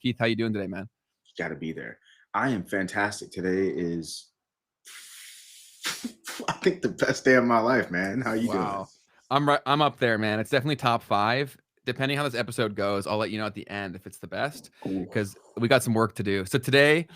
Keith, how you doing today, man? Got to be there. I am fantastic. Today is, I think, the best day of my life, man. How you doing? Wow. I'm up there, man. It's definitely top 5. Depending how this episode goes, I'll let you know at the end if it's the best, Ooh. because we got some work to do. So today,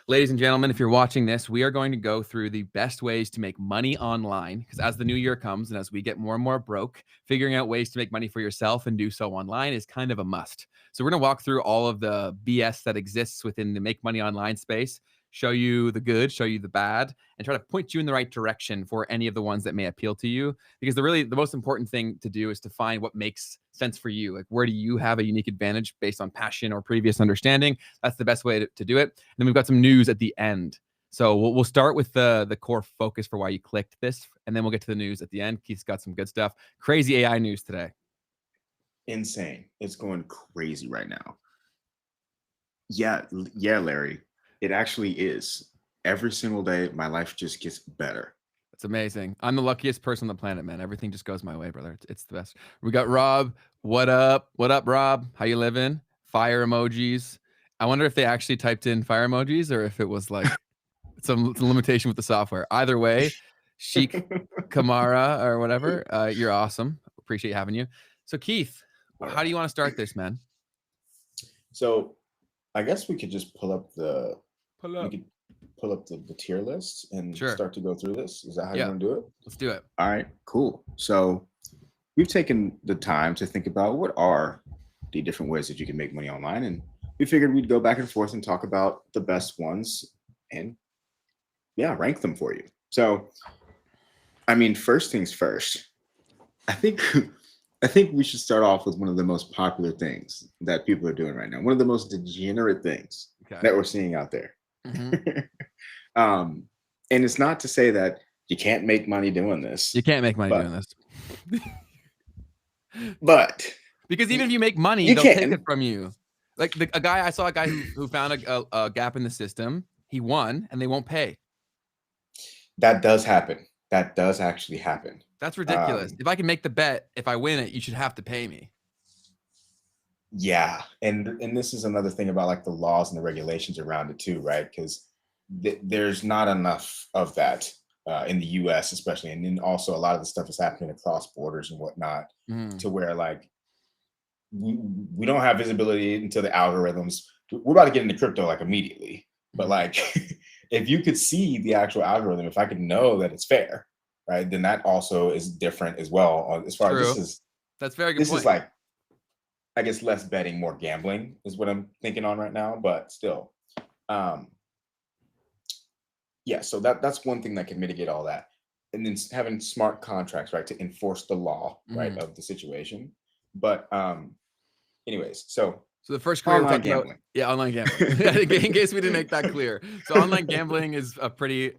ladies and gentlemen, if you're watching this, we are going to go through the best ways to make money online, because as the new year comes and as we get more and more broke, figuring out ways to make money for yourself and do so online is kind of a must. So we're going to walk through all of the BS that exists within the make money online space, show you the good, show you the bad, and try to point you in the right direction for any of the ones that may appeal to you. Because the most important thing to do is to find what makes sense for you. Like, where do you have a unique advantage based on passion or previous understanding? That's the best way to do it. And then we've got some news at the end. So we'll start with the core focus for why you clicked this, and then we'll get to the news at the end. Keith's got some good stuff. Crazy AI news today. Insane. It's going crazy right now. Yeah, Larry. It actually is. Every single day, my life just gets better. It's amazing. I'm the luckiest person on the planet, man. Everything just goes my way, brother. It's the best. We got Rob. What up? What up, Rob? How you living? Fire emojis. I wonder if they actually typed in fire emojis or if it was like some limitation with the software. Either way, Sheik Kamara or whatever, you're awesome. Appreciate having you. So Keith, how do you want to start this, man? So I guess we could just pull up the tier list and Sure. start to go through this. Is that how you want to do it? Let's do it. All right, cool. So we've taken the time to think about what are the different ways that you can make money online, and we figured we'd go back and forth and talk about the best ones and rank them for you. So I mean, first things first, I think we should start off with one of the most popular things that people are doing right now. One of the most degenerate things that we're seeing out there. Mm-hmm. And it's not to say that you can't make money doing this. You can't make money doing this. But because even if you make money, they'll take it from you. Like I saw a guy who found a gap in the system. He won, and they won't pay. That does happen. That does actually happen. That's ridiculous. If I can make the bet, if I win it, you should have to pay me. Yeah, and this is another thing about like the laws and the regulations around it too, right? Because there's not enough of that in the U.S. especially, and then also a lot of the stuff is happening across borders and whatnot, to where like we don't have visibility into the algorithms. We're about to get into crypto like immediately, but like if you could see the actual algorithm, if I could know that it's fair, right, then that also is different as well. As far as that's very good. This is like, I guess, less betting, more gambling is what I'm thinking on right now, but still. Yeah, so that's one thing that can mitigate all that. And then having smart contracts, right, to enforce the law, right, of the situation. But anyways, so the first career online gambling. Online gambling. In case we didn't make that clear. So online gambling is a pretty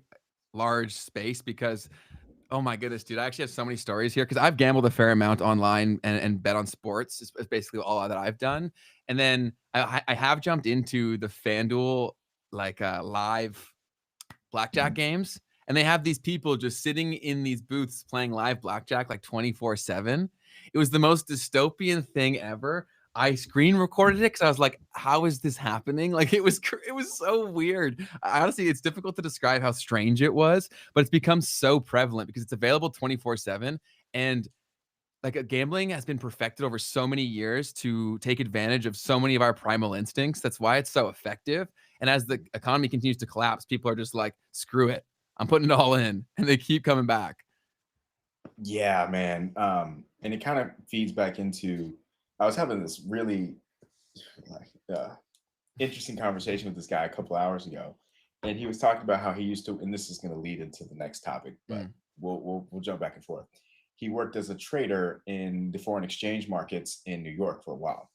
large space because, oh my goodness, dude, I actually have so many stories here because I've gambled a fair amount online and bet on sports. It's basically all that I've done. And then I have jumped into the FanDuel like live blackjack games. And they have these people just sitting in these booths playing live blackjack like 24/7. It was the most dystopian thing ever. I screen recorded it because I was like, how is this happening? Like it was so weird. Honestly, it's difficult to describe how strange it was, but it's become so prevalent because it's available 24/7. And like gambling has been perfected over so many years to take advantage of so many of our primal instincts. That's why it's so effective. And as the economy continues to collapse, people are just like, screw it. I'm putting it all in, and they keep coming back. Yeah, man. And it kind of feeds back into, I was having this really interesting conversation with this guy a couple hours ago, and he was talking about how he used to, and this is going to lead into the next topic, but we'll jump back and forth. He worked as a trader in the foreign exchange markets in New York for a while.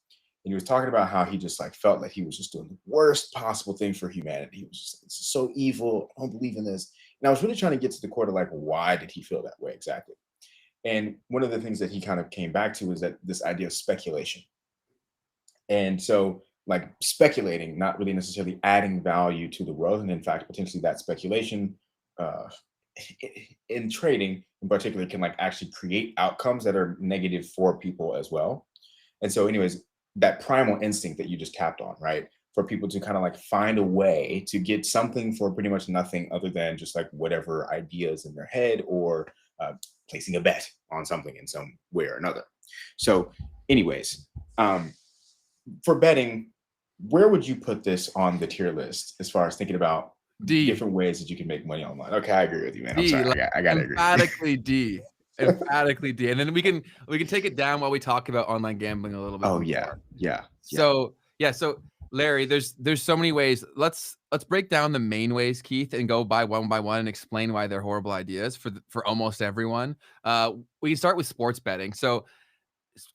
And he was talking about how he just like felt like he was just doing the worst possible thing for humanity. He was just, it's so evil. I don't believe in this. And I was really trying to get to the core of like, why did he feel that way exactly? And one of the things that he kind of came back to is that this idea of speculation. And so like speculating, not really necessarily adding value to the world. And in fact, potentially that speculation in trading in particular can like actually create outcomes that are negative for people as well. And so anyways, that primal instinct that you just tapped on, right? for people to kind of like find a way to get something for pretty much nothing other than just like whatever ideas in their head, or placing a bet on something in some way or another. So anyways, for betting, where would you put this on the tier list as far as thinking about D. different ways that you can make money online? Okay, I agree with you, man. I'm D, sorry. like, I gotta agree. emphatically D. Emphatically D. And then we can take it down while we talk about online gambling a little bit Oh more. yeah. So Larry, there's so many ways. Let's break down the main ways, Keith, and go by one and explain why they're horrible ideas for almost everyone. We can start with sports betting. So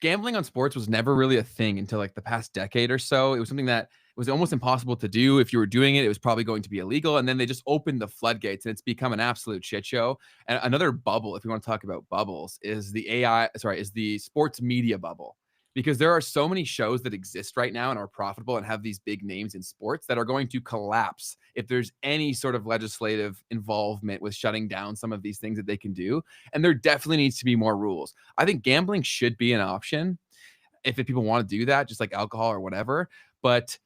gambling on sports was never really a thing until like the past decade or so. It was something that was almost impossible to do. If you were doing it, it was probably going to be illegal. And then they just opened the floodgates, and it's become an absolute shit show. And another bubble, if you want to talk about bubbles, is the sports media bubble. Because there are so many shows that exist right now and are profitable and have these big names in sports that are going to collapse if there's any sort of legislative involvement with shutting down some of these things that they can do. And there definitely needs to be more rules. I think gambling should be an option if people want to do that, just like alcohol or whatever. But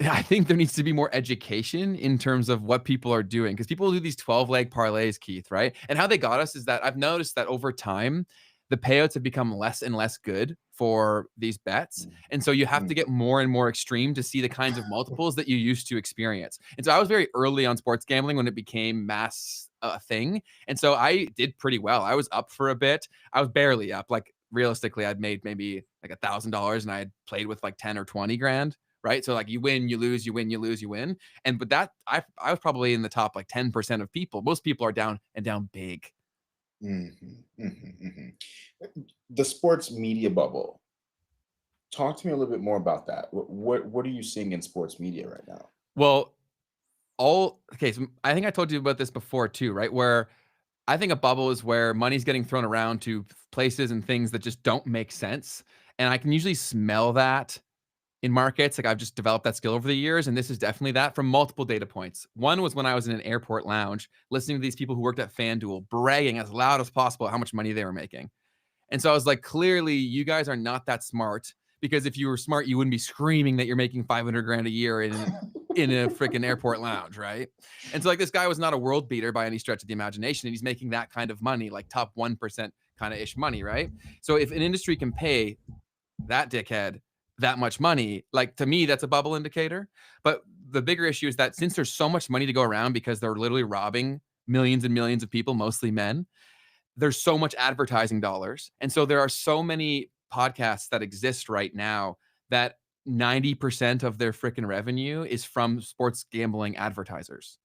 I think there needs to be more education in terms of what people are doing, because people do these 12-leg parlays, Keith, right? And how they got us is that I've noticed that over time, the payouts have become less and less good for these bets. And so you have to get more and more extreme to see the kinds of multiples that you used to experience. And so I was very early on sports gambling when it became mass thing. And so I did pretty well. I was up for a bit. I was barely up. Like realistically, I'd made maybe like $1,000 and I had played with like 10 or 20 grand. Right. So like you win, you lose, you win, you lose, you win. And but that I was probably in the top like 10% of people. Most people are down big. The sports media bubble. Talk to me a little bit more about that. What are you seeing in sports media right now? Well, so I think I told you about this before too, right? Where I think a bubble is where money's getting thrown around to places and things that just don't make sense. And I can usually smell that in markets. Like I've just developed that skill over the years. And this is definitely that from multiple data points. One was when I was in an airport lounge, listening to these people who worked at FanDuel bragging as loud as possible how much money they were making. And so I was like, clearly you guys are not that smart, because if you were smart, you wouldn't be screaming that you're making 500 grand a year in a freaking airport lounge, right? And so like this guy was not a world beater by any stretch of the imagination, and he's making that kind of money, like top 1% kind of ish money, right? So if an industry can pay that dickhead that much money, like to me, that's a bubble indicator. But the bigger issue is that since there's so much money to go around because they're literally robbing millions and millions of people, mostly men, there's so much advertising dollars. And so there are so many podcasts that exist right now that 90% of their freaking revenue is from sports gambling advertisers.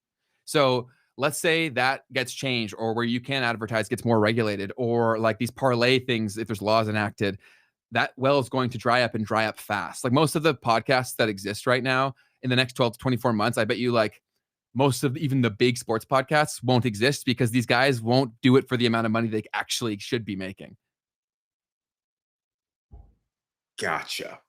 So let's say that gets changed, or where you can advertise gets more regulated, or like these parlay things, if there's laws enacted, that well is going to dry up and dry up fast. Like most of the podcasts that exist right now in the next 12 to 24 months, I bet you like most of even the big sports podcasts won't exist because these guys won't do it for the amount of money they actually should be making. Gotcha.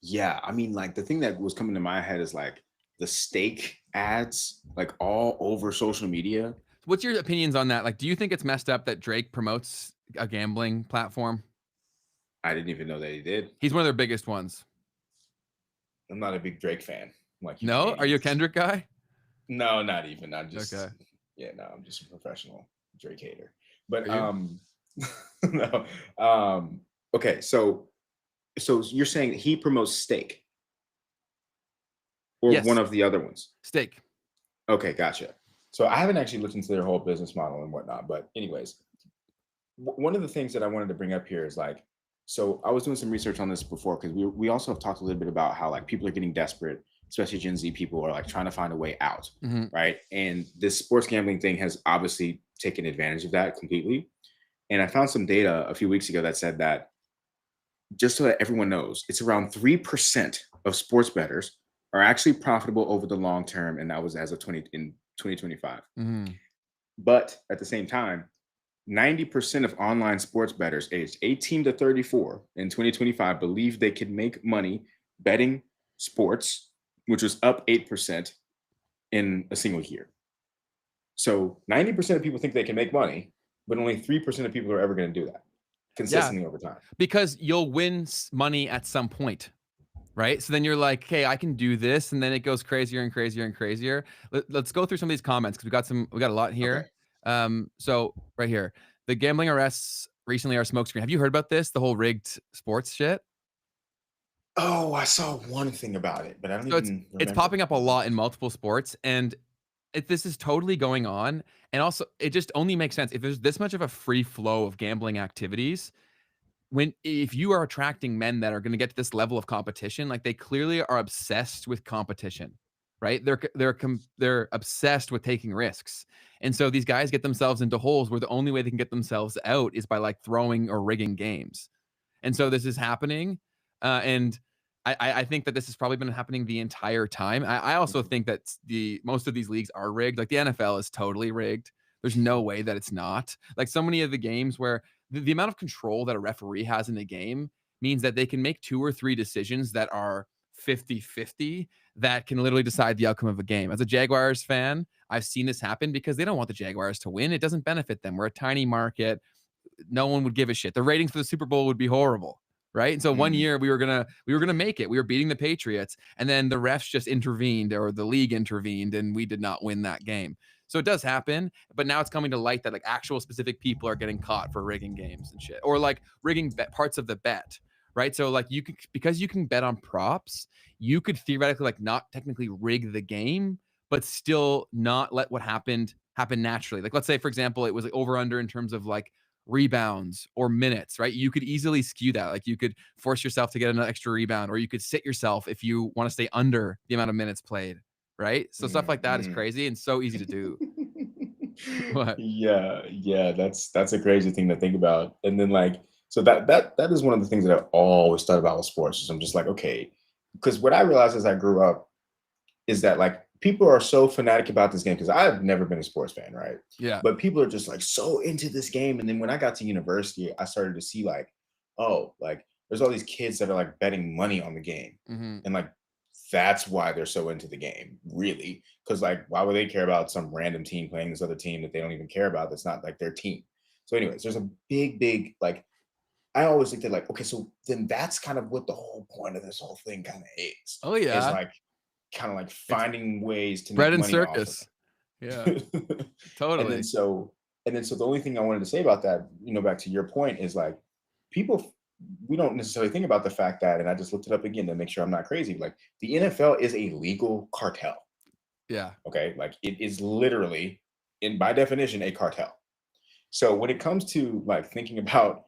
Yeah. I mean, like the thing that was coming to my head is like the steak ads, like all over social media. What's your opinions on that? Like, do you think it's messed up that Drake promotes a gambling platform? I didn't even know that he did. He's one of their biggest ones. I'm not a big Drake fan. Like, no, are you a Kendrick guy? No, not even. I'm just okay. Yeah, no, I'm just a professional Drake hater. But no. Okay, so you're saying he promotes steak, or yes. One of the other ones? Steak. Okay, gotcha. So I haven't actually looked into their whole business model and whatnot, but anyways, one of the things that I wanted to bring up here is like, so I was doing some research on this before, because we also have talked a little bit about how like people are getting desperate, especially Gen Z people are like trying to find a way out, right? And this sports gambling thing has obviously taken advantage of that completely. And I found some data a few weeks ago that said that, just so that everyone knows, it's around 3% of sports bettors are actually profitable over the long term, and that was as of 2025. But at the same time, 90% of online sports bettors aged 18 to 34 in 2025 believe they could make money betting sports, which was up 8% in a single year. So 90% of people think they can make money, but only 3% of people are ever going to do that consistently over time. Because you'll win money at some point, right? So then you're like, "Okay, I can do this," and then it goes crazier and crazier and crazier. Let's go through some of these comments because we got a lot Okay. here. So right here, the gambling arrests recently are smokescreen. Have you heard about this? The whole rigged sports shit. Oh, I saw one thing about it, but I don't So it's even it's remember popping up a what it lot in was. multiple sports, and this is totally going on. And also, it just only makes sense if there's this much of a free flow of gambling activities when if you are attracting men that are going to get to this level of competition, like they clearly are obsessed with competition, right? They're obsessed with taking risks, and so these guys get themselves into holes where the only way they can get themselves out is by like throwing or rigging games. And so this is happening, and I think that this has probably been happening the entire time. I also Mhm. think that the most of these leagues are rigged. Like the NFL is totally rigged. There's no way that it's not. Like so many of the games where the amount of control that a referee has in a game means that they can make 2 or 3 decisions that are 50-50 that can literally decide the outcome of a game. As a Jaguars fan, I've seen this happen because they don't want the Jaguars to win. It doesn't benefit them. We're a tiny market. No one would give a shit. The ratings for the Super Bowl would be horrible, right? And so one Mm, year we were gonna make it. We were beating the Patriots, and then the refs just intervened, or the league intervened, and we did not win that game. So it does happen, but now it's coming to light that like actual specific people are getting caught for rigging games and shit, or like rigging parts of the bet, right? So like you could, because you can bet on props, you could theoretically like not technically rig the game, but still not let what happened happen naturally. Like let's say for example, it was like over under in terms of like rebounds or minutes, right? You could easily skew that. Like you could force yourself to get an extra rebound, or you could sit yourself if you want to stay under the amount of minutes played, right? So stuff like that is mm. crazy and so easy to do. What? Yeah, yeah, that's a crazy thing to think about. And then like, so that is one of the things that I've always thought about with sports. Is I'm just like, okay, because what I realized as I grew up is that like people are so fanatic about this game because I've never been a sports fan, right? Yeah. But people are just like so into this game. And then when I got to university, I started to see like, oh, like there's all these kids that are like betting money on the game. Hmm. And like that's why they're so into the game, really. Because like, why would they care about some random team playing this other team that they don't even care about? That's not like their team. So, anyways, there's a big like I always looked at like, okay, so then that's kind of what the whole point of this whole thing kind of Oh is yeah. like kind of like It's finding ways to bread make and money off of circus. Yeah, it. and then totally. so the only thing I wanted to say about that, back to your point is like people we don't necessarily think about the fact that, and I just looked it up again to make sure I'm not crazy. Like the NFL is a legal cartel. Yeah. Okay. Like it is literally in by definition a cartel. So when it comes to like thinking about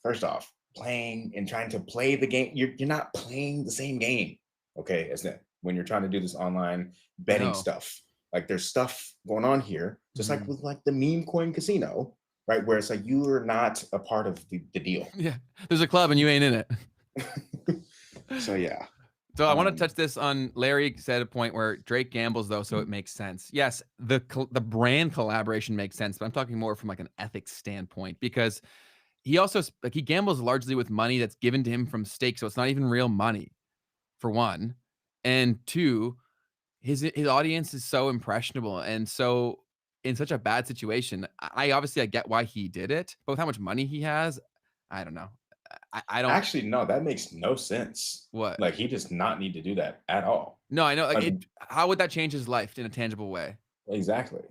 first off, playing and trying to play the game, you're not playing the same game. Okay, as that when you're trying to do this online betting No. stuff. Like there's stuff going on here, just like Mhm. with like the meme coin casino, right? Where it's like you are not a part of the deal. Yeah. There's a club and you ain't in it. So yeah. So I want to Um touch this on Larry said a point where Drake gambles though, so it makes sense. Yes, the brand collaboration makes sense, but I'm talking more from like an ethics standpoint because he also like he gambles largely with money that's given to him from stakes, so it's not even real money for one, and two, his audience is so impressionable and so in such a bad situation. I obviously I get why he did it, but with how much money he has, I don't know. I don't Actually, no, that makes no sense. what. Like he does not need to do that at all. No, I know, like, Like it how would that change his life in a tangible way? exactly.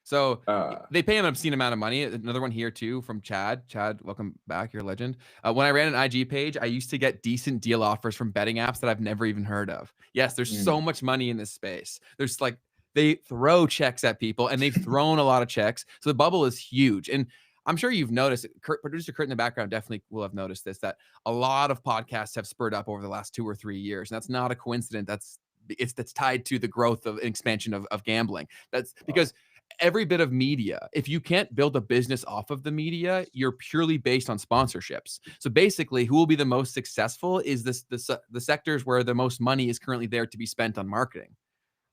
So, Uh they pay him an obscene amount of money. Another one here too from Chad. Chad, welcome back, you're a legend. When I ran an IG page, I used to get decent deal offers from betting apps that I've never even heard of. Yes, there's so mm. much money in this space. There's, like they throw checks at people, and they've thrown a lot of checks, so the bubble is huge, and I'm sure you've noticed, producer Kurt in the background definitely will have noticed this, that a lot of podcasts have spurred up over the last 2 or 3 years, and that's not a coincidence. That's tied to the growth of expansion of gambling. That's Wow. because every bit of media, if you can't build a business off of the media, you're purely based on sponsorships. So basically, who will be the most successful is the sectors where the most money is currently there to be spent on marketing,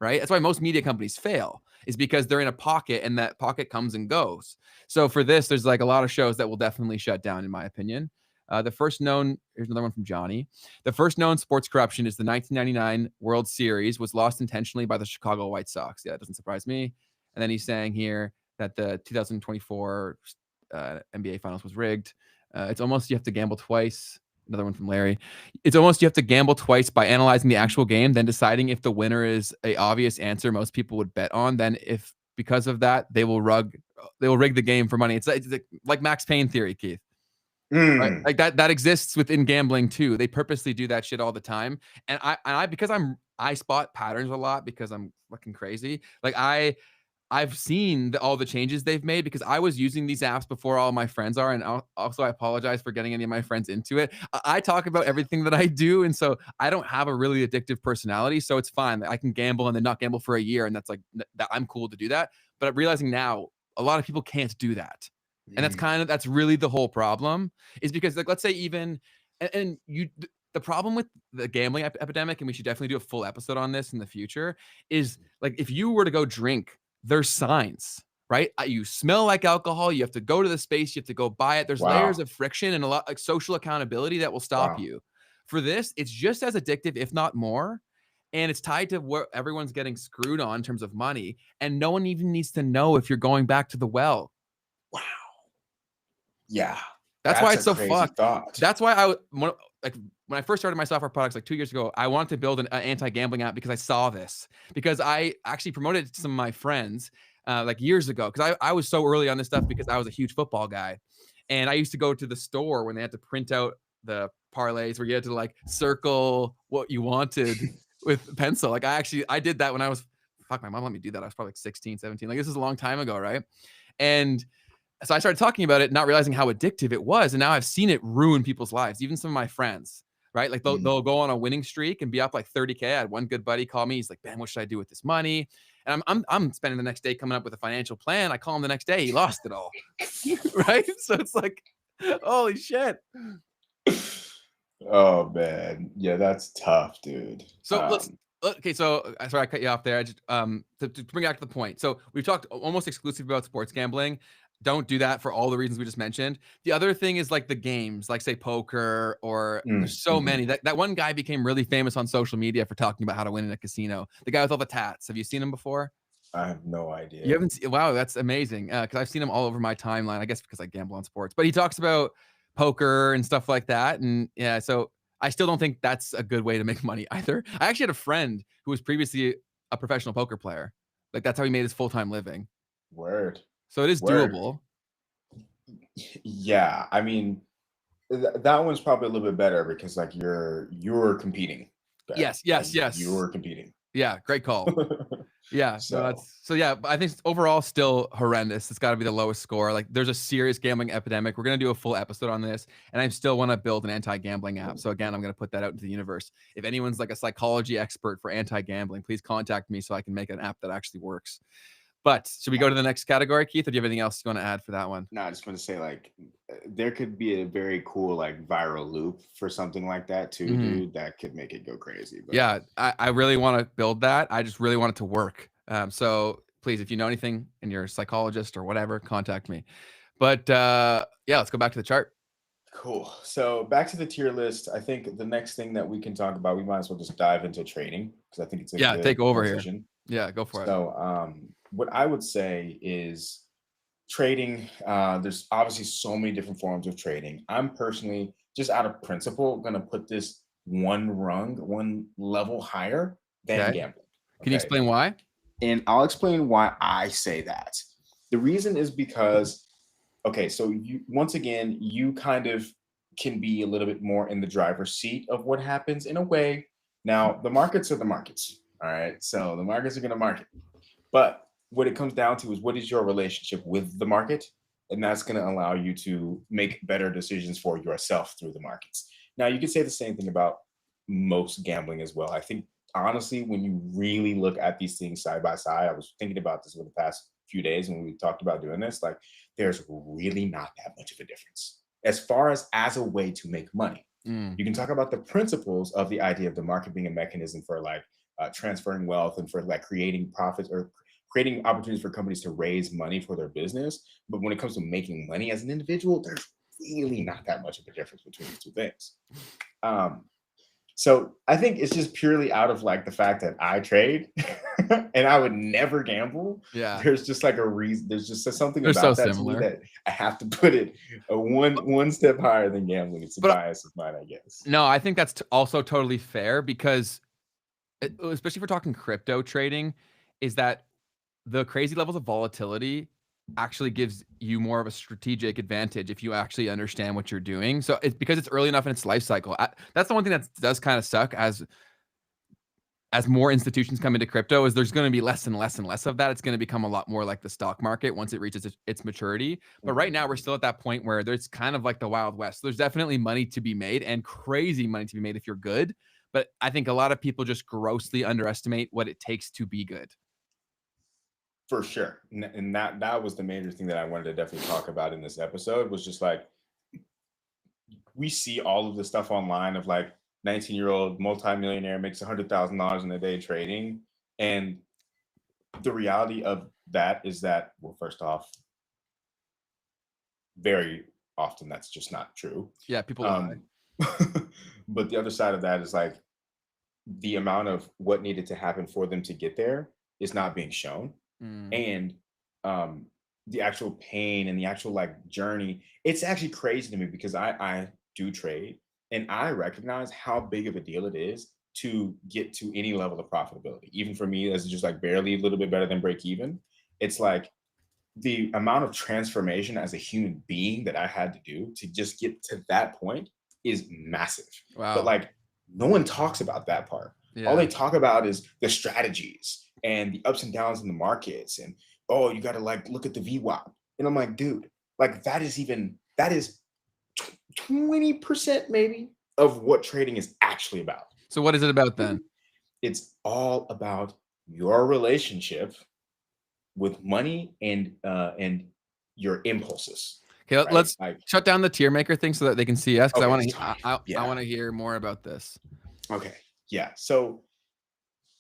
right? That's why most media companies fail, is because they're in a pocket and that pocket comes and goes. So for this, there's like a lot of shows that will definitely shut down, in my opinion. The first known, here's another one from Johnny. The first known sports corruption is the 1999 World Series was lost intentionally by the Chicago White Sox. Yeah, it doesn't surprise me. And then he's saying here that the 2024 NBA Finals was rigged. It's almost you have to gamble twice. another one from Larry. It's almost you have to gamble twice by analyzing the actual game, then deciding if the winner is a obvious answer most people would bet on. Then if because of that they will rig the game for money. It's like Max Payne theory, Keith. Right? Mm, Like that exists within gambling too. They purposely do that shit all the time. And I because I spot patterns a lot because I'm fucking crazy. Like I've seen all the changes they've made because I was using these apps before all my friends are, and also I apologize for getting any of my friends into it. I talk about everything that I do, and so I don't have a really addictive personality, so it's fine. I can gamble and then not gamble for a year, and that's like that I'm cool to do that. But I'm realizing now a lot of people can't do that, and mm, that's really the whole problem. Is because like let's say even and you the problem with the gambling epidemic, and we should definitely do a full episode on this in the future, is like if you were to go drink there's signs, right? You smell like alcohol. You have to go to the space. You have to go buy it. There's layers wow. of friction and a lot like social accountability that will stop Wow. you. For this, it's just as addictive, if not more. And it's tied to what everyone's getting screwed on in terms of money. And no one even needs to know if you're going back to the well. Wow. Yeah. That's why That's a it's so crazy fucked. thought. That's why like when I first started my software products like 2 years ago, I wanted to build an anti-gambling app because I saw this. Because I actually promoted it to some of my friends like years ago. Because I was so early on this stuff because I was a huge football guy, and I used to go to the store when they had to print out the parlays where you had to like circle what you wanted with pencil. Like I did that when I was fuck. My mom let me do that. I was probably like 16, 17. Like this is a long time ago, right? And so I started talking about it, not realizing how addictive it was. And now I've seen it ruin people's lives, even some of my friends, right? Like they'll Mm. go on a winning streak and be up like 30K. I had one good buddy call me. He's like, "Man, what should I do with this money?" And I'm spending the next day coming up with a financial plan. I call him the next day. He lost it all. Right? So it's like, holy shit. Oh man. Yeah, that's tough, dude. So okay. So sorry, I cut you off there. I just to bring it back to the point. So we've talked almost exclusively about sports gambling. Don't do that for all the reasons we just mentioned. The other thing is like the games, like say poker, or there's so mhm. many. That one guy became really famous on social media for talking about how to win in a casino. The guy with all the tats. Have you seen him before? I have no You idea. haven't seen, wow, that's amazing. Because I've seen him all over my timeline. I guess because I gamble on sports. But he talks about poker and stuff like that. And yeah, so I still don't think that's a good way to make money either. I actually had a friend who was previously a professional poker player. Like that's how he made his full-time living. Word. So it is Word. doable. Yeah. I mean, that one's probably a little bit better because like you're competing there. Yes, Like yes, yes. you're competing. Yeah, great call. Yeah, no, So that's so yeah, but I think overall still horrendous. It's got to be the lowest score. Like there's a serious gambling epidemic. We're going to do a full episode on this, and I still want to build an anti-gambling app. So again, I'm going to put that out into the universe. If anyone's like a psychology expert for anti-gambling, please contact me so I can make an app that actually works. But should we go to the next category, Keith, or do you have anything else you want to add for that one? no, I just want to say like there could be a very cool like viral loop for something like that too, Mhm. dude. That could make it go crazy. But Yeah, I really want to build that. I just really want it to work. So please, if you know anything and you're a psychologist or whatever, contact me. But yeah, let's go back to the chart. cool. So back to the tier list. I think the next thing that we can talk about, we might as well just dive into trading because I think it's a Yeah, good take over here. transition. Yeah, go for it. So what I would say is trading, there's obviously so many different forms of trading. I'm personally just out of principle going to put this one level higher than Okay. gambling. Can you Okay. explain why? And I'll explain why I say that. The reason is because, okay, so you once again, you kind of can be a little bit more in the driver's seat of what happens in a way. Now, the markets are the markets. All right. So the markets are going to market. But what it comes down to is what is your relationship with the market? And that's going to allow you to make better decisions for yourself through the markets. Now, you could say the same thing about most gambling as well. I think, honestly, when you really look at these things side by side, I was thinking about this over the past few days when we talked about doing this, like, there's really not that much of a difference as far as a way to make money. Mm, You can talk about the principles of the idea of the market being a mechanism for like transferring wealth and for like creating profits or creating opportunities for companies to raise money for their business. But when it comes to making money as an individual, there's really not that much of a difference between the two things. Um, So I think it's just purely out of like the fact that I trade and I would never gamble. Yeah. There's just like a reason. There's just something They're so about that to me similar. that I have to put it one step higher than gambling. It's a But bias of mine, I guess. no, I think that's also totally fair because especially if we're talking crypto trading, is that the crazy levels of volatility actually gives you more of a strategic advantage if you actually understand what you're doing. So it's because it's early enough in its life cycle. That's the one thing that does kind of suck as more institutions come into crypto is there's going to be less and less and less of that. It's going to become a lot more like the stock market once it reaches its maturity. But right now we're Mhm. still at that point where there's kind of like the Wild West. There's definitely money to be made and crazy money to be made if you're good. But I think a lot of people just grossly underestimate what it takes to be good. For sure. And that was the major thing that I wanted to definitely talk about in this episode was just like we see all of the stuff online of like 19-year-old multimillionaire makes $100,000 in a day trading. And the reality of that is that, well, first off, very often that's just not true. Yeah, people lie. Um, but the other side of that is like the amount of what needed to happen for them to get there is not being shown. Mm. And um, the actual pain and the actual like journey, it's actually crazy to me because I do trade and I recognize how big of a deal it is to get to any level of profitability. Even for me, as just like barely a little bit better than break even. It's like the amount of transformation as a human being that I had to do to just get to that point is massive. But Wow. like no one talks about that part. All Yeah. they talk about is the strategies and the ups and downs in the markets and oh, you got to like look at the VWAP. And I'm like, dude, like that is 20% maybe of what trading is actually about. So what is it about then? It's all about your relationship with money and your impulses, Okay, right? let's Like, shut down the tier maker thing so that they can see us because I okay, want just to. talk. I Yeah. want to hear more about this. Okay. Yeah. So,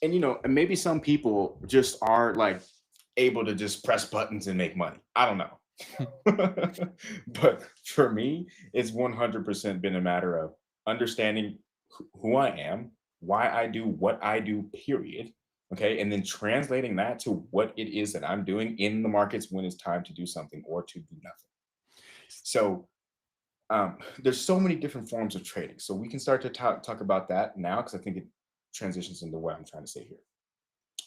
and and maybe some people just are like able to just press buttons and make money. I don't know. But for me, it's 100% been a matter of understanding who I am, why I do what I do, period. Okay. And then translating that to what it is that I'm doing in the markets when it's time to do something or to do nothing. So there's so many different forms of trading. So we can start to talk about that now because I think it transitions into what I'm trying to say here.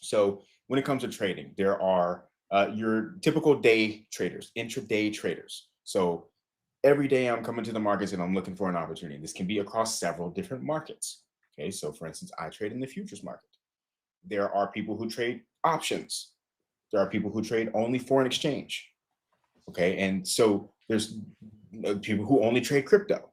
So when it comes to trading, there are your typical day traders, intraday traders. So every day I'm coming to the markets and I'm looking for an opportunity. This can be across several different markets. Okay, so for instance, I trade in the futures market. There are people who trade options. There are people who trade only foreign exchange. Okay, and so there's people who only trade crypto.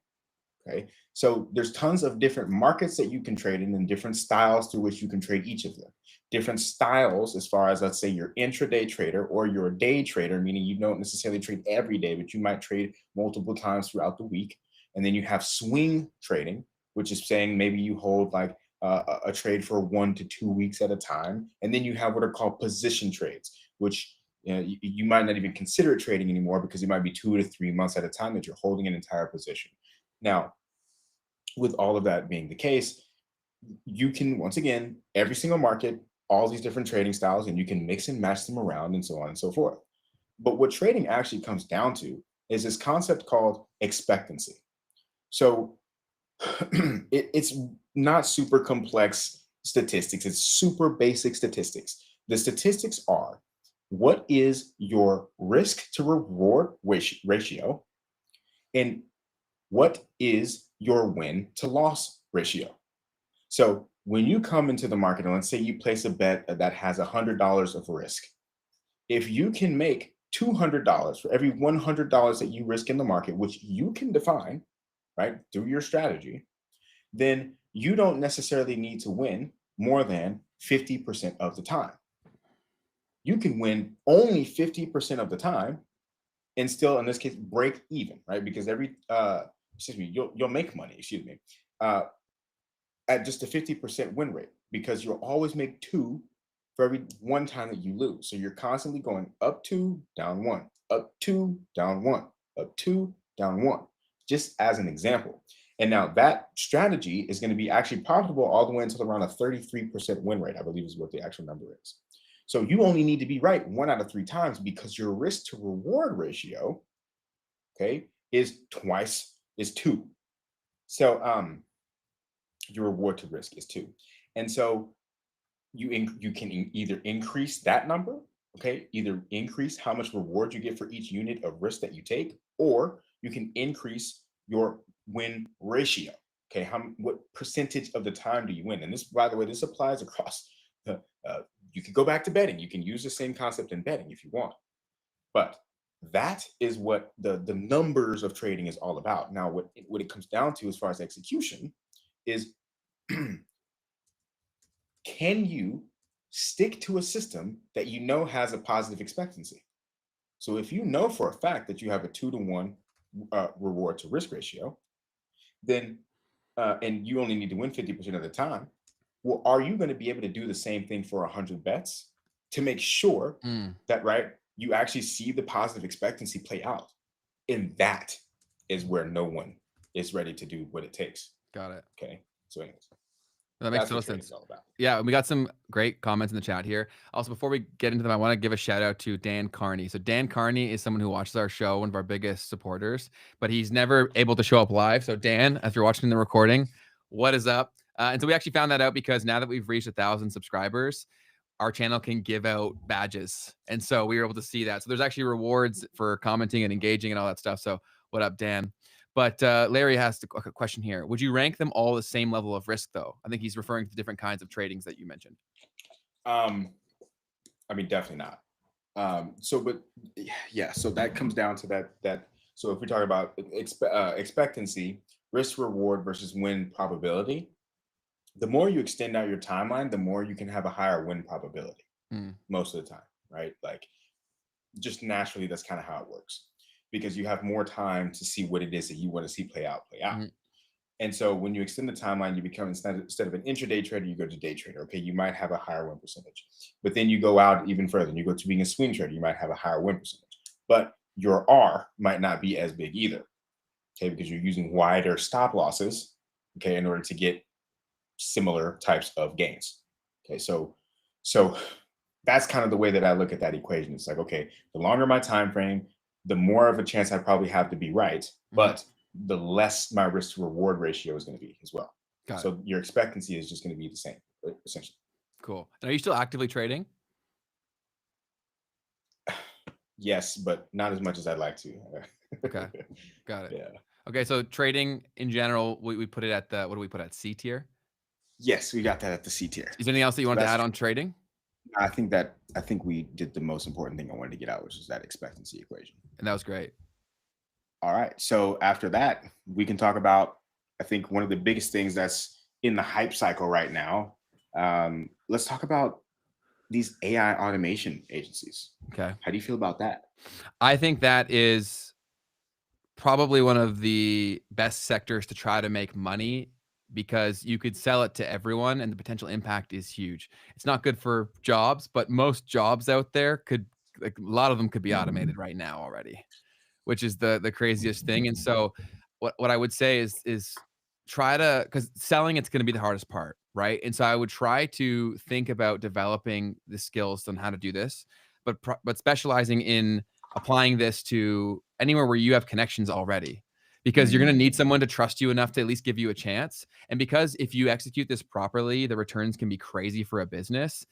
Okay. So there's tons of different markets that you can trade in and different styles through which you can trade each of them. Different styles, as far as let's say you're intraday trader or you're a day trader, meaning you don't necessarily trade every day, but you might trade multiple times throughout the week. And then you have swing trading, which is saying maybe you hold like a trade for 1 to 2 weeks at a time. And then you have what are called position trades, which you might not even consider it trading anymore because it might be 2 to 3 months at a time that you're holding an entire position. Now, with all of that being the case, you can once again, every single market, all these different trading styles, and you can mix and match them around and so on and so forth. But what trading actually comes down to is this concept called expectancy. So it's not super complex statistics, it's super basic statistics. The statistics are what is your risk to reward ratio and what is your win to loss ratio? So when you come into the market and let's say you place a bet that has $100 of risk, if you can make $200 for every $100 that you risk in the market, which you can define, right, through your strategy, then you don't necessarily need to win more than 50% of the time. You can win only 50% of the time and still, in this case, break even, right? Because you'll make money, excuse me, uh, at just a 50% win rate because you'll always make two for every one time that you lose. So you're constantly going up two, down one, up two, down one, up two, down one, just as an example. And now that strategy is going to be actually profitable all the way until around a 33% win rate, I believe is what the actual number is. So you only need to be right 1 out of 3 times because your risk to reward ratio, okay, is 2. So your reward to risk is 2. And so you can either increase that number, okay, either increase how much reward you get for each unit of risk that you take, or you can increase your win ratio. Okay, what percentage of the time do you win? And this, by the way, this applies across the. You can go back to betting. You can use the same concept in betting if you want, but that is what the numbers of trading is all about. Now, what it comes down to as far as execution is can you stick to a system that you know has a positive expectancy? So if you know for a fact that you have a 2 to 1 reward to risk ratio, then and you only need to win 50% of the time, well, are you going to be able to do the same thing for 100 bets to make sure Mm, that you actually see the positive expectancy play out? And that is where no one is ready to do what it takes. got it. Okay. So anyways, That makes that's total what trading sense. is all about. Yeah, we got some great comments in the chat here. Also, before we get into them, I want to give a shout out to Dan Carney. So Dan Carney is someone who watches our show, one of our biggest supporters, but he's never able to show up live. So Dan, if you're watching the recording, what is up? And so we actually found that out because now that we've reached 1,000 subscribers, our channel can give out badges. And so we were able to see that. So there's actually rewards for commenting and engaging and all that stuff. So what up, Dan? But Larry has a question here. Would you rank them all the same level of risk, though? I think he's referring to different kinds of tradings that you mentioned. I mean, definitely not. But yeah, so that comes down to that. So if we talk about expectancy, risk reward versus win probability, the more you extend out your timeline, the more you can have a higher win probability most of the time, right? Like just naturally, that's kind of how it works because you have more time to see what it is that you want to see play out. Mm-hmm. And so when you extend the timeline, you become instead of an intraday trader, you go to day trader. Okay, you might have a higher win percentage, but then you go out even further and you go to being a swing trader, you might have a higher win percentage, but your R might not be as big either. Okay, because you're using wider stop losses, okay, in order to get similar types of gains. Okay, so that's kind of the way that I look at that equation. It's like, okay, the longer my time frame, the more of a chance I probably have to be right, but the less my risk to reward ratio is going to be as well. So your expectancy is just going to be the same, essentially. Cool. And are you still actively trading? Yes, but not as much as I'd like to. Okay, got it. Yeah. Okay, so trading in general, we put it at the, what do we put at, C tier? Yes, we got that at the C tier. Is there anything else that you wanted to add on trading? I think we did the most important thing I wanted to get out, which is that expectancy equation. And that was great. All right. So after that, we can talk about, I think, one of the biggest things that's in the hype cycle right now. Let's talk about these AI automation agencies. Okay. How do you feel about that? I think that is probably one of the best sectors to try to make money because you could sell it to everyone and the potential impact is huge. It's not good for jobs, but most jobs out there could, like a lot of them could be automated right now already, which is the craziest thing. And so what I would say is try to, because selling it's going to be the hardest part, right? And so I would try to think about developing the skills on how to do this, but specializing in applying this to anywhere where you have connections already, because you're going to need someone to trust you enough to at least give you a chance. And because if you execute this properly, the returns can be crazy for a business.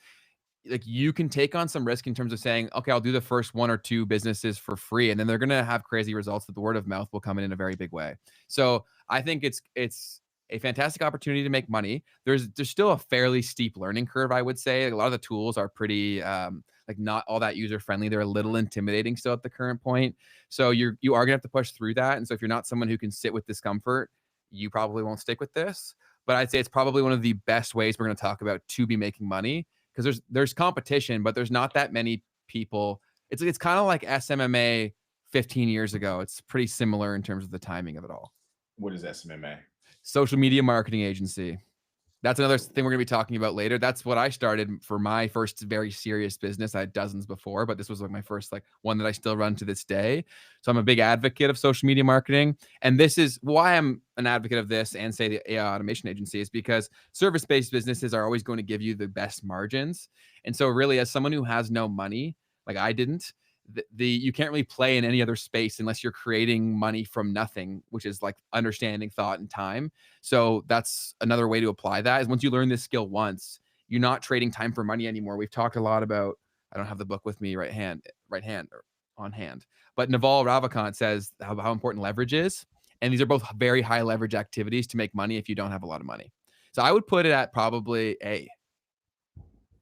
Like you can take on some risk in terms of saying, okay, I'll do the first 1 or 2 businesses for free, and then they're going to have crazy results that the word of mouth will come in a very big way. So I think it's a fantastic opportunity to make money. There's still a fairly steep learning curve, I would say. Like a lot of the tools are pretty like not all that user friendly. They're a little intimidating still at the current point. So you are gonna have to push through that. And so if you're not someone who can sit with discomfort, you probably won't stick with this. But I'd say it's probably one of the best ways we're going to talk about to be making money, because there's competition, but there's not that many people. It's kind of like SMMA 15 years ago. It's pretty similar in terms of the timing of it all. What is SMMA? Social media marketing agency. That's another thing we're gonna be talking about later. That's what I started for my first very serious business. I had dozens before, but this was like my first like one that I still run to this day. So I'm a big advocate of social media marketing. And this is why I'm an advocate of this and say the AI automation agency is because service-based businesses are always going to give you the best margins. And so really as someone who has no money, like I didn't, the you can't really play in any other space unless you're creating money from nothing, which is like understanding thought and time. So that's another way to apply that is once you learn this skill once, you're not trading time for money anymore. We've talked a lot about, I don't have the book with me right hand or on hand, but Naval Ravikant says how important leverage is. And these are both very high leverage activities to make money if you don't have a lot of money. So I would put it at probably A.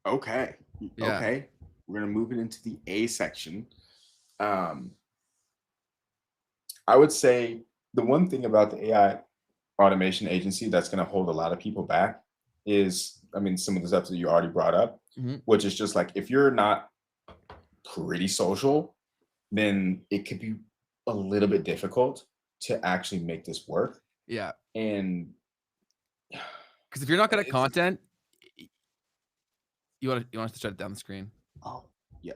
Okay. Yeah. Okay. We're gonna move it into the A section. Um, I would say the one thing about the AI automation agency that's going to hold a lot of people back is, I mean, some of the stuff that you already brought up, Mhm. which is just like if you're not pretty social, then it could be a little bit difficult to actually make this work. Yeah. And Because if you're not good at it's, content, you want us to shut it down the screen. oh, yeah.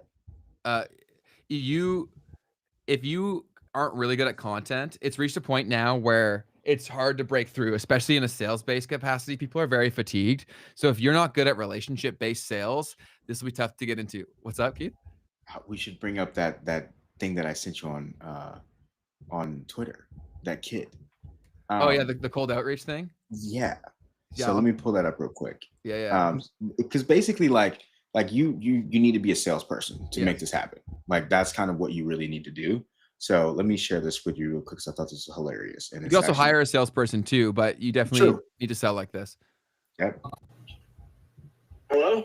Uh, you if you aren't really good at content, it's reached a point now where it's hard to break through, especially in a sales-based capacity. People are very fatigued. So if you're not good at relationship-based sales, this will be tough to get into. What's up, Keith? We should bring up that thing that I sent you on Twitter, that kid. Oh yeah, the, Um, the cold outreach thing. yeah. Yeah, So let me pull that up real quick. yeah, yeah, Because basically, like you need to be a salesperson to yeah. make this happen. Like that's kind of what you really need to do. So let me share this with you real quick, because I thought this was hilarious, and You can it's also actually hire a salesperson too, but you definitely true. need to sell like this. Yep. Hello?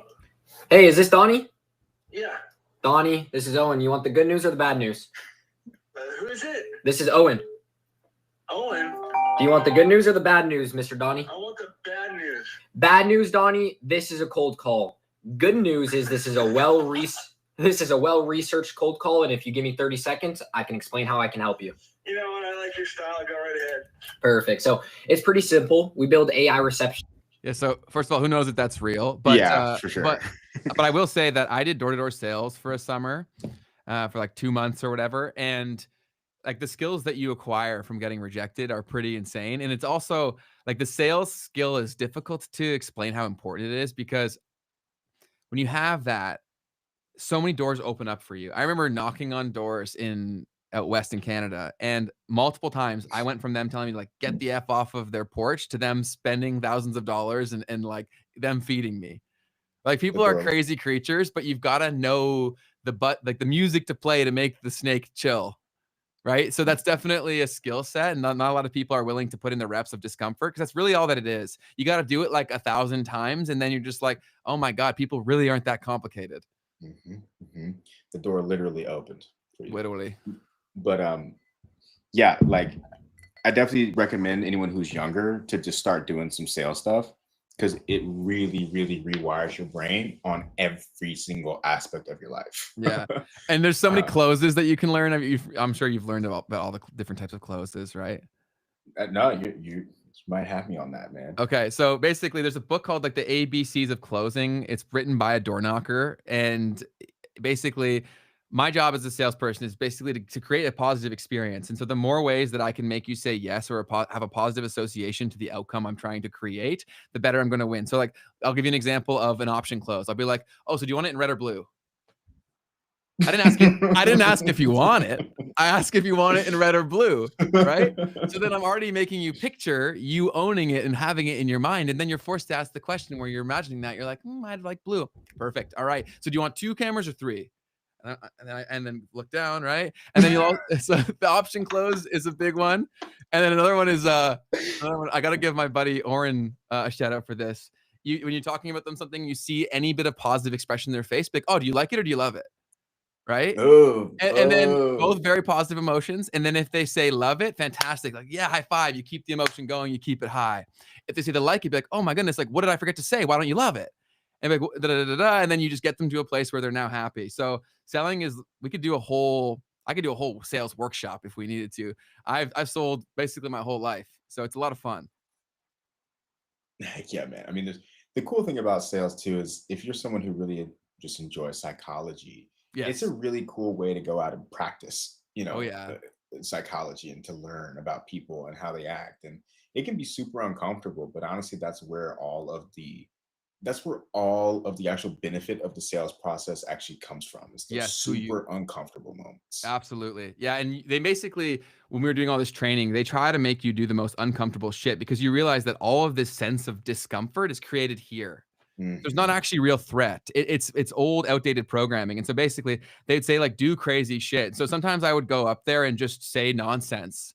Hey, is this Donnie? Yeah. Donnie, this is Owen. You want the good news or the bad news? Who is it? This is Owen. Owen. Do you want the good news or the bad news, Mr. Donnie? I want the bad news. Bad news, Donnie. This is a cold call. Good news is this is a well-researched cold call, and if you give me 30 seconds, I can explain how I can help you. You know what? I like your style. Go right ahead. Perfect. So it's pretty simple. We build AI reception. Yeah. So first of all, who knows if that's real? But Yeah, for sure. but I will say that I did door-to-door sales for a summer, for like 2 months or whatever, and like the skills that you acquire from getting rejected are pretty insane. And it's also like the sales skill is difficult to explain how important it is because when you have that, so many doors open up for you. I remember knocking on doors in out west in Canada, and multiple times I went from them telling me like get the F off of their porch to them spending thousands of dollars and like them feeding me. Like The people are door. crazy creatures, but you've got to know like the music to play to make the snake chill. Right. So that's definitely a skill set. And not a lot of people are willing to put in the reps of discomfort because that's really all that it is. You got to do it like 1,000 times. And then you're just like, oh my God, people really aren't that complicated. The door literally opened for you. Literally. But yeah, like I definitely recommend anyone who's younger to just start doing some sales stuff, because it really, really rewires your brain on every single aspect of your life. Yeah. And there's so many Uh, closes that you can learn. I mean, I'm sure you've learned about all the different types of closes, right? no, you might have me on that, man. Okay. So basically, there's a book called like the ABCs of Closing. It's written by a door knocker. And basically, my job as a salesperson is basically to create a positive experience. And so the more ways that I can make you say yes or have a positive association to the outcome I'm trying to create, the better I'm going to win. So like, I'll give you an example of an option close. I'll be like, oh, so do you want it in red or blue? I didn't ask if you want it. I ask if you want it in red or blue, right? So then I'm already making you picture you owning it and having it in your mind. And then you're forced to ask the question where you're imagining that. You're like, I'd like blue. Perfect. All right. So do you want 2 cameras or 3? And then look down, right? And then so the option close is a big one. And then another one is another one. I got to give my buddy Oren a shout out for this. When you're talking about them something, you see any bit of positive expression in their face, like, oh, do you like it or do you love it? Right? Oh, And then both very positive emotions. And then if they say love it, fantastic. Like, yeah, high five. You keep the emotion going. You keep it high. If they say they like it, be like, oh my goodness, like, what did I forget to say? Why don't you love it? And be like, da, da, da, da, and then you just get them to a place where they're now happy. So selling is, I could do a whole sales workshop if we needed to. I've sold basically my whole life. So it's a lot of fun. Heck yeah, man. I mean, the cool thing about sales too is if you're someone who really just enjoys psychology, it's a Yes. really cool way to go out and practice, Oh yeah. psychology and to learn about people and how they act. And it can be super uncomfortable, but honestly, that's where all of the actual benefit of the sales process actually comes from. It's those Yes. Who you super uncomfortable moments. Absolutely. Yeah, and they basically when we were doing all this training, they try to make you do the most uncomfortable shit because you realize that all of this sense of discomfort is created here. There's not Hmm. actually real threat. It's old, outdated programming, and so basically, they'd say, like, "Do crazy shit." So sometimes I would go up there and just say nonsense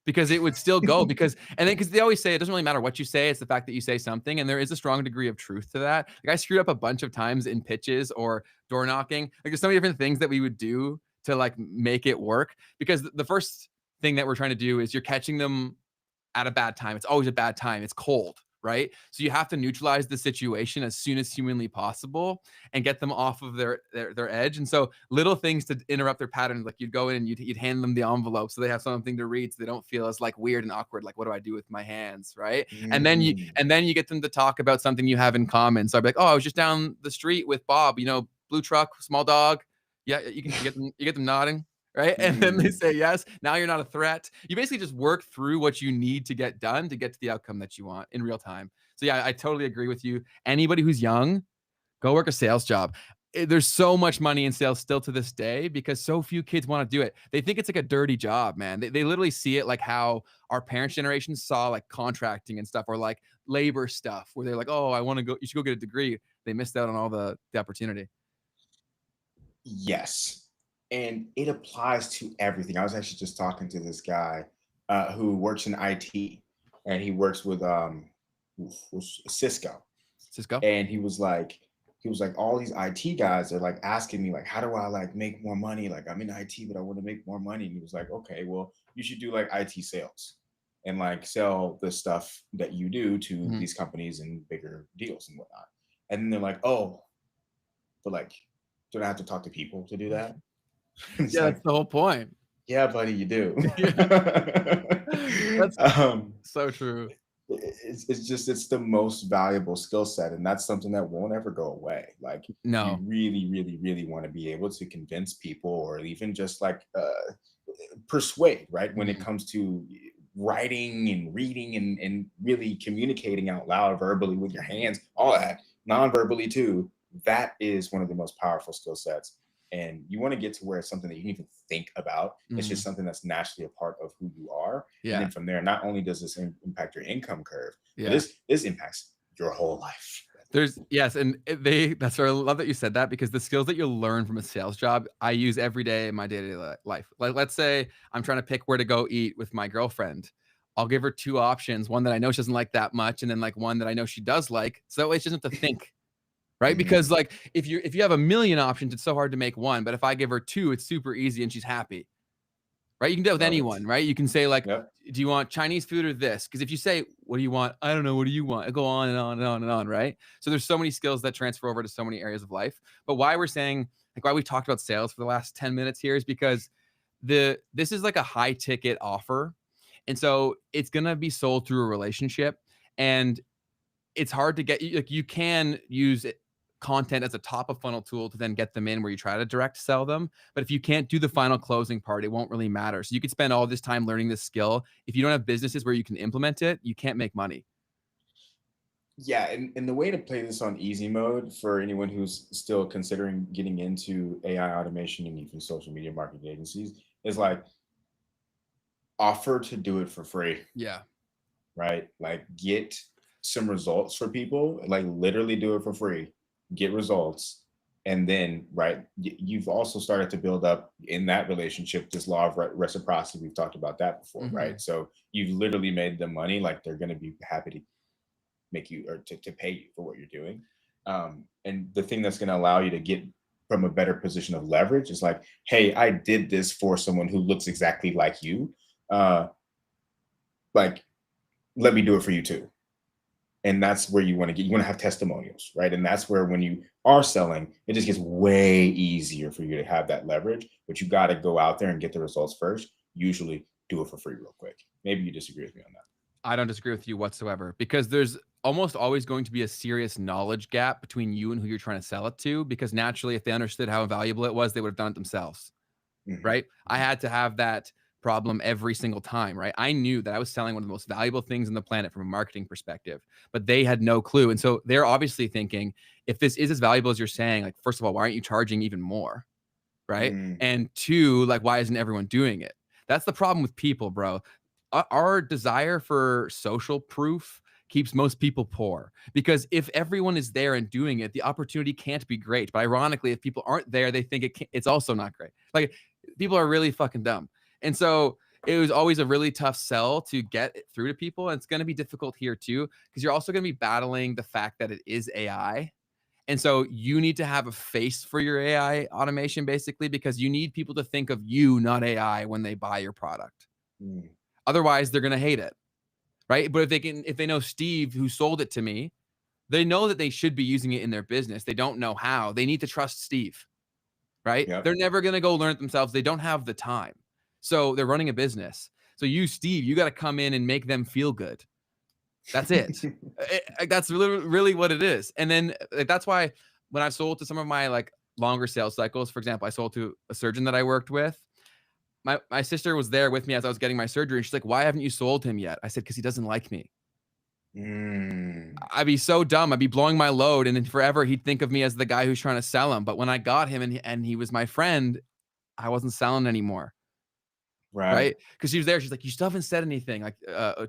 because it would still go because they always say it doesn't really matter what you say, it's the fact that you say something, and there is a strong degree of truth to that. Like, I screwed up a bunch of times in pitches or door knocking. Like, there's so many different things that we would do to, like, make it work because the first thing that we're trying to do is you're catching them at a bad time. It's always a bad time. It's cold, right? So you have to neutralize the situation as soon as humanly possible and get them off of their edge. And so little things to interrupt their patterns, like you'd go in and you'd hand them the envelope so they have something to read, so they don't feel as like weird and awkward. Like, what do I do with my hands, right? And then you Hmm. and then you get them to talk about something you have in common. So I'd be like, oh, I was just down the street with Bob. Blue truck, small dog. Yeah, you get them nodding, right? And then they Hmm. say yes. Now you're not a threat. You basically just work through what you need to get done to get to the outcome that you want in real time. So yeah, I totally agree with you. Anybody who's young, go work a sales job. There's so much money in sales still to this day because so few kids want to do it. They think it's like a dirty job, man. They literally see it like how our parents' generation saw like contracting and stuff or like labor stuff where they're like, oh, I want to go, you should go get a degree. They missed out on all the opportunity. Yes. And it applies to everything. I was actually just talking to this guy who works in IT and he works with Cisco. Cisco. And he was like, all these IT guys are like asking me, like, how do I like make more money? Like I'm in IT, but I want to make more money. And he was like, okay, well, you should do like IT sales and like sell the stuff that you do to Mhm. these companies and bigger deals and whatnot. And then they're like, oh, but like, do I have to talk to people to do that? It's Yeah, that's like, the whole point. yeah, buddy, you do. Yeah, that's um, so true. it's the most valuable skill set, and that's something that won't ever go away. Like you No. really, really, really want to be able to convince people, or even just like persuade, right? When it Mhm. comes to writing and reading and really communicating out loud verbally with your hands, all that non-verbally too, that is one of the most powerful skill sets. And you want to get to where it's something that you can even think about. It's just Mhm. something that's naturally a part of who you are. And Yeah, then from there, not only does this impact your income curve, but yeah. this impacts your whole life. There's yes, and that's why I love that you said that because the skills that you'll learn from a sales job, I use every day in my day-to-day life. Like, let's say I'm trying to pick where to go eat with my girlfriend. I'll give her 2 options, one that I know she doesn't like that much, and then, like, one that I know she does like, so that way she doesn't have to think, right? Because, Mhm. like, if you have a million options, it's so hard to make one, but if I give her 2, it's super easy and she's happy. Right? You can do it with Love it. anyone, right? You can say like, Yep. "Do you want Chinese food or this?" Because if you say, "What do you want?" "I don't know. What do you want?" I go on and on and on and on, right? So there's so many skills that transfer over to so many areas of life. But why we're saying, like, why we talked about sales for the last 10 minutes here is because this is like a high ticket offer. And so it's gonna be sold through a relationship. And it's hard to get like you can use content as a top of funnel tool to then get them in where you try to direct sell them. But if you can't do the final closing part, it won't really matter. So you could spend all this time learning this skill. If you don't have businesses where you can implement it, you can't make money. Yeah, and the way to play this on easy mode for anyone who's still considering getting into AI automation and even social media marketing agencies is like offer to do it for free, Yeah. right? Like get some results for people, like literally do it for free, get results. And then, right, you've also started to build up in that relationship this law of reciprocity. We've talked about that before, Hmm. right? So you've literally made them money, like they're going to be happy to make you or to pay you for what you're doing. And the thing that's going to allow you to get from a better position of leverage is like, hey, I did this for someone who looks exactly like you. Uh, like, let me do it for you too. And that's where you want to have testimonials, right? And that's where when you are selling, it just gets way easier for you to have that leverage. But you got to go out there and get the results first. Usually, do it for free real quick. Maybe you disagree with me on that. I don't disagree with you whatsoever because there's almost always going to be a serious knowledge gap between you and who you're trying to sell it to, because naturally, if they understood how valuable it was, they would have done it themselves, Mhm. right? I had to have that problem every single time, right? I knew that I was selling one of the most valuable things on the planet from a marketing perspective, but they had no clue. And so they're obviously thinking, if this is as valuable as you're saying, like, first of all, why aren't you charging even more? Right. Mm. And two, like, why isn't everyone doing it? That's the problem with people, bro. Our desire for social proof keeps most people poor, because if everyone is there and doing it, the opportunity can't be great. But ironically, if people aren't there, they think it's also not great. Like, people are really fucking dumb. And so it was always a really tough sell to get it through to people. And it's going to be difficult here too, because you're also going to be battling the fact that it is AI. And so you need to have a face for your AI automation, basically, because you need people to think of you, not AI, when they buy your product. Mm. Otherwise, they're going to hate it, right? But if they know Steve, who sold it to me, they know that they should be using it in their business. They don't know how. They need to trust Steve, right? Yep. They're never going to go learn it themselves. They don't have the time. So they're running a business. So you, Steve, you got to come in and make them feel good. That's it. That's really what it is. And then that's why when I've sold to some of my like longer sales cycles, for example, I sold to a surgeon that I worked with. My sister was there with me as I was getting my surgery. And she's like, "Why haven't you sold him yet?" I said, "Because he doesn't like me." Mm. I'd be so dumb. I'd be blowing my load, and then forever he'd think of me as the guy who's trying to sell him. But when I got him and he was my friend, I wasn't selling anymore. Right. Right? Because she was there. She's like, "You still haven't said anything." Like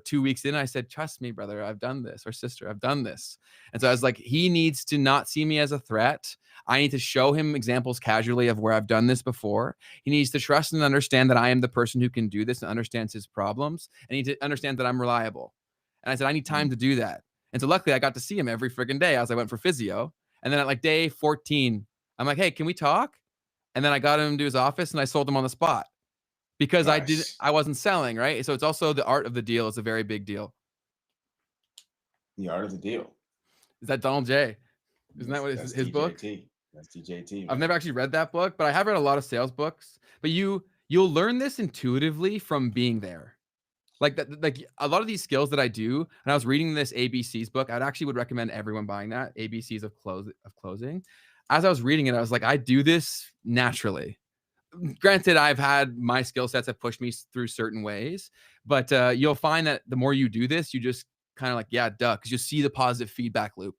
2 weeks in, I said, "Trust me, brother. I've done this." Or sister, "I've done this." And so I was like, he needs to not see me as a threat. I need to show him examples casually of where I've done this before. He needs to trust and understand that I am the person who can do this and understands his problems. And he needs to understand that I'm reliable. And I said, I need time Mm. to do that. And so luckily, I got to see him every freaking day as I went for physio. And then at like day 14, I'm like, "Hey, can we talk?" And then I got him to his office and I sold him on the spot. Because Nice. I wasn't selling, right? So it's also the art of the deal is a very big deal. The art of the deal. Is that Donald J? Isn't that what That's his book? DJT. That's DJT, I've never man. actually read that book, but I have read a lot of sales books. But you'll learn this intuitively from being there. Like that, like a lot of these skills that I do, and I was reading this ABCs book. I'd actually would recommend everyone buying that, ABCs of closing. As I was reading it, I was like, I do this naturally. Granted, I've had my skill sets have pushed me through certain ways, but you'll find that the more you do this, you just kind of like, yeah, duh, because you see the positive feedback loop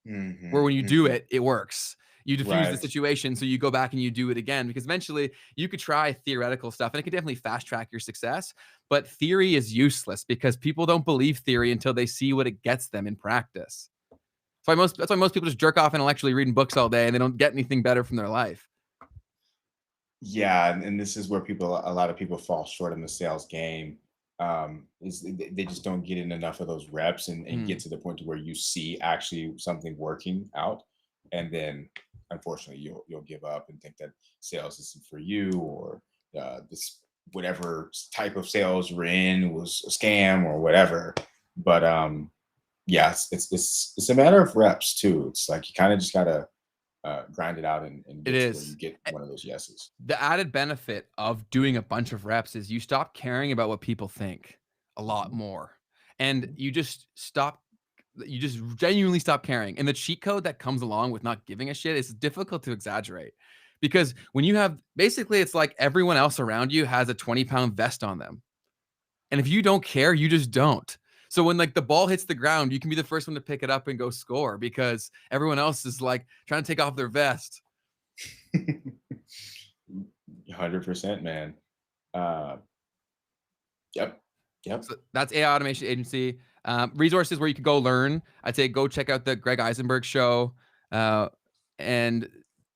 where Mhm, when you do mhm. it, it works. You diffuse the Right. situation, so you go back and you do it again, because eventually you could try theoretical stuff and it could definitely fast track your success. But theory is useless because people don't believe theory until they see what it gets them in practice. That's why most people just jerk off intellectually reading books all day and they don't get anything better from their life. Yeah, and this is where a lot of people fall short in the sales game. Is they just don't get in enough of those reps and get Mm. to the point to where you see actually something working out, and then unfortunately you'll give up and think that sales isn't for you, or this whatever type of sales you're in was a scam or whatever. But yeah, it's a matter of reps too. It's like you kind of just gotta grind it out and It get to where you is. get one of those yeses. The added benefit of doing a bunch of reps is you stop caring about what people think a lot Mhm, more. And mhm. you just genuinely stop caring. And the cheat code that comes along with not giving a shit is difficult to exaggerate. Because when you have basically, it's like everyone else around you has a 20-pound vest on them. And if you don't care, you just don't. So when like the ball hits the ground, you can be the first one to pick it up and go score because everyone else is like trying to take off their vest. 100%, man. Uh, yep, yep. So that's AI Automation Agency. Resources where you can go learn. I'd say go check out the Greg Eisenberg show. And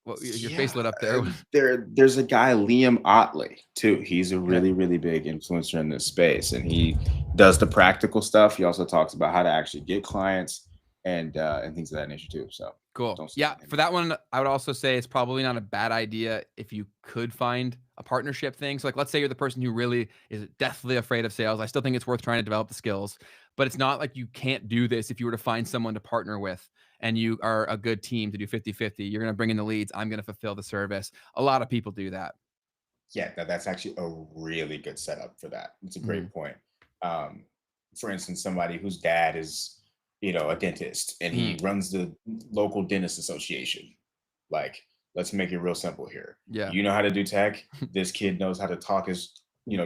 well, your Yeah, face lit up there. there's a guy, Liam Otley, too. He's a Okay, really, really big influencer in this space, and he does the practical stuff. He also talks about how to actually get clients and things of that nature too. So cool. don't sleep Yeah, on him for either. that one, I would also say it's probably not a bad idea if you could find a partnership thing. So, like, let's say you're the person who really is deathly afraid of sales. I still think it's worth trying to develop the skills, but it's not like you can't do this if you were to find someone to partner with and you are a good team to do 50-50. You're going to bring in the leads. I'm going to fulfill the service. A lot of people do that. Yeah, that's actually a really good setup for that. It's a Mhm. great point. Um, for instance, somebody whose dad is a dentist, and he runs the local dentist association. Like, let's make it real simple here. Yeah. You know how to do tech. This kid knows how to talk his,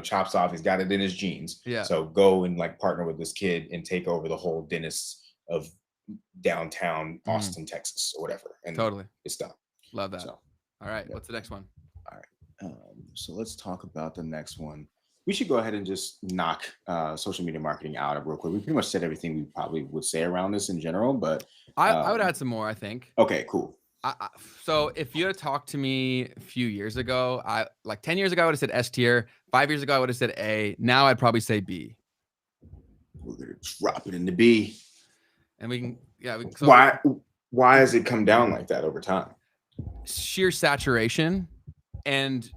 chops off. He's got it in his genes. Yeah. So go and like partner with this kid and take over the whole dentist of downtown Austin, Texas, or whatever. And Totally. it's done. Love that. So, all right. What's the next one? all right. So let's talk about the next one. We should go ahead and just knock social media marketing out real quick. We pretty much said everything we probably would say around this in general, but I would add some more, I think. Okay, cool. So if you had talked to me a few years ago, 10 years ago, I would have said S tier. 5 years ago, I would have said A. Now I'd probably say B. We're gonna drop it in the B. And we can. So why has it come down like that over time? Sheer saturation and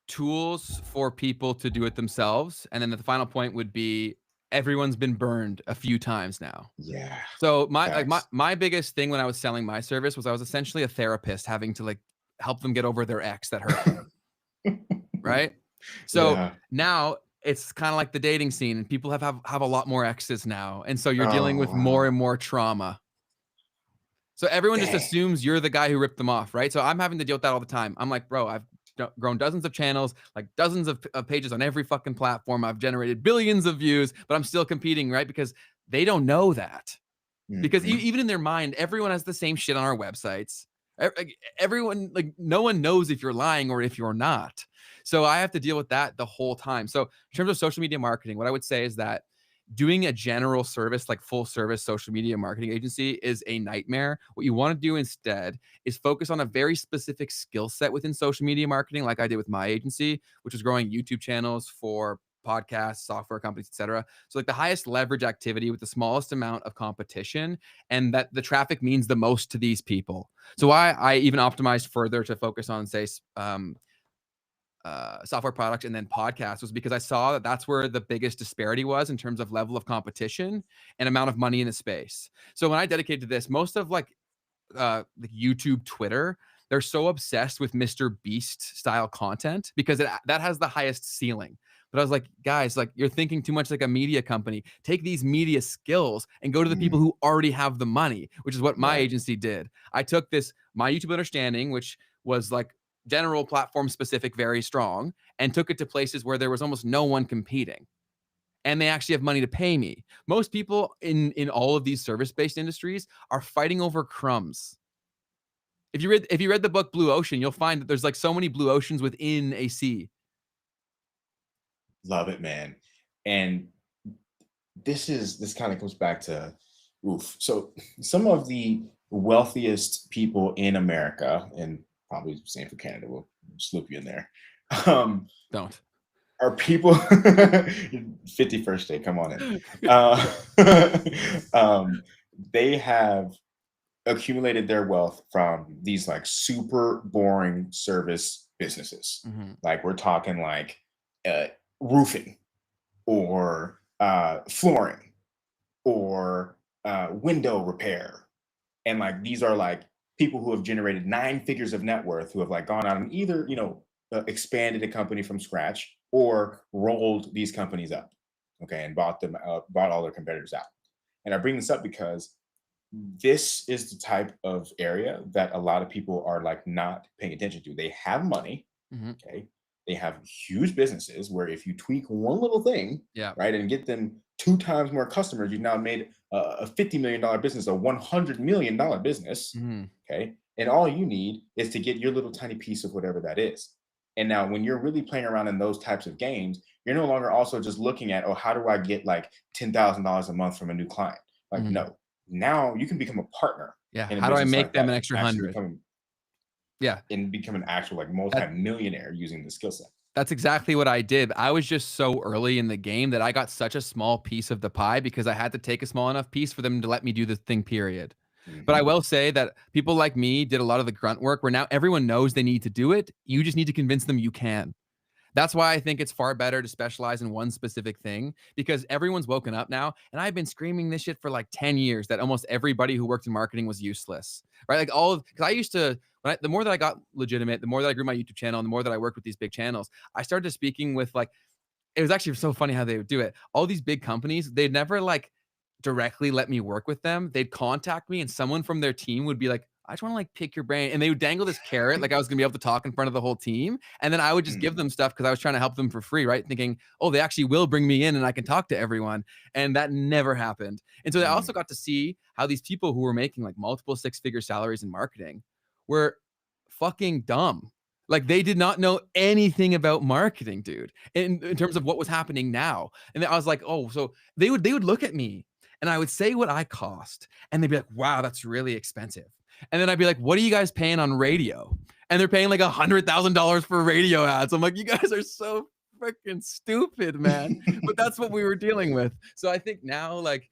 tools for people to do it themselves. And then the final point would be everyone's been burned a few times now. Yeah. So my biggest thing when I was selling my service was I was essentially a therapist having to like help them get over their ex that hurt them. Right? So now it's kind of like the dating scene, and people have a lot more exes now. And so you're dealing with more and more trauma. So everyone just assumes you're the guy who ripped them off, right? So I'm having to deal with that all the time. I'm like, bro, I've grown dozens of channels, like dozens of pages on every fucking platform. I've generated billions of views, but I'm still competing, right? Because they don't know that. Because even in their mind, everyone has the same shit on our websites. Everyone, like, no one knows if you're lying or if you're not. So I have to deal with that the whole time. So in terms of social media marketing, what I would say is that doing a general service, like full service social media marketing agency, is a nightmare. What you want to do instead is focus on a very specific skill set within social media marketing, like I did with my agency, which was growing YouTube channels for podcasts, software companies, etc. So like the highest leverage activity with the smallest amount of competition, and that the traffic means the most to these people. So I even optimized further to focus on, say, software products and then podcasts, was because I saw that that's where the biggest disparity was in terms of level of competition and amount of money in the space. So when I dedicated to this, most of like YouTube, Twitter, they're so obsessed with Mr. Beast style content because that has the highest ceiling. But I was like, guys, like, you're thinking too much like a media company. Take these media skills and go to the people who already have the money, which is what my agency did. I took my YouTube understanding, which was like general platform specific, very strong, and took it to places where there was almost no one competing. And they actually have money to pay me. Most people in all of these service-based industries are fighting over crumbs. If you read the book Blue Ocean, you'll find that there's like so many blue oceans within a sea. Love it, man. And this kind of comes back to So some of the wealthiest people in America, and probably same for Canada, we'll slip you in there. Don't. Are people 51st day, come on in. They have accumulated their wealth from these like super boring service businesses. Like we're talking like roofing or flooring or window repair. And like these are like people who have generated 9 figures of net worth, who have like gone out and either expanded a company from scratch or rolled these companies up, okay, and bought all their competitors out. And I bring this up because this is the type of area that a lot of people are like not paying attention to. They have money, okay, they have huge businesses where if you tweak one little thing, right, and get them 2 times more customers, you've now made a $50 million business, a $100 million business, okay, and all you need is to get your little tiny piece of whatever that is. And now when you're really playing around in those types of games, you're no longer also just looking at, oh, how do I get like $10,000 a month from a new client? Like, no, now you can become a partner. Yeah. How do I make them an extra 100? And become an actual like multi-millionaire using the skill set. That's exactly what I did. I was just so early in the game that I got such a small piece of the pie because I had to take a small enough piece for them to let me do the thing, period. But I will say that people like me did a lot of the grunt work where now everyone knows they need to do it. You just need to convince them you can. That's why I think it's far better to specialize in one specific thing, because everyone's woken up now. And I've been screaming this shit for like 10 years that almost everybody who worked in marketing was useless, right? Like because I used to, the more that I got legitimate, the more that I grew my YouTube channel, and the more that I worked with these big channels, I started speaking with like, it was actually so funny how they would do it. All these big companies, they'd never like directly let me work with them, they'd contact me and someone from their team would be like, I just want to like pick your brain. And they would dangle this carrot like I was gonna be able to talk in front of the whole team. And then I would just give them stuff because I was trying to help them for free, right? Thinking, oh, they actually will bring me in and I can talk to everyone. And that never happened. And so I also got to see how these people who were making like multiple six-figure salaries in marketing were fucking dumb. Like they did not know anything about marketing, dude, in terms of what was happening now. And I was like, oh, so they would look at me and I would say what I cost and they'd be like, wow, that's really expensive. And then I'd be like, what are you guys paying on radio? And they're paying like $100,000 for radio ads. I'm like, you guys are so freaking stupid, man. But that's what we were dealing with. So I think now, like,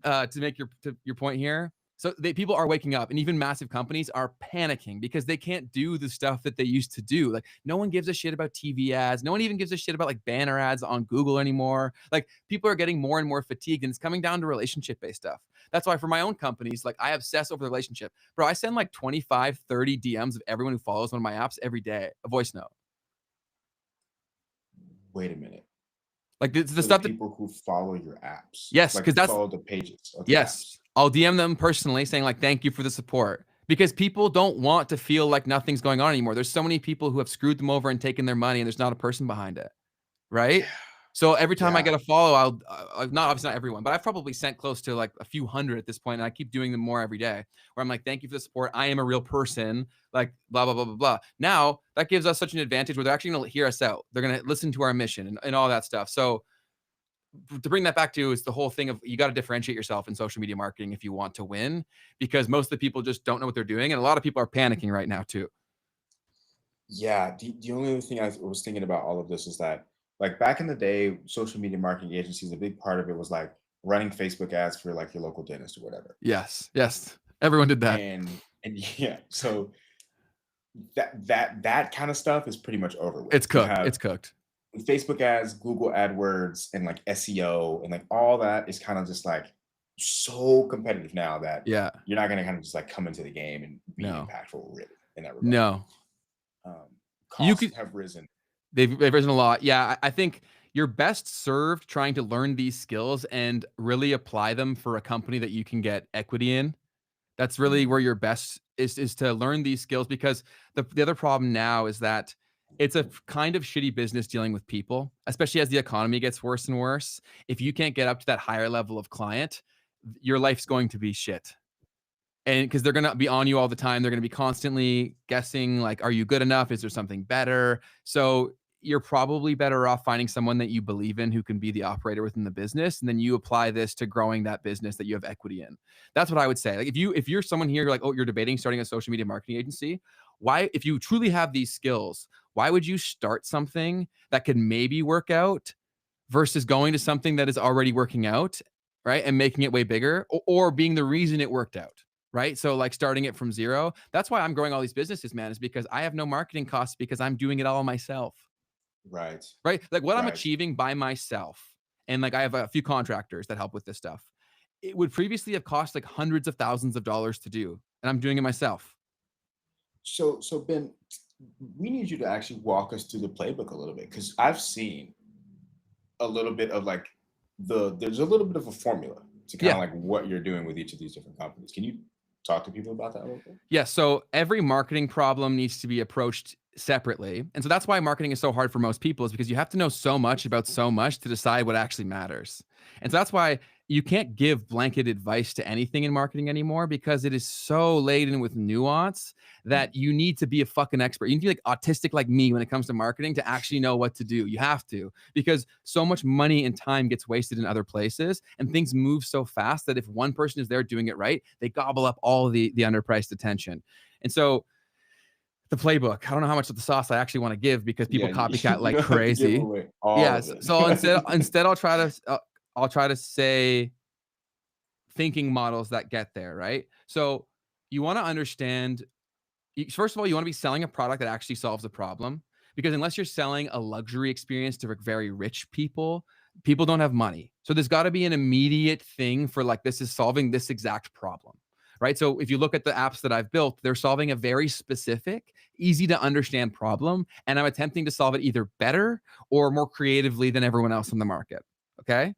to make your point here, so people are waking up, and even massive companies are panicking because they can't do the stuff that they used to do. Like no one gives a shit about TV ads. No one even gives a shit about like banner ads on Google anymore. Like people are getting more and more fatigued, and it's coming down to relationship-based stuff. That's why for my own companies, like I obsess over the relationship. Bro, I send like 25, 30 DMs of everyone who follows one of my apps every day, a voice note. Wait a minute. Like the stuff that people who follow your apps. Yes, like because that's follow the pages. Of the yes. apps. I'll DM them personally saying like, thank you for the support, because people don't want to feel like nothing's going on anymore. There's so many people who have screwed them over and taken their money and there's not a person behind it. Right. So every time I get a follow, I'll not obviously not everyone, but I've probably sent close to like a few hundred at this point. And I keep doing them more every day where I'm like, thank you for the support. I am a real person, like blah, blah, blah, blah, blah. Now that gives us such an advantage where they're actually going to hear us out. They're going to listen to our mission and all that stuff. So to bring that back to is the whole thing of you got to differentiate yourself in social media marketing if you want to win, because most of the people just don't know what they're doing. And a lot of people are panicking right now too. Yeah. The only other thing I was thinking about all of this is that like back in the day, social media marketing agencies, a big part of it was like running Facebook ads for like your local dentist or whatever. Yes. Everyone did that. And yeah, so that kind of stuff is pretty much over with. It's cooked. Facebook ads, Google AdWords, and like SEO and like all that is kind of just like so competitive now that you're not going to kind of just like come into the game and be impactful really in that regard. No. Costs have risen. They've risen a lot. Yeah, I think you're best served trying to learn these skills and really apply them for a company that you can get equity in. That's really where your best is to learn these skills, because the other problem now is that it's a kind of shitty business dealing with people, especially as the economy gets worse and worse. If you can't get up to that higher level of client, your life's going to be shit. And because they're going to be on you all the time, they're going to be constantly guessing, like, are you good enough? Is there something better? So you're probably better off finding someone that you believe in who can be the operator within the business. And then you apply this to growing that business that you have equity in. That's what I would say. Like if you're someone here, you're like, oh, you're debating starting a social media marketing agency. Why, if you truly have these skills, why would you start something that could maybe work out versus going to something that is already working out, right? And making it way bigger or being the reason it worked out. Right. So like starting it from zero. That's why I'm growing all these businesses, man, is because I have no marketing costs because I'm doing it all myself. Right. Like what I'm achieving by myself. And like I have a few contractors that help with this stuff. It would previously have cost like hundreds of thousands of dollars to do. And I'm doing it myself. So Ben, we need you to actually walk us through the playbook a little bit, because I've seen a little bit of like there's a little bit of a formula to kind of like what you're doing with each of these different companies. Can you talk to people about that a little bit? Yeah. So every marketing problem needs to be approached separately. And so that's why marketing is so hard for most people, is because you have to know so much about so much to decide what actually matters. And so that's why you can't give blanket advice to anything in marketing anymore, because it is so laden with nuance that you need to be a fucking expert. You need to be like autistic like me when it comes to marketing to actually know what to do. You have to, because so much money and time gets wasted in other places and things move so fast that if one person is there doing it right, they gobble up all the underpriced attention. And so the playbook, I don't know how much of the sauce I actually want to give, because people copycat like crazy. So instead I'll try to say thinking models that get there, right? So you want to understand, first of all, you want to be selling a product that actually solves a problem, because unless you're selling a luxury experience to very rich people don't have money. So there's got to be an immediate thing for like, this is solving this exact problem, right? So if you look at the apps that I've built, they're solving a very specific, easy to understand problem. And I'm attempting to solve it either better or more creatively than everyone else in the market. Okay.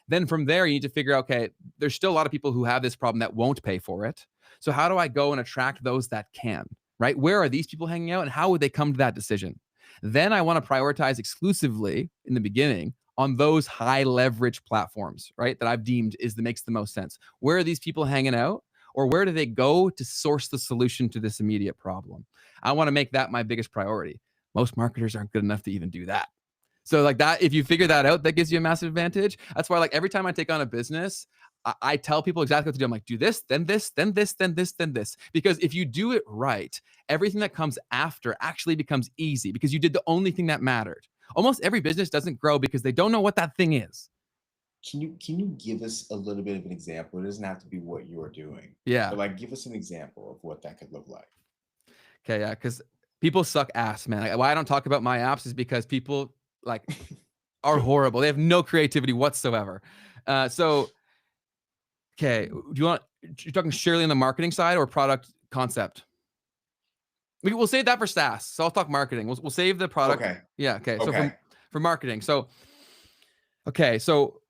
Then from there, you need to figure out, okay, there's still a lot of people who have this problem that won't pay for it. So how do I go and attract those that can, right? Where are these people hanging out and how would they come to that decision? Then I want to prioritize exclusively in the beginning on those high leverage platforms, right? That I've deemed makes the most sense. Where are these people hanging out? Or where do they go to source the solution to this immediate problem? I want to make that my biggest priority. Most marketers aren't good enough to even do that. So like that, if you figure that out, that gives you a massive advantage. That's why like every time I take on a business, I tell people exactly what to do. I'm like, do this, then this, then this, then this, then this. Because if you do it right, everything that comes after actually becomes easy because you did the only thing that mattered. Almost every business doesn't grow because they don't know what that thing is. Can you give us a little bit of an example? It doesn't have to be what you're doing. Yeah. But like give us an example of what that could look like. Okay, yeah, because people suck ass, man. Like, why I don't talk about my apps is because people like are horrible. They have no creativity whatsoever. So, okay, you're talking surely on the marketing side or product concept? We'll save that for SaaS. So I'll talk marketing. We'll save the product. Okay. Yeah. Okay. So Okay. for marketing. So, okay. So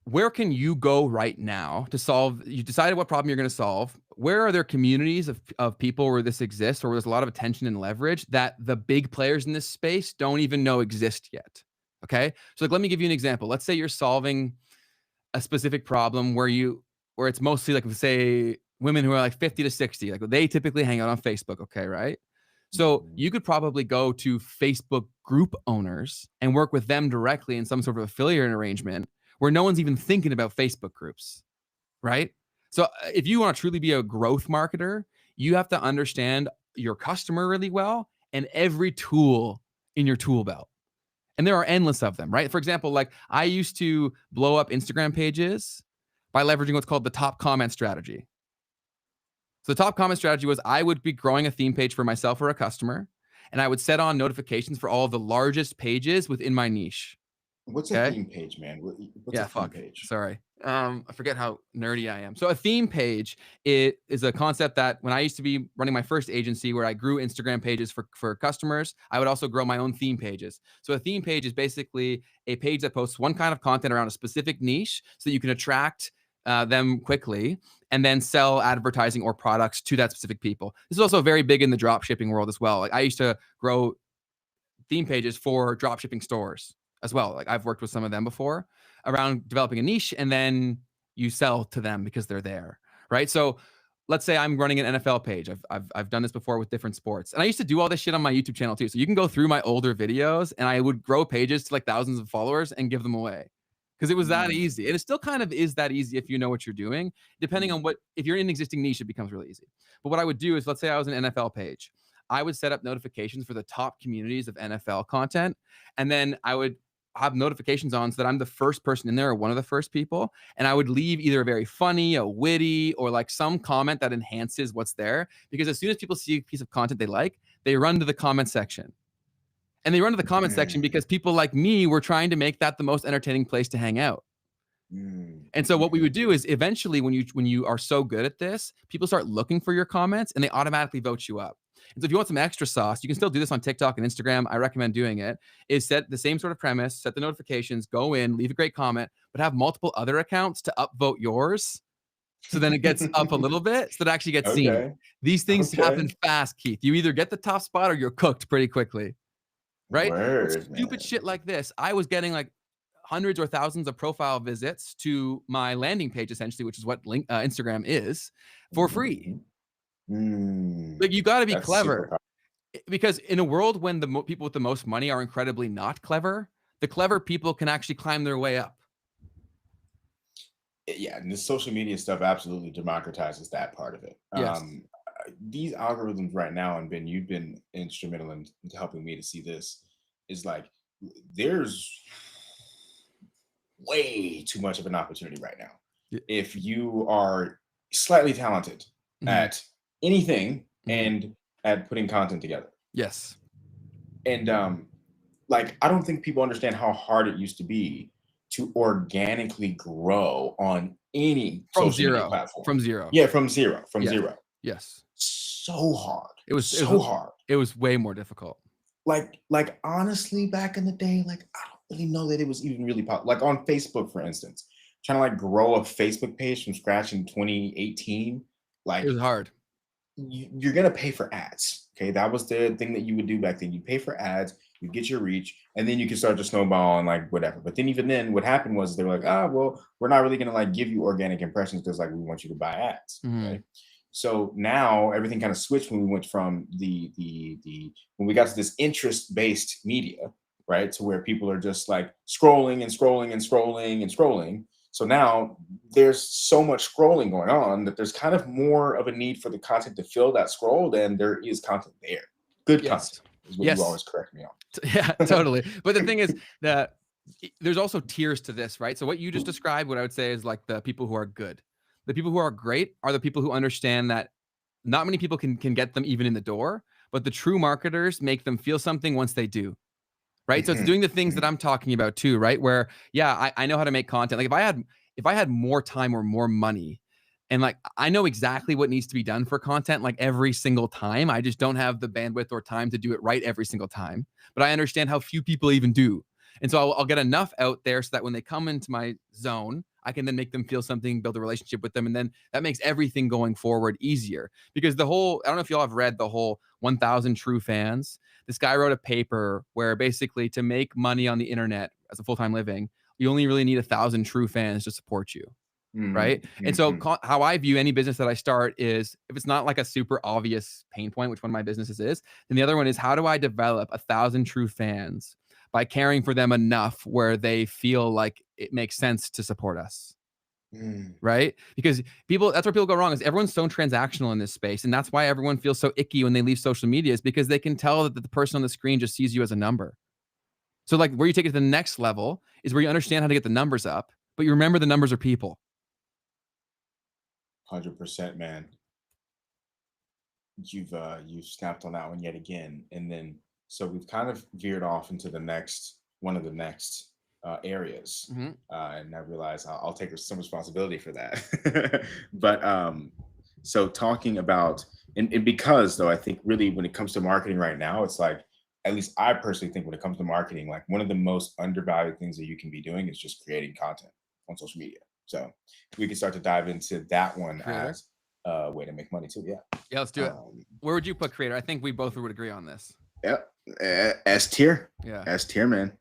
where can you go right now to solve? You decided what problem you're going to solve. Where are there communities of people where this exists, or where there's a lot of attention and leverage that the big players in this space don't even know exist yet? Okay. So like, let me give you an example. Let's say you're solving a specific problem where it's mostly like, say, women who are like 50 to 60, like they typically hang out on Facebook. Okay. Right. So you could probably go to Facebook group owners and work with them directly in some sort of affiliate arrangement where no one's even thinking about Facebook groups. Right. So if you want to truly be a growth marketer, you have to understand your customer really well and every tool in your tool belt. And there are endless of them, right? For example, like I used to blow up Instagram pages by leveraging what's called the top comment strategy. So the top comment strategy was I would be growing a theme page for myself or a customer, and I would set on notifications for all of the largest pages within my niche. What's a theme page, man? What's a theme page? Sorry. I forget how nerdy I am. So a theme page, it is a concept that when I used to be running my first agency where I grew Instagram pages for customers, I would also grow my own theme pages. So a theme page is basically a page that posts one kind of content around a specific niche so that you can attract them quickly and then sell advertising or products to that specific people. This is also very big in the drop shipping world as well. Like I used to grow theme pages for drop shipping stores as well. Like I've worked with some of them before around developing a niche and then you sell to them because they're there, right? So let's say I'm running an NFL page. I've done this before with different sports. And I used to do all this shit on my YouTube channel too. So you can go through my older videos and I would grow pages to like thousands of followers and give them away because it was that easy. And it still kind of is that easy if you know what you're doing. Depending on if you're in an existing niche, it becomes really easy. But what I would do is, let's say I was an NFL page. I would set up notifications for the top communities of NFL content. And then I would have notifications on so that I'm the first person in there or one of the first people. And I would leave either a very funny, a witty, or like some comment that enhances what's there. Because as soon as people see a piece of content they like, they run to the comment section. And they run to the comment section because people like me were trying to make that the most entertaining place to hang out. And so what we would do is eventually when you are so good at this, people start looking for your comments and they automatically vote you up. And so if you want some extra sauce, you can still do this on TikTok and Instagram. I recommend doing it. Is set the same sort of premise, set the notifications, go in, leave a great comment, but have multiple other accounts to upvote yours. So then it gets up a little bit so that it actually gets seen. These things happen fast, Keith. You either get the top spot or you're cooked pretty quickly. Right? Stupid shit like this. I was getting like hundreds or thousands of profile visits to my landing page, essentially, which is what Instagram is, for free. Like you got to be clever, because in a world when the people with the most money are incredibly not clever, the clever people can actually climb their way up. Yeah, and this social media stuff absolutely democratizes that part of it. Yes. These algorithms right now, and Ben, you've been instrumental in helping me to see this, is like there's way too much of an opportunity right now. Yeah. If you are slightly talented at anything and at putting content together. Yes. And like I don't think people understand how hard it used to be to organically grow on any social media platform. From zero. Yeah, from zero. Yes. So hard. It was hard. It was way more difficult. Like honestly, back in the day, like I don't really know that it was even really popular. Like on Facebook, for instance, trying to like grow a Facebook page from scratch in 2018, It like was hard. you're gonna pay for ads. Okay, that was the thing that you would do back then. You pay for ads, you get your reach, and then you can start to snowball and like whatever. But then even then, what happened was they were like, well, we're not really gonna like give you organic impressions because like we want you to buy ads. Okay. So now everything kind of switched when we went from the when we got to this interest based media, right? To where people are just like scrolling and scrolling and scrolling and scrolling. So now there's so much scrolling going on that there's kind of more of a need for the content to fill that scroll than there is content there. Good content is what you always correct me on. Yeah, totally. But the thing is that there's also tiers to this, right? So what you just described, what I would say is like the people who are good. The people who are great are the people who understand that not many people can get them even in the door, but the true marketers make them feel something once they do. Right. So it's doing the things that I'm talking about too, right? Where, yeah, I know how to make content. Like if I had more time or more money and like I know exactly what needs to be done for content like every single time. I just don't have the bandwidth or time to do it right every single time. But I understand how few people even do. And so I'll get enough out there so that when they come into my zone, I can then make them feel something, build a relationship with them. And then that makes everything going forward easier. Because I don't know if y'all have read the whole 1,000 True Fans. This guy wrote a paper where basically to make money on the internet as a full-time living, you only really need 1,000 true fans to support you. Right. And so how I view any business that I start is if it's not like a super obvious pain point, which one of my businesses is, then the other one is how do I develop 1,000 true fans by caring for them enough where they feel like it makes sense to support us. Right? Because that's where people go wrong is everyone's so transactional in this space. And that's why everyone feels so icky when they leave social media is because they can tell that the person on the screen just sees you as a number. So like where you take it to the next level is where you understand how to get the numbers up, but you remember the numbers are people. 100%, man. You've snapped on that one yet again. And then so we've kind of veered off into one of the next areas, and I realize I'll take some responsibility for that. But so talking about and because though I think really when it comes to marketing right now, it's like at least I personally think when it comes to marketing, like one of the most undervalued things that you can be doing is just creating content on social media. So we can start to dive into that one as a way to make money too. Yeah, let's do it. Where would you put creator? I think we both would agree on this. Yep. S tier. Yeah. S tier, man.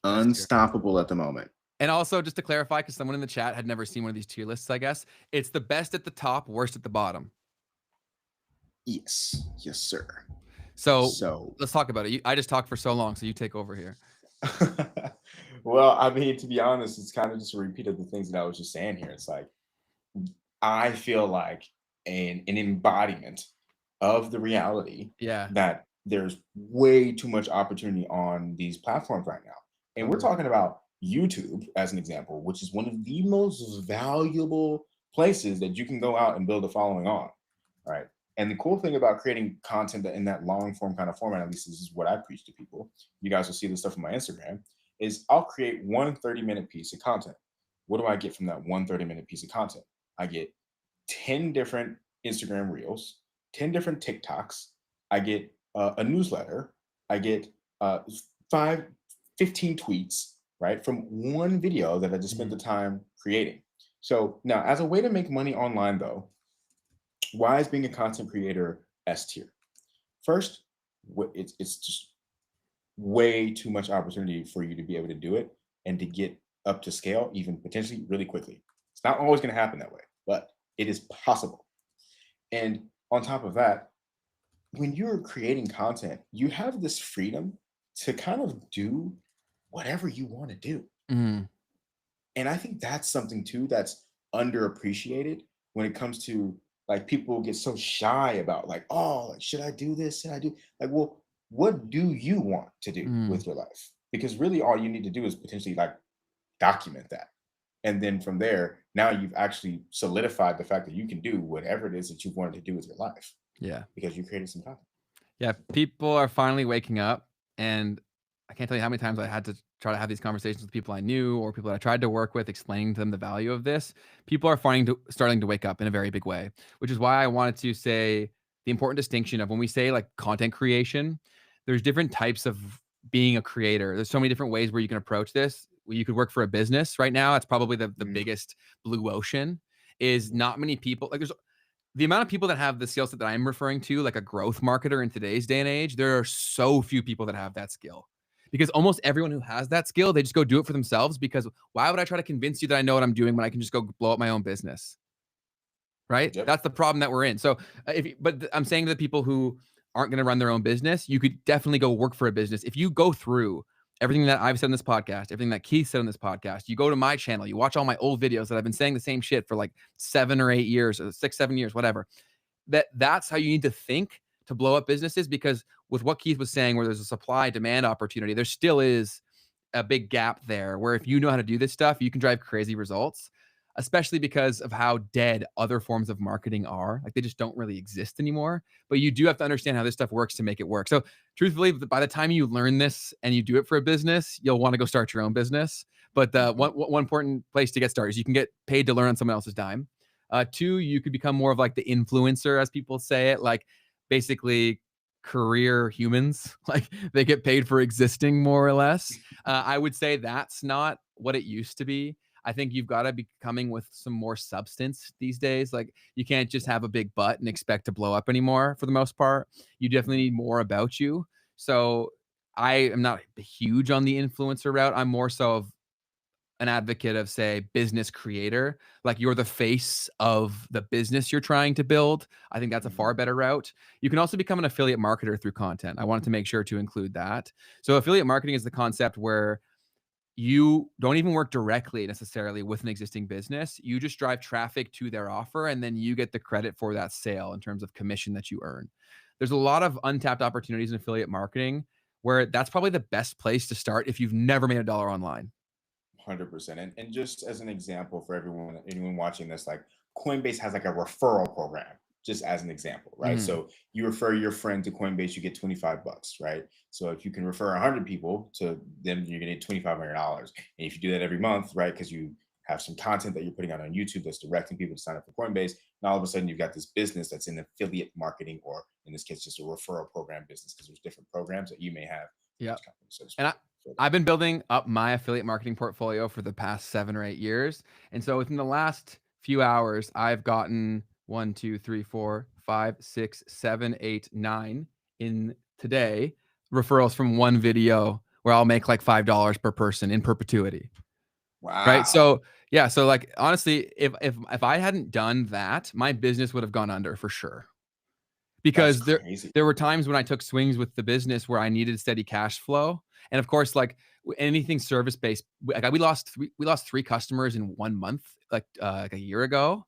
Unstoppable at the moment. And also, just to clarify, because someone in the chat had never seen one of these tier lists, I guess, it's the best at the top, worst at the bottom. Yes. Yes, sir. So let's talk about it. I just talked for so long, so you take over here. Well, I mean, to be honest, it's kind of just a repeat of the things that I was just saying here. It's like, I feel like an embodiment of the reality that there's way too much opportunity on these platforms right now. And we're talking about YouTube as an example, which is one of the most valuable places that you can go out and build a following on, right? And the cool thing about creating content in that long form kind of format, at least this is what I preach to people, you guys will see this stuff on my Instagram, is I'll create one 30-minute piece of content. What do I get from that one 30-minute piece of content? I get 10 different Instagram reels, 10 different TikToks. I get a newsletter. I get 15 tweets, right? From one video that I just spent the time creating. So now as a way to make money online though, why is being a content creator S tier? First, it's just way too much opportunity for you to be able to do it and to get up to scale, even potentially really quickly. It's not always going to happen that way, but it is possible. And on top of that, when you're creating content, you have this freedom to kind of do whatever you want to do. And I think that's something too that's underappreciated when it comes to like people get so shy about like, oh, like, should I do this? Should I do like, well, what do you want to do with your life? Because really all you need to do is potentially like document that. And then from there, now you've actually solidified the fact that you can do whatever it is that you wanted to do with your life. Yeah. Because you created some content. Yeah. People are finally waking up. And I can't tell you how many times I had to try to have these conversations with people I knew or people that I tried to work with, explaining to them the value of this. People are starting to wake up in a very big way, which is why I wanted to say the important distinction of when we say like content creation, there's different types of being a creator. There's so many different ways where you can approach this. You could work for a business right now. It's probably the biggest blue ocean. Is not many people, like, there's the amount of people that have the skill set that I'm referring to, like a growth marketer in today's day and age. There are so few people that have that skill, because almost everyone who has that skill, they just go do it for themselves, because why would I try to convince you that I know what I'm doing when I can just go blow up my own business? Right? Yep. That's the problem that we're in. So but I'm saying to the people who aren't going to run their own business, you could definitely go work for a business. If you go through everything that I've said in this podcast, everything that Keith said on this podcast, you go to my channel, you watch all my old videos that I've been saying the same shit for like 7 or 8 years, or 6, 7 years, whatever. That's how you need to think to blow up businesses, because with what Keith was saying, where there's a supply demand opportunity, there still is a big gap there, where if you know how to do this stuff, you can drive crazy results, especially because of how dead other forms of marketing are. Like, they just don't really exist anymore. But you do have to understand how this stuff works to make it work. So truthfully, by the time you learn this and you do it for a business, you'll want to go start your own business. But one important place to get started is you can get paid to learn on someone else's dime. 2, you could become more of like the influencer, as people say it, like basically career humans. Like, they get paid for existing, more or less. I would say that's not what it used to be. I think you've got to be coming with some more substance these days. Like, you can't just have a big butt and expect to blow up anymore, for the most part. You definitely need more about you. So I am not huge on the influencer route. I'm more so of an advocate of, say, business creator. Like, you're the face of the business you're trying to build. I think that's a far better route. You can also become an affiliate marketer through content. I wanted to make sure to include that. So affiliate marketing is the concept where you don't even work directly necessarily with an existing business. You just drive traffic to their offer, and then you get the credit for that sale in terms of commission that you earn. There's a lot of untapped opportunities in affiliate marketing, where that's probably the best place to start if you've never made a dollar online. 100%. And just as an example for anyone watching this, like, Coinbase has like a referral program, just as an example, right? So you refer your friend to Coinbase, you get $25, right? So if you can refer 100 people to them, you're gonna get $2,500. And if you do that every month, right, because you have some content that you're putting out on YouTube that's directing people to sign up for Coinbase, and all of a sudden you've got this business that's in affiliate marketing, or in this case, just a referral program business, because there's different programs that you may have. Yeah. So And I've been building up my affiliate marketing portfolio for the past 7 or 8 years. And so within the last few hours, I've gotten 1, 2, 3, 4, 5, 6, 7, 8, 9 in today referrals from one video, where I'll make like $5 per person in perpetuity. wow. Right. So yeah. So like, honestly, if I hadn't done that, my business would have gone under for sure. Because there were times when I took swings with the business where I needed steady cash flow. And of course, like anything service based, we lost 3 customers in 1 month, like a year ago.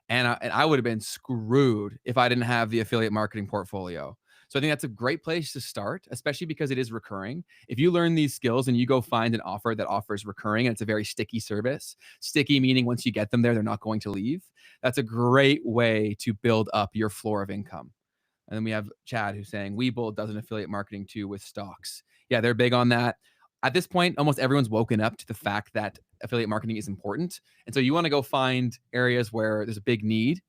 And I would have been screwed if I didn't have the affiliate marketing portfolio. So I think that's a great place to start, especially because it is recurring. If you learn these skills and you go find an offer that offers recurring, and it's a very sticky service, sticky meaning once you get them there, they're not going to leave. That's a great way to build up your floor of income. And then we have Chad, who's saying Webull does an affiliate marketing too with stocks. Yeah, they're big on that. At this point, almost everyone's woken up to the fact that affiliate marketing is important. And so you want to go find areas where there's a big need.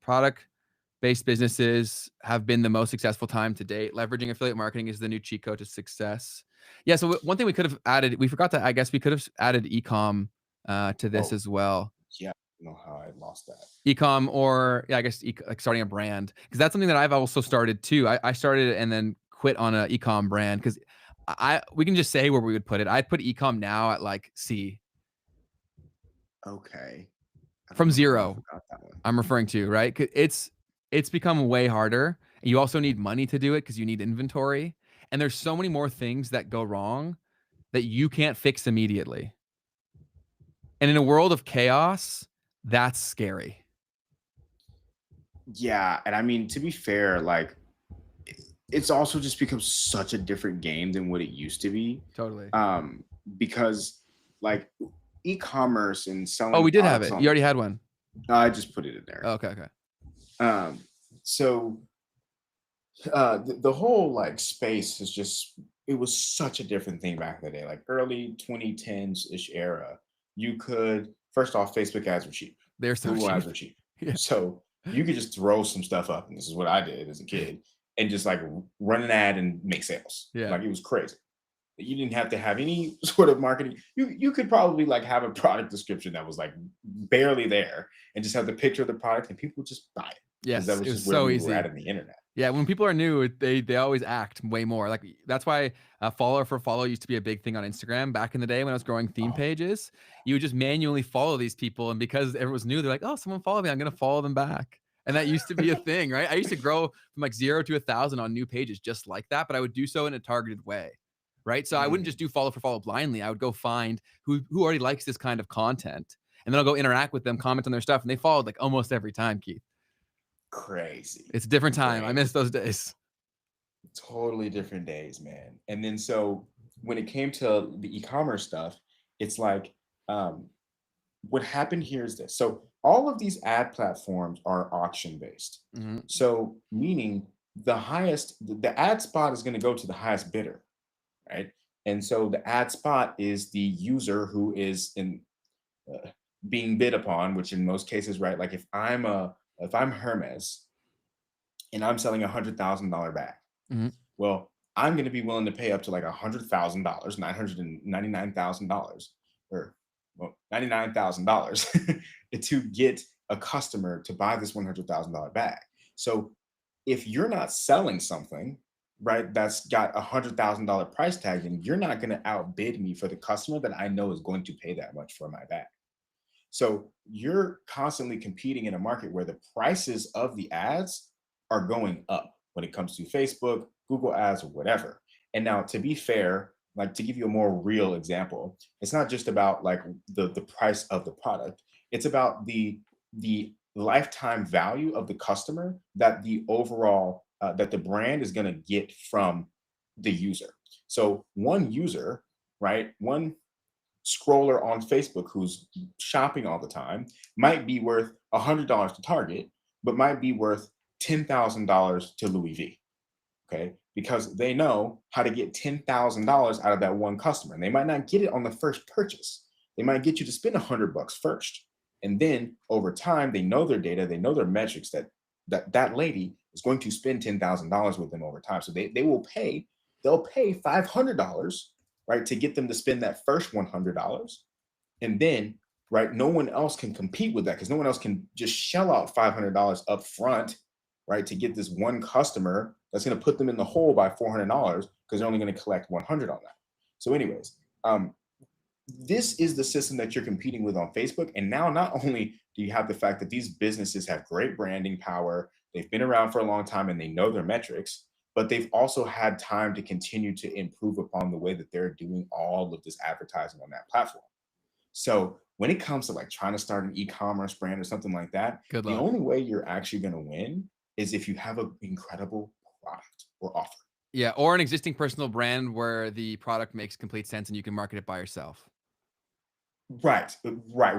Product-based businesses have been the most successful time to date. Leveraging affiliate marketing is the new cheat code to success. Yeah, so one thing we could have added, we forgot to, I guess we could have added e-com to this as well. Yeah. Know how I lost that. E-com, or I guess like starting a brand, because that's something that I've also started too. I started it and then quit on an e-com brand, because we can just say where we would put it. I'd put e-com now at like C. Okay. From 0. I'm referring to, right? It's become way harder. You also need money to do it because you need inventory, and there's so many more things that go wrong that you can't fix immediately. And in a world of chaos, that's scary. Yeah. And I mean, to be fair, like, it's also just become such a different game than what it used to be. Totally. Because like e-commerce and selling. Oh, we did have it. You already had one. I just put it in there. Oh, okay. So the whole like space is just, it was such a different thing back in the day, like early 2010s ish era. You could, first off, Facebook ads were cheap. They're so Google cheap. ads were cheap. Yeah. So you could just throw some stuff up. And this is what I did as a kid. and just like run an ad and make sales. Yeah. Like it was crazy. You didn't have to have any sort of marketing. You could probably like have a product description that was like barely there and just have the picture of the product and people would just buy it. Yes, Because that was it was just where so we easy. were at in the internet. Yeah, when people are new, they always act way more. Like that's why follower for follow used to be a big thing on Instagram back in the day when I was growing theme pages. You would just manually follow these people, and because everyone was new, they're like, "Oh, someone followed me. I'm gonna follow them back." And that used to be a thing, right? I used to grow from like 0 to 1,000 on new pages just like that, but I would do so in a targeted way, right? So I wouldn't just do follow for follow blindly. I would go find who already likes this kind of content, and then I'll go interact with them, comment on their stuff, and they followed like almost every time, Keith. Crazy. It's a different time. I miss those days. Totally different days, man. And then so when it came to the e-commerce stuff, it's like what happened here is this. So all of these ad platforms are auction based. So meaning the ad spot is going to go to the highest bidder, right? And so the ad spot is the user who is being bid upon, which in most cases, right? Like if I'm Hermes and I'm selling $100,000 bag, well, I'm going to be willing to pay up to like $100,000, $999,000, or $99,000 to get a customer to buy this $100,000 bag. So if you're not selling something, right, that's got $100,000 price tag, then you're not going to outbid me for the customer that I know is going to pay that much for my bag. So you're constantly competing in a market where the prices of the ads are going up when it comes to Facebook, Google ads, or whatever. And now, to be fair, like to give you a more real example, it's not just about like the price of the product. It's about the lifetime value of the customer that the overall that the brand is going to get from the user. So one user, right, one scroller on Facebook who's shopping all the time might be worth $100 to Target, but might be worth $10,000 to Louis V. Okay, because they know how to get $10,000 out of that one customer, and they might not get it on the first purchase. They might get you to spend $100 first, and then over time, they know their data, they know their metrics that lady is going to spend $10,000 with them over time. So they'll pay $500, right, to get them to spend that first $100, and then right, no one else can compete with that because no one else can just shell out $500 up front, right, to get this one customer that's going to put them in the hole by $400 because they're only going to collect 100 on that. So anyways, this is the system that you're competing with on Facebook. And now not only do you have the fact that these businesses have great branding power, they've been around for a long time and they know their metrics, but they've also had time to continue to improve upon the way that they're doing all of this advertising on that platform. So when it comes to like trying to start an e-commerce brand or something like that, the only way you're actually going to win is if you have an incredible product or offer. Yeah, or an existing personal brand where the product makes complete sense and you can market it by yourself. Right,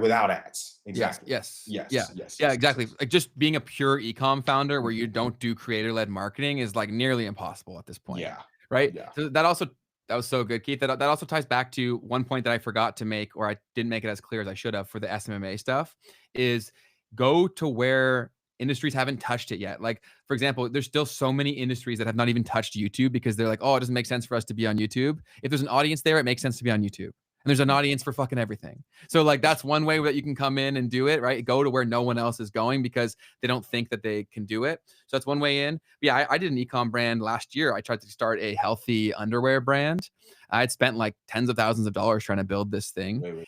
without ads. Exactly. Yes. Yes. Exactly. Like just being a pure e-com founder where you don't do creator-led marketing is like nearly impossible at this point. Yeah. Right? Yeah. So that was so good, Keith. That also ties back to one point that I forgot to make, or I didn't make it as clear as I should have for the SMMA stuff, is go to where industries haven't touched it yet. Like, for example, there's still so many industries that have not even touched YouTube because they're like, oh, it doesn't make sense for us to be on YouTube. If there's an audience there, it makes sense to be on YouTube. And there's an audience for fucking everything. So like, that's one way that you can come in and do it, right? Go to where no one else is going because they don't think that they can do it. So that's one way in. But yeah, I did an e-com brand last year. I tried to start a healthy underwear brand. I had spent like tens of thousands of dollars trying to build this thing. Wait.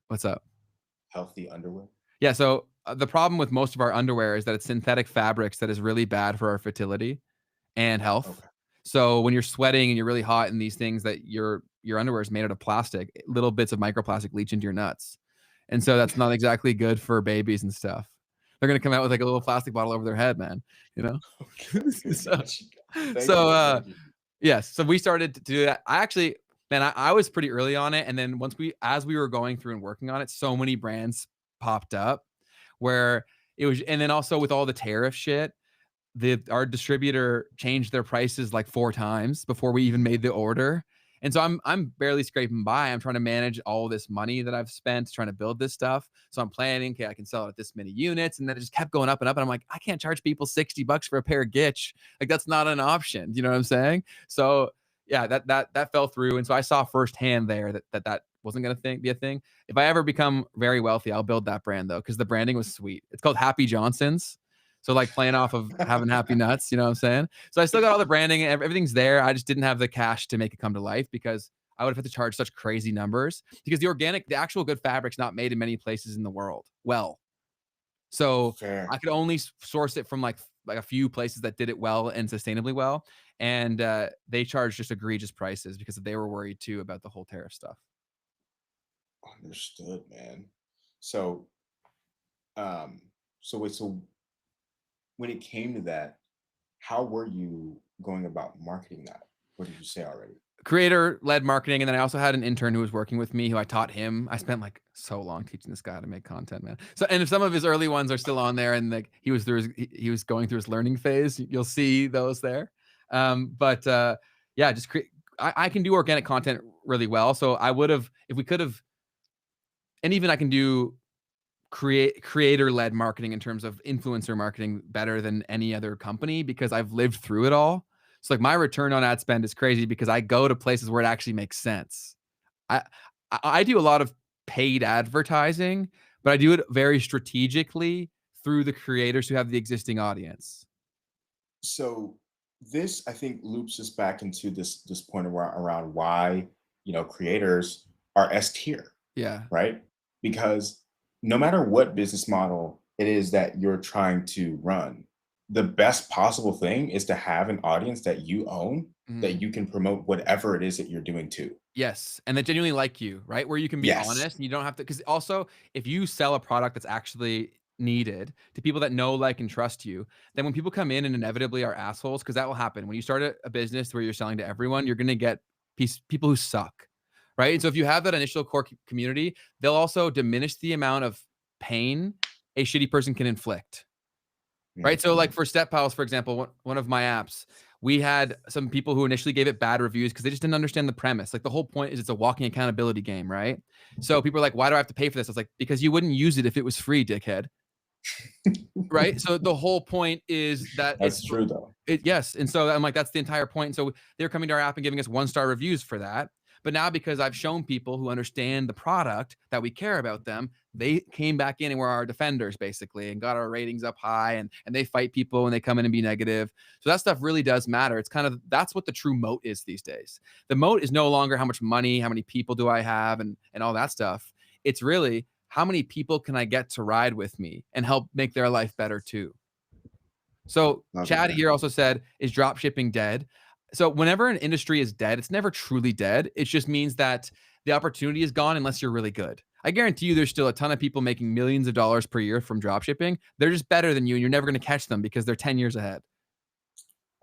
What's up? Healthy underwear? Yeah. So the problem with most of our underwear is that it's synthetic fabrics that is really bad for our fertility and health. Okay. So when you're sweating and you're really hot in these things that your underwear is made out of plastic, little bits of microplastic leach into your nuts. And so that's not exactly good for babies and stuff. They're going to come out with like a little plastic bottle over their head, man, you know? Yes. So we started to do that. I was pretty early on it. And then as we were going through and working on it, so many brands popped up where it was, and then also with all the tariff shit, our distributor changed their prices like 4 times before we even made the order. And so I'm barely scraping by. I'm trying to manage all this money that I've spent trying to build this stuff. So I'm planning, okay, I can sell it at this many units. And then it just kept going up and up. And I'm like, I can't charge people $60 for a pair of Gitch. Like, that's not an option. You know what I'm saying? So yeah, that fell through. And so I saw firsthand there that wasn't going to be a thing. If I ever become very wealthy, I'll build that brand though, because the branding was sweet. It's called Happy Johnson's. So like playing off of having happy nuts, you know what I'm saying? So I still got all the branding and everything's there. I just didn't have the cash to make it come to life because I would have had to charge such crazy numbers because the actual good fabric's not made in many places in the world. Well, so Fair. I could only source it from like a few places that did it well and sustainably well. And they charged just egregious prices because they were worried too about the whole tariff stuff. Understood, man. So, so when it came to that, how were you going about marketing that? What did you say already? Creator-led marketing, and then I also had an intern who was working with me, who I taught him. I spent like so long teaching this guy how to make content, man. So, and if some of his early ones are still on there, and like he was going through his learning phase, you'll see those there. Yeah, just I can do organic content really well. So I would have, if we could have, and even I can do creator-led marketing in terms of influencer marketing better than any other company because I've lived through it all. So like my return on ad spend is crazy because I go to places where it actually makes sense. I do a lot of paid advertising, but I do it very strategically through the creators who have the existing audience. So this, I think, loops us back into this point around why, creators are S tier, Yeah. right? Because no matter what business model it is that you're trying to run, the best possible thing is to have an audience that you own, that you can promote whatever it is that you're doing to. Yes. And they genuinely like you, right? Where you can be Yes. honest and you don't have to, because also if you sell a product that's actually needed to people that know, like, and trust you, then when people come in and inevitably are assholes, because that will happen. When you start a business where you're selling to everyone, you're going to get people who suck, right? And so if you have that initial core community, they'll also diminish the amount of pain a shitty person can inflict. Right. So like for Step Pals, for example, one of my apps, we had some people who initially gave it bad reviews because they just didn't understand the premise. Like the whole point is it's a walking accountability game, right? So people are like, why do I have to pay for this? I was like, because you wouldn't use it if it was free, dickhead. Right. So the whole point is that that's true though. Yes. And so I'm like, that's the entire point. And so they're coming to our app and giving us 1-star reviews for that. But now because I've shown people who understand the product that we care about them, they came back in and were our defenders basically and got our ratings up high and they fight people when they come in and be negative. So that stuff really does matter. It's kind of, that's what the true moat is these days. The moat is no longer how much money, how many people do I have and all that stuff. It's really how many people can I get to ride with me and help make their life better too. So Chad here also said, is drop shipping dead? So whenever an industry is dead, it's never truly dead. It just means that the opportunity is gone unless you're really good. I guarantee you there's still a ton of people making millions of dollars per year from drop shipping. They're just better than you and you're never going to catch them because they're 10 years ahead.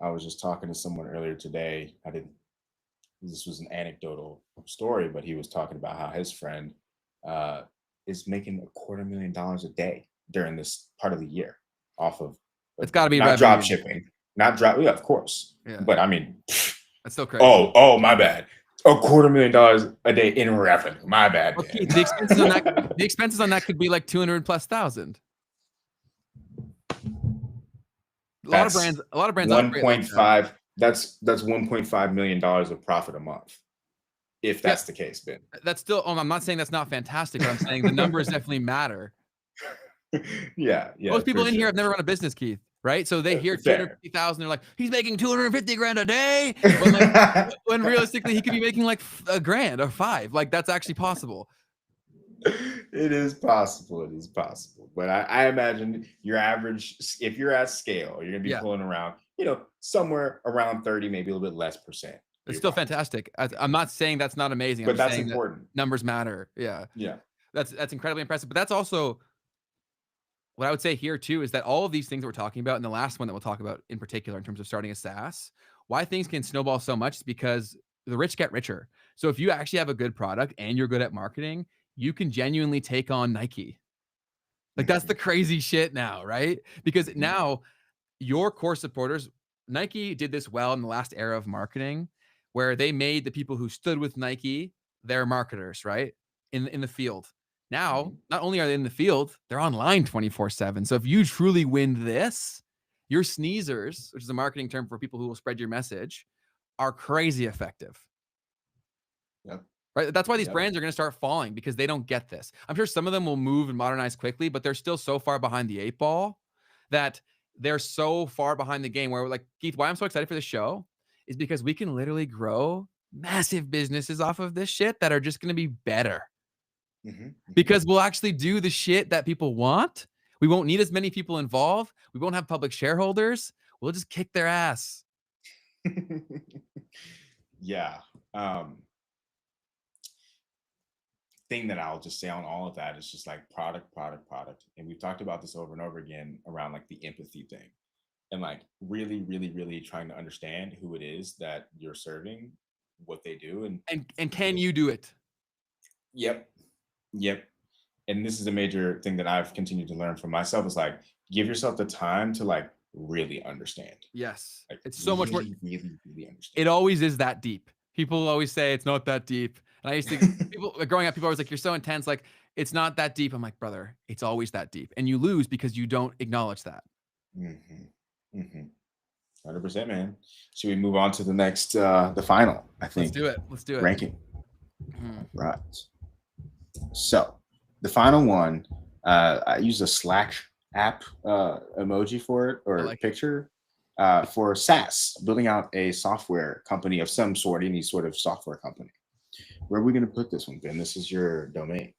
I was just talking to someone earlier today. This was an anecdotal story, but he was talking about how his friend is making $250,000 a day during this part of the year off of it's got to be not revenue. drop shipping. Not drop, yeah, of course. Yeah. But I mean, that's still crazy. Oh, my bad. $250,000 a day in revenue. My bad. Okay, the expenses on that could be like 200,000+. A lot of brands. 1.5. That's $1.5 million of profit a month. If that's the case, Ben. That's still. I'm not saying that's not fantastic, but I'm saying the numbers definitely matter. Yeah. Most people in here have never run a business, Keith. Right, so they hear 250,000. They're like, he's making 250 grand a day. When realistically, he could be making like $1,000 or $5,000. Like that's actually possible. It is possible. It is possible. But I imagine your average, if you're at scale, you're gonna be pulling around, somewhere around 30, maybe a little bit less %. It's still fantastic. I'm not saying that's not amazing. But that's important. Numbers matter. Yeah. That's incredibly impressive. But that's also. What I would say here too is that all of these things that we're talking about, and the last one that we'll talk about in particular in terms of starting a SaaS, why things can snowball so much is because the rich get richer. So if you actually have a good product and you're good at marketing, you can genuinely take on Nike. Like that's the crazy shit now, right? Because now your core supporters, Nike did this well in the last era of marketing, where they made the people who stood with Nike their marketers, right? In the field. Now, not only are they in the field, they're online 24/7. So if you truly win this, your sneezers, which is a marketing term for people who will spread your message, are crazy effective. Yep. Right? That's why these Yep. brands are going to start falling because they don't get this. I'm sure some of them will move and modernize quickly, but they're still so far behind the 8 ball that they're so far behind the game where we're like, Keith, why I'm so excited for the show is because we can literally grow massive businesses off of this shit that are just going to be better because we'll actually do the shit that people want. We won't need as many people involved. We won't have public shareholders. We'll just kick their ass. Yeah. Thing that I'll just say on all of that is just like product. And we've talked about this over and over again around like the empathy thing and like really trying to understand who it is that you're serving, what they do. And can you do it? Yep. And this is a major thing that I've continued to learn from myself is like, give yourself the time to like really understand. Yes. Like, it's so much more. Really understand. It always is that deep. People always say it's not that deep. And I used to, people growing up, people always like, you're so intense. Like, it's not that deep. I'm like, brother, it's always that deep. And you lose because you don't acknowledge that. 100%, man. Should we move on to the next, the final, I think. Let's do it. Ranking. Right. So the final one, I use a Slack app emoji for it or like picture for SaaS, building out a software company of some sort, any sort of software company. Where are we going to put this one, Ben? This is your domain.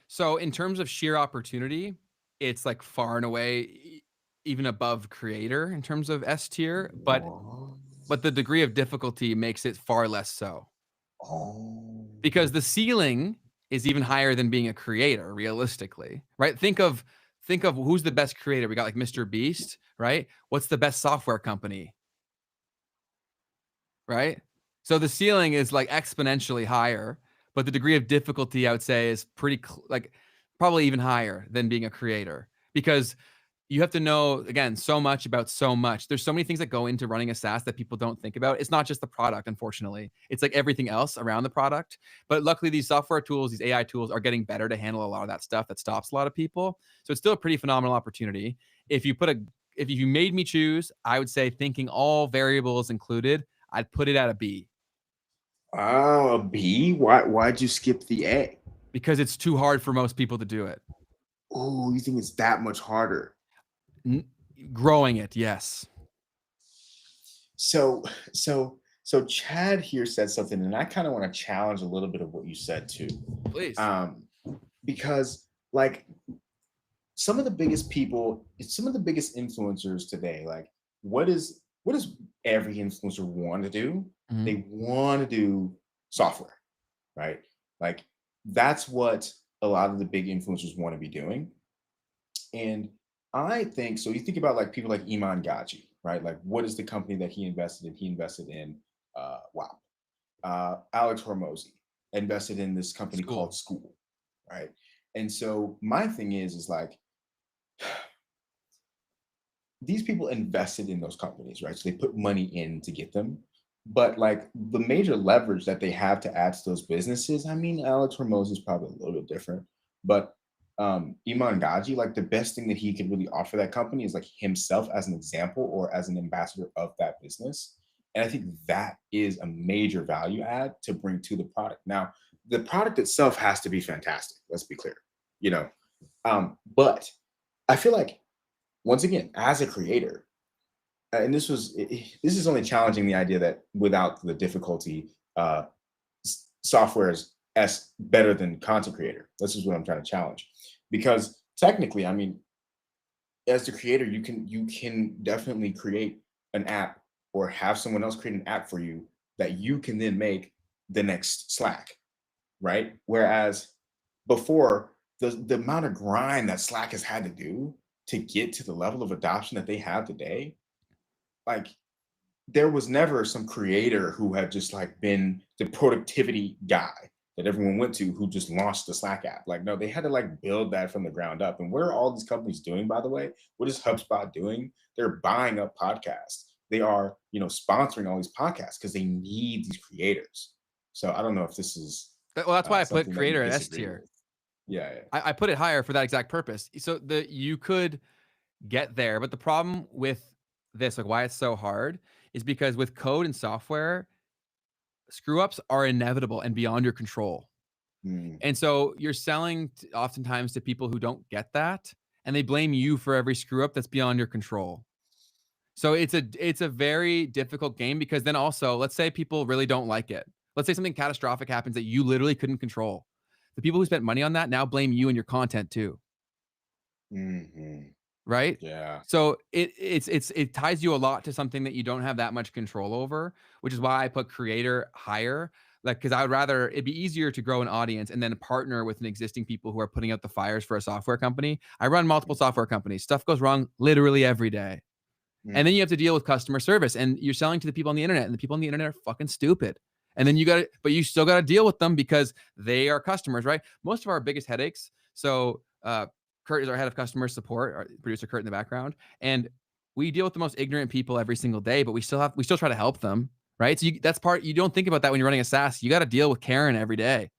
So in terms of sheer opportunity, it's like far and away even above creator in terms of S tier, but the degree of difficulty makes it far less so. Because the ceiling is even higher than being a creator, realistically, right? Think of who's the best creator. We got like Mr. Beast, right? What's the best software company, right? So the ceiling is like exponentially higher, but the degree of difficulty, I would say, is pretty like probably even higher than being a creator because you have to know, again, so much about so much. There's so many things that go into running a SaaS that people don't think about. It's not just the product, unfortunately. It's like everything else around the product. But luckily, these software tools, these AI tools are getting better to handle a lot of that stuff that stops a lot of people. So it's still a pretty phenomenal opportunity. If you made me choose, I would say thinking all variables included, I'd put it at a B. Oh, a B? Why'd you skip the A? Because it's too hard for most people to do it. Oh, you think it's that much harder? Growing it, yes. So Chad here said something, and I kind of want to challenge a little bit of what you said too. Please. Because like some of the biggest influencers today, like what does every influencer want to do? Mm-hmm. They want to do software, right? Like that's what a lot of the big influencers want to be doing. And I think, so you think about like people like Iman Gadzhi, right? Like what is the company that he invested in? He invested in WOW. Alex Hormozy invested in this company called School, right? And so my thing is like, these people invested in those companies, right? So they put money in to get them. But like the major leverage that they have to add to those businesses, I mean, Alex Hormozy is probably a little bit different, but Iman Gadzhi, like the best thing that he could really offer that company is like himself as an example or as an ambassador of that business. And I think that is a major value add to bring to the product. Now, the product itself has to be fantastic. Let's be clear, but I feel like once again, as a creator, and this is only challenging the idea that without the difficulty, software is better than content creator. This is what I'm trying to challenge, because technically, I mean, as the creator, you can definitely create an app or have someone else create an app for you that you can then make the next Slack, right? Whereas before, the amount of grind that Slack has had to do to get to the level of adoption that they have today, like there was never some creator who had just like been the productivity guy that everyone went to who just launched the Slack app. Like, no, they had to like build that from the ground up. And what are all these companies doing, by the way? What is HubSpot doing? They're buying up podcasts. they are, sponsoring all these podcasts because they need these creators. So I don't know if this is Well, that's why I put something that you creator at S disagree tier. with. Yeah, yeah. I put it higher for that exact purpose. So you could get there, but the problem with this, like why it's so hard, is because with code and software, screw ups are inevitable and beyond your control. Mm, And so you're selling oftentimes to people who don't get that, and they blame you for every screw up that's beyond your control. So it's a very difficult game because then also, let's say people really don't like it. Let's say something catastrophic happens that you literally couldn't control. The people who spent money on that now blame you and your content too, mhm. right? Yeah. So it ties you a lot to something that you don't have that much control over, which is why I put creator higher. Like, because I would rather it'd be easier to grow an audience and then partner with an existing people who are putting out the fires for a software company. I run multiple software companies. Stuff goes wrong literally every day. And then Mm. you have to deal with customer service and you're selling to the people on the internet and the people on the internet are fucking stupid. And then but you still got to deal with them because they are customers, right? Most of our biggest headaches. So, Kurt is our head of customer support, our producer Kurt in the background. And we deal with the most ignorant people every single day, but we still try to help them, right? So that's part, you don't think about that when you're running a SaaS. You got to deal with Karen every day,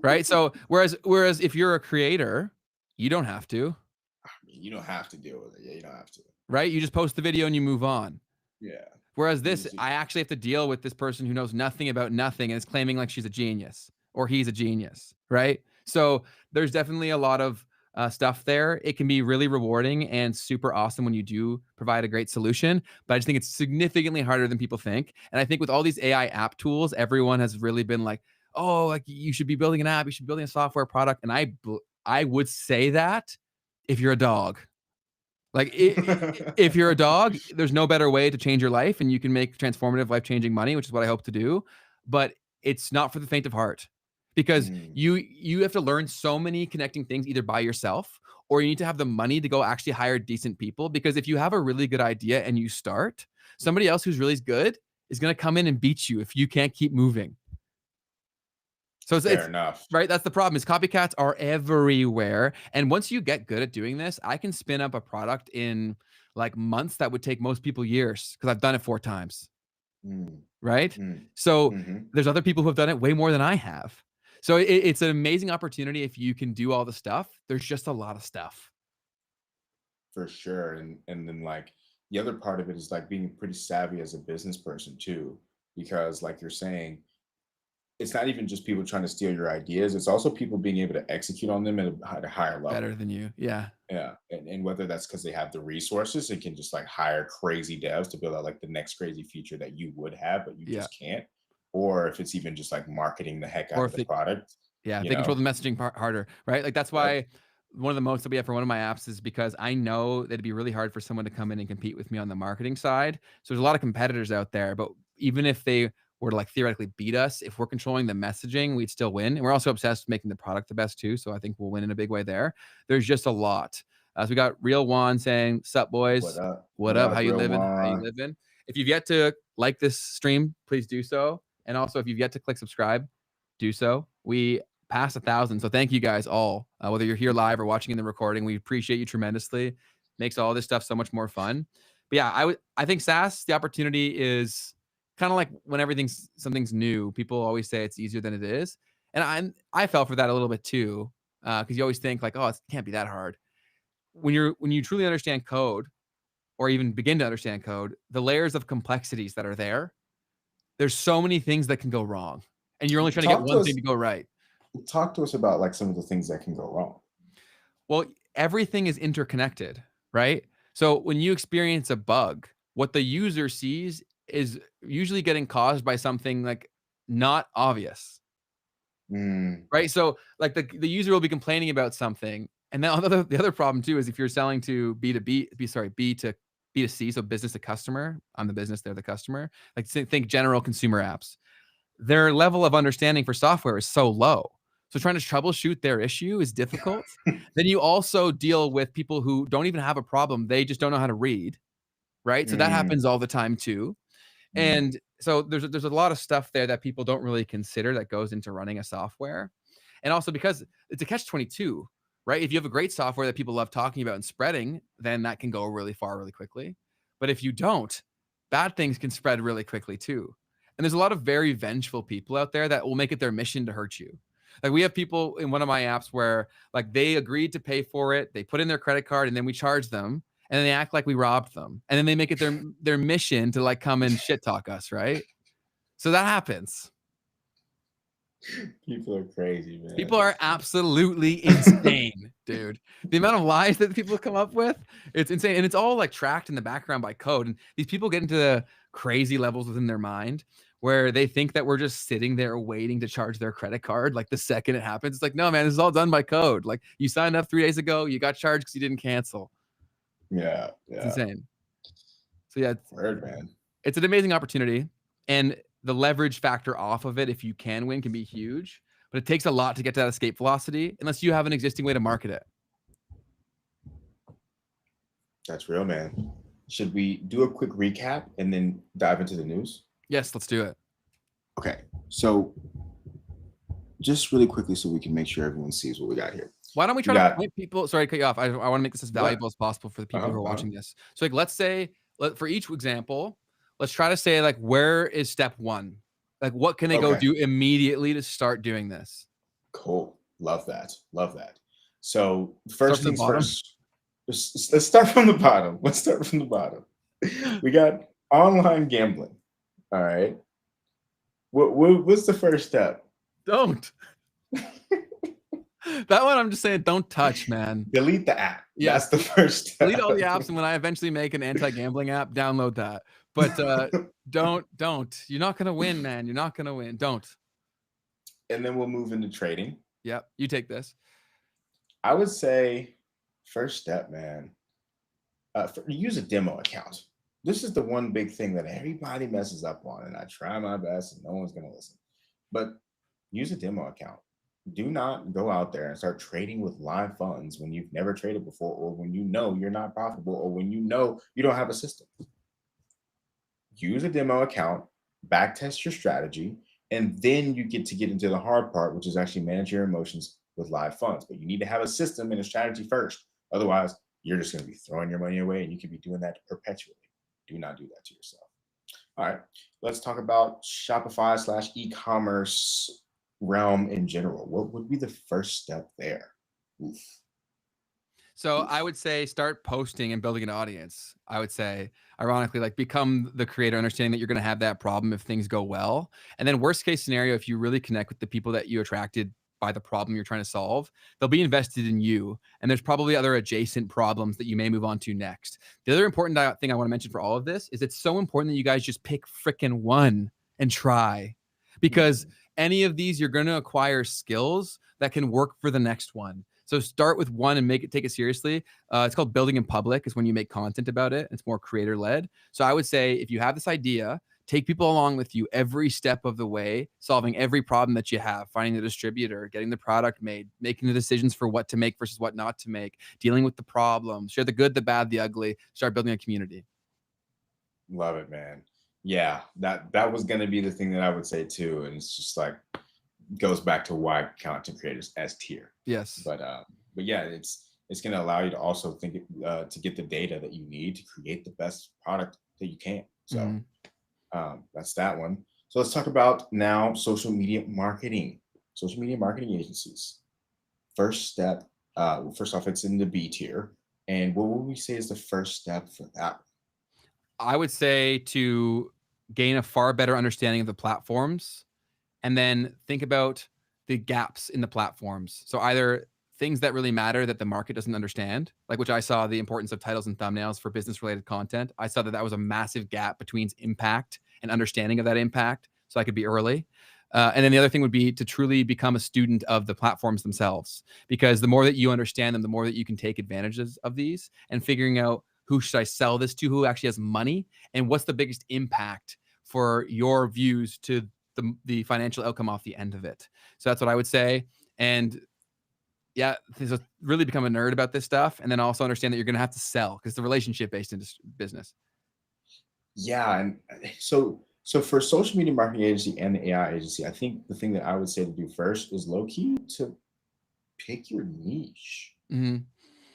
right? So, whereas if you're a creator, you don't have to, You don't have to deal with it. Yeah, you don't have to. right? You just post the video and you move on. Yeah. Whereas You this, just- I actually have to deal with this person who knows nothing about nothing and is claiming like she's a genius or he's a genius, right? So there's definitely a lot of stuff there. It can be really rewarding and super awesome when you do provide a great solution, but I just think it's significantly harder than people think. And I think with all these AI app tools, everyone has really been like, "Oh, like you should be building an app, you should be building a software product." And I would say that if you're a dog. Like if you're a dog, there's no better way to change your life and you can make transformative life-changing money, which is what I hope to do, but it's not for the faint of heart. Because Mm, you have to learn so many connecting things either by yourself or you need to have the money to go actually hire decent people because if you have a really good idea and you start, somebody else who's really good is going to come in and beat you if you can't keep moving. So fair it's enough. right. That's the problem is copycats are everywhere. And once you get good at doing this, I can spin up a product in like months that would take most people years because I've done it 4 times. Mm, Right. mm, So mhm. there's other people who have done it way more than I have. So it's an amazing opportunity if you can do all the stuff. There's just a lot of stuff. For sure. And then like the other part of it is like being pretty savvy as a business person too, because like you're saying, it's not even just people trying to steal your ideas. It's also people being able to execute on them at a higher Better level. than you. Yeah. Yeah. And whether that's because they have the resources and can just like hire crazy devs to build out like the next crazy feature that you would have, but you Yeah. just can't. Or if it's even just like marketing the heck out Or of if the they product, Yeah, you they control know? the messaging part harder, right? Like that's Yep. why one of the moats that we have for one of my apps is because I know that it'd be really hard for someone to come in and compete with me on the marketing side. So there's a lot of competitors out there, but even if they were to like theoretically beat us, if we're controlling the messaging, we'd still win. And we're also obsessed with making the product the best too. So I think we'll win in a big way there. There's just a lot. So we got Real Juan saying, "Sup What boys? up? What What up? up, How you real living? How you one? living?" If you've yet to like this stream, please do so. And also if you've yet to click subscribe, do so. We past 1,000. So thank you guys all, whether you're here live or watching in the recording. We appreciate you tremendously. Makes all this stuff so much more fun. But yeah, I think SaaS, the opportunity is kind of like when something's new. People always say it's easier than it is, and I fell for that a little bit too, because you always think like, oh, it can't be that hard. When you truly understand code, or even begin to understand code, the layers of complexities that are there, there's so many things that can go wrong, and you're only trying to get Talk to one thing us. to go right. Talk to us about like some of the things that can go wrong. Well, everything is interconnected, right? So when you experience a bug, what the user sees is usually getting caused by something like not obvious, Mm, right? So like the user will be complaining about something. And then the other problem too is if you're selling to B to B2C, so business to customer, I'm the business, they're the customer. Like think general consumer apps. Their level of understanding for software is so low. So trying to troubleshoot their issue is difficult. Then you also deal with people who don't even have a problem. They just don't know how to read, right? So that mm, happens all the time too. mm. And so there's a lot of stuff there that people don't really consider that goes into running a software. And also because it's a catch 22. right? If you have a great software that people love talking about and spreading, then that can go really far really quickly. But if you don't, bad things can spread really quickly too. And there's a lot of very vengeful people out there that will make it their mission to hurt you. Like we have people in one of my apps where like they agreed to pay for it, they put in their credit card, and then we charge them, and then they act like we robbed them, and then they make it their mission to like come and shit talk us, right? So that happens. People are crazy, man. People are absolutely insane, dude. The amount of lies that people come up with, it's insane. And it's all like tracked in the background by code. And these people get into the crazy levels within their mind where they think that we're just sitting there waiting to charge their credit card. Like the second it happens, it's like, no, man, this is all done by code. Like you signed up 3 days ago, you got charged because you didn't cancel. Yeah. It's insane. So yeah, word, man. It's an amazing opportunity. And the leverage factor off of it, if you can win, can be huge. But it takes a lot to get to that escape velocity unless you have an existing way to market it. That's real, man. Should we do a quick recap and then dive into the news? Yes, let's do it. Okay. So just really quickly so we can make sure everyone sees what we got here. Why don't we try to point people? Sorry to cut you off. I want to make this as valuable as possible for the people who are watching this. So like, let's say, for each example, let's try to say like, where is step one? Like, what can they go do immediately to start doing this? Cool. Love that. Love that. So first things first, let's start from the bottom. Let's start from the bottom. We got online gambling. All right. What's the first step? Don't. That one, I'm just saying, don't touch, man. Delete the app. Yeah. That's the first step. Delete all the apps, and when I eventually make an anti-gambling app, download that. But don't. You're not gonna win, man. You're not gonna win. Don't. And then we'll move into trading. Yep. You take this. I would say first step, man. Use a demo account. This is the one big thing that everybody messes up on, and I try my best, and no one's gonna listen. But use a demo account. Do not go out there and start trading with live funds when you've never traded before, or when you know you're not profitable, or when you know you don't have a system. Use a demo account, backtest your strategy, and then you get into the hard part, which is actually manage your emotions with live funds. But you need to have a system and a strategy first. Otherwise, you're just going to be throwing your money away, and you could be doing that perpetually. Do not do that to yourself. All right, let's talk about Shopify / e-commerce realm in general. What would be the first step there? Oof. So I would say start posting and building an audience. I would say, ironically, like become the creator, understanding that you're going to have that problem if things go well. And then worst case scenario, if you really connect with the people that you attracted by the problem you're trying to solve, they'll be invested in you. And there's probably other adjacent problems that you may move on to next. The other important thing I want to mention for all of this is it's so important that you guys just pick frickin' one and try. Because any of these, you're going to acquire skills that can work for the next one. So start with one and take it seriously. It's called building in public. Is when you make content about it. It's more creator led. So I would say if you have this idea, take people along with you every step of the way, solving every problem that you have, finding the distributor, getting the product made, making the decisions for what to make versus what not to make, dealing with the problems, share the good, the bad, the ugly, start building a community. Love it, man. Yeah, that was going to be the thing that I would say too. And it's just like, goes back to why content creators S tier. Yes. But yeah, it's going to allow you to also think to get the data that you need to create the best product that you can. So that's that one. So let's talk about now social media marketing agencies. First step, first off, it's in the B tier. And what would we say is the first step for that? I would say to gain a far better understanding of the platforms, and then think about the gaps in the platforms. So either things that really matter that the market doesn't understand, like which I saw the importance of titles and thumbnails for business related content. I saw that was a massive gap between impact and understanding of that impact. So I could be early. And then the other thing would be to truly become a student of the platforms themselves, because the more that you understand them, the more that you can take advantages of these and figuring out who should I sell this to, who actually has money, and what's the biggest impact for your views to the financial outcome off the end of it. So that's what I would say. And yeah, so really become a nerd about this stuff, and then also understand that you're going to have to sell because it's a relationship based business. Yeah, and so for social media marketing agency and the AI agency, I think the thing that I would say to do first is low key to pick your niche.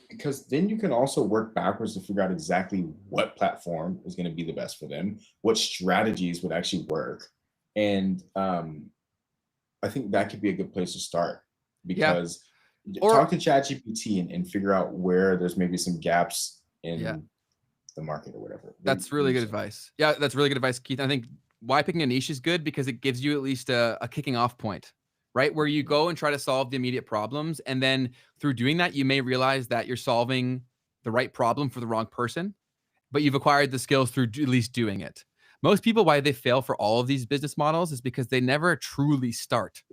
Because then you can also work backwards to figure out exactly what platform is going to be the best for them, what strategies would actually work. And I think that could be a good place to start, Yeah. because Or talk to ChatGPT and figure out where there's maybe some gaps yeah, in the market or whatever. that's What do really you good say? advice. Yeah, that's really good advice, Keith. I think why picking a niche is good because it gives you at least a kicking off point, right? Where you go and try to solve the immediate problems. And then through doing that, you may realize that you're solving the right problem for the wrong person, but you've acquired the skills through at least doing it. Most people, why they fail for all of these business models is because they never truly start.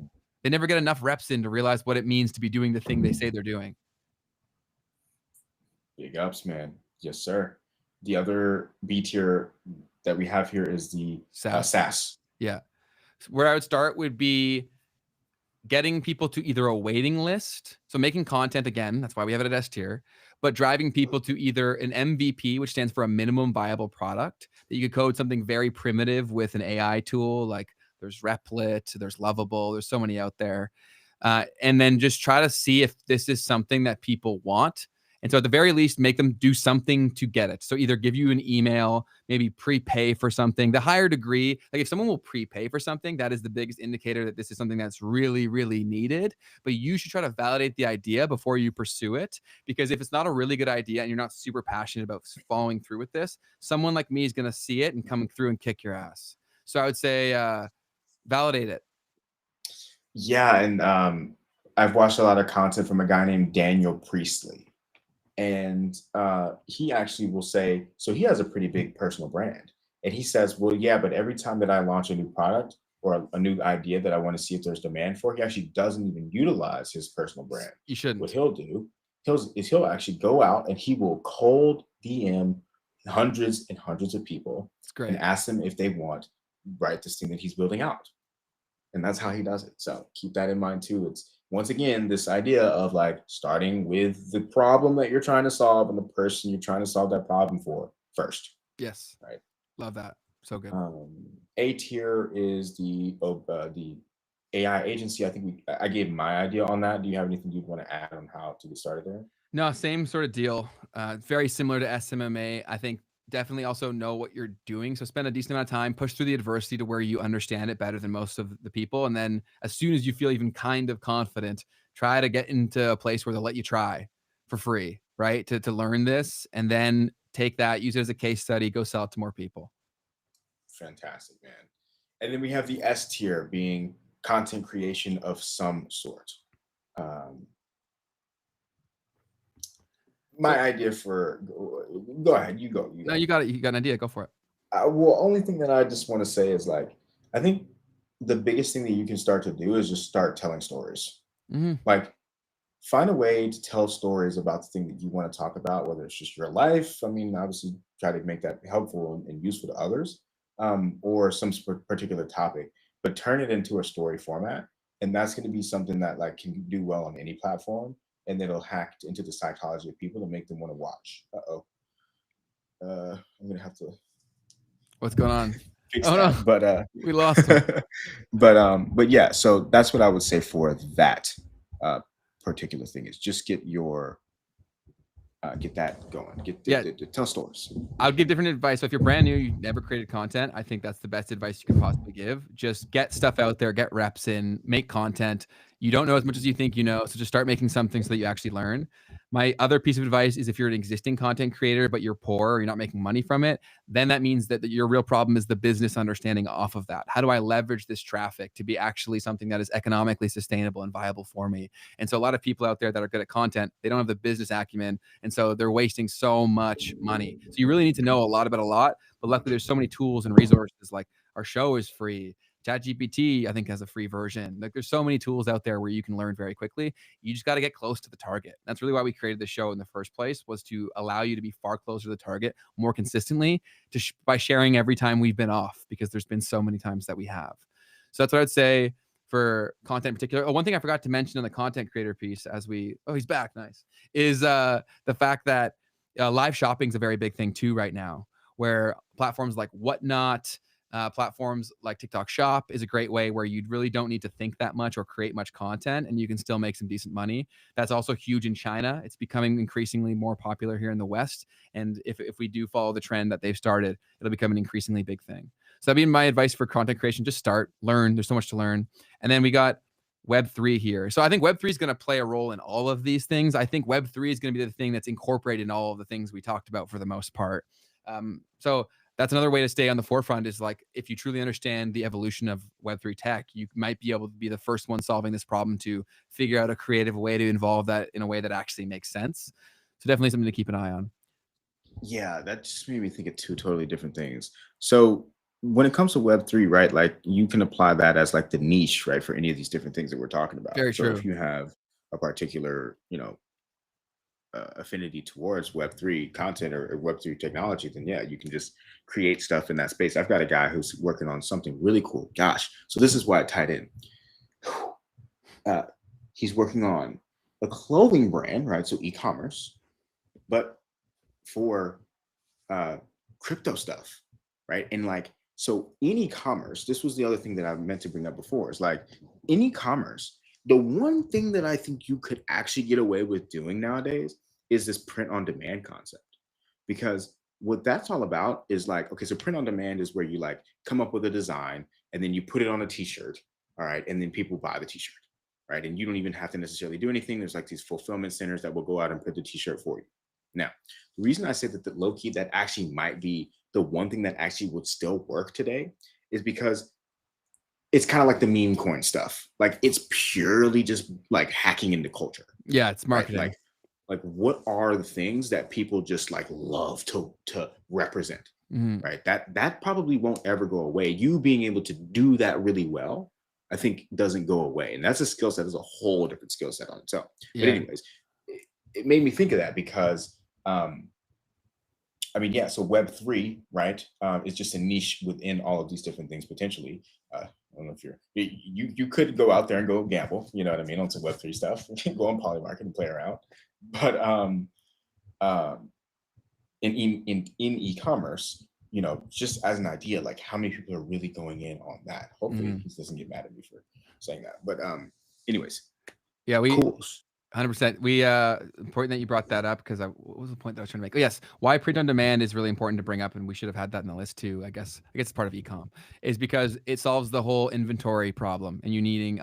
They never get enough reps in to realize what it means to be doing the thing they say they're doing. Big ups, man. Yes, sir. The other B tier that we have here is the SaaS. SaaS. Yeah. Where I would start would be getting people to either a waiting list. So making content again, that's why we have it at S tier, but driving people to either an MVP, which stands for a minimum viable product, that you could code something very primitive with an AI tool. Like there's Replit, there's Lovable, there's so many out there. And then just try to see if this is something that people want. And so at the very least, make them do something to get it. So either give you an email, maybe prepay for something. The higher degree, like if someone will prepay for something, that is the biggest indicator that this is something that's really, really needed. But you should try to validate the idea before you pursue it. Because if it's not a really good idea and you're not super passionate about following through with this, someone like me is going to see it and come through and kick your ass. So I would say validate it. Yeah, and I've watched a lot of content from a guy named Daniel Priestley, and he actually will say, so he has a pretty big personal brand, and he says, well, yeah, but every time that I launch a new product or a new idea that I want to see if there's demand for, he actually doesn't even utilize his personal brand. You What shouldn't. he'll do he'll actually go out and he will cold DM hundreds and hundreds of people It's great. and ask them if they want this thing that he's building out. And that's how he does it. So keep that in mind too. It's once again this idea of like starting with the problem that you're trying to solve and the person you're trying to solve that problem for first. Yes. Right. Love that. So good. A tier is the AI agency. I think I gave my idea on that. Do you have anything you'd want to add on how to get started there? No, same sort of deal. Very similar to SMMA. I think definitely also know what you're doing. So spend a decent amount of time, push through the adversity to where you understand it better than most of the people. And then as soon as you feel even kind of confident, try to get into a place where they'll let you try for free, right? To learn this and then take that, use it as a case study, go sell it to more people. Fantastic, man. And then we have the S tier being content creation of some sort. My idea for go ahead, you go. No, you got it. You got an idea. Go for it. Well, only thing that I just want to say is like, I think the biggest thing that you can start to do is just start telling stories. Like, find a way to tell stories about the thing that you want to talk about, whether it's just your life. I mean, obviously, try to make that helpful and useful to others, or some particular topic, but turn it into a story format, and that's going to be something that like can do well on any platform, and it'll hack into the psychology of people to make them want to watch. I'm gonna have to What's going on? fix Oh, that. no. But We lost him. but yeah, so that's what I would say for that particular thing is just get that going. Tell stories. I'll give different advice. So if you're brand new, you've never created content, I think that's the best advice you could possibly give. Just get stuff out there, get reps in, make content. You don't know as much as you think you know, so just start making something so that you actually learn. My other piece of advice is if you're an existing content creator, but you're poor or you're not making money from it, then that means that your real problem is the business understanding off of that. How do I leverage this traffic to be actually something that is economically sustainable and viable for me? And so a lot of people out there that are good at content, they don't have the business acumen. And so they're wasting so much money. So you really need to know a lot about a lot, but luckily there's so many tools and resources. Like our show is free. ChatGPT, I think, has a free version. Like there's so many tools out there where you can learn very quickly. You just got to get close to the target. That's really why we created the show in the first place, was to allow you to be far closer to the target more consistently by sharing every time we've been off, because there's been so many times that we have. So that's what I'd say for content in particular. Oh, one thing I forgot to mention on the content creator piece he's back. Nice. Is the fact that live shopping is a very big thing too right now, where platforms like Whatnot, Platforms like TikTok Shop is a great way where you really don't need to think that much or create much content, and you can still make some decent money. That's also huge in China. It's becoming increasingly more popular here in the West. And if we do follow the trend that they've started, it'll become an increasingly big thing. So that'd be my advice for content creation. Just start, learn. There's so much to learn. And then we got Web3 here. So I think Web3 is going to play a role in all of these things. I think Web3 is going to be the thing that's incorporated in all of the things we talked about for the most part. So that's another way to stay on the forefront is like, if you truly understand the evolution of Web3 tech, you might be able to be the first one solving this problem to figure out a creative way to involve that in a way that actually makes sense. So definitely something to keep an eye on. Yeah, that just made me think of two totally different things. So when it comes to Web3, right, like you can apply that as like the niche, right, for any of these different things that we're talking about. Very So true. if you have a particular, affinity towards Web3 content or Web3 technology, then yeah, you can just create stuff in that space. I've got a guy who's working on something really cool. Gosh, so this is why it tied in. He's working on a clothing brand, right? So e-commerce, but for crypto stuff, right? And like, so in e-commerce, this was the other thing that I meant to bring up before, is like in e-commerce, the one thing that I think you could actually get away with doing nowadays is this print on demand concept. Because what that's all about is like, okay, so print on demand is where you like come up with a design and then you put it on a t-shirt, all right, and then people buy the t-shirt, right? And you don't even have to necessarily do anything. There's like these fulfillment centers that will go out and print the t-shirt for you. Now, the reason I say that low key that actually might be the one thing that actually would still work today is because it's kind of like the meme coin stuff. Like it's purely just like hacking into culture. Yeah, it's marketing. Right? Like what are the things that people just like love to represent? Right? That probably won't ever go away. You being able to do that really well, I think doesn't go away. And that's a skill set, is a whole different skill set on its own. Yeah. But anyways, it made me think of that because I mean, yeah, so Web3, right, is just a niche within all of these different things potentially. I don't know if you could go out there and go gamble, you know what I mean, on some Web3 stuff. You can go on Polymarket and play around. But in e-commerce, just as an idea, like how many people are really going in on that? Hopefully he doesn't get mad at me for saying that. But anyways, yeah, cool. 100%. We important that you brought that up, because what was the point that I was trying to make? Oh, yes, why print on demand is really important to bring up, and we should have had that in the list too. I guess it's part of ecom, is because it solves the whole inventory problem and you needing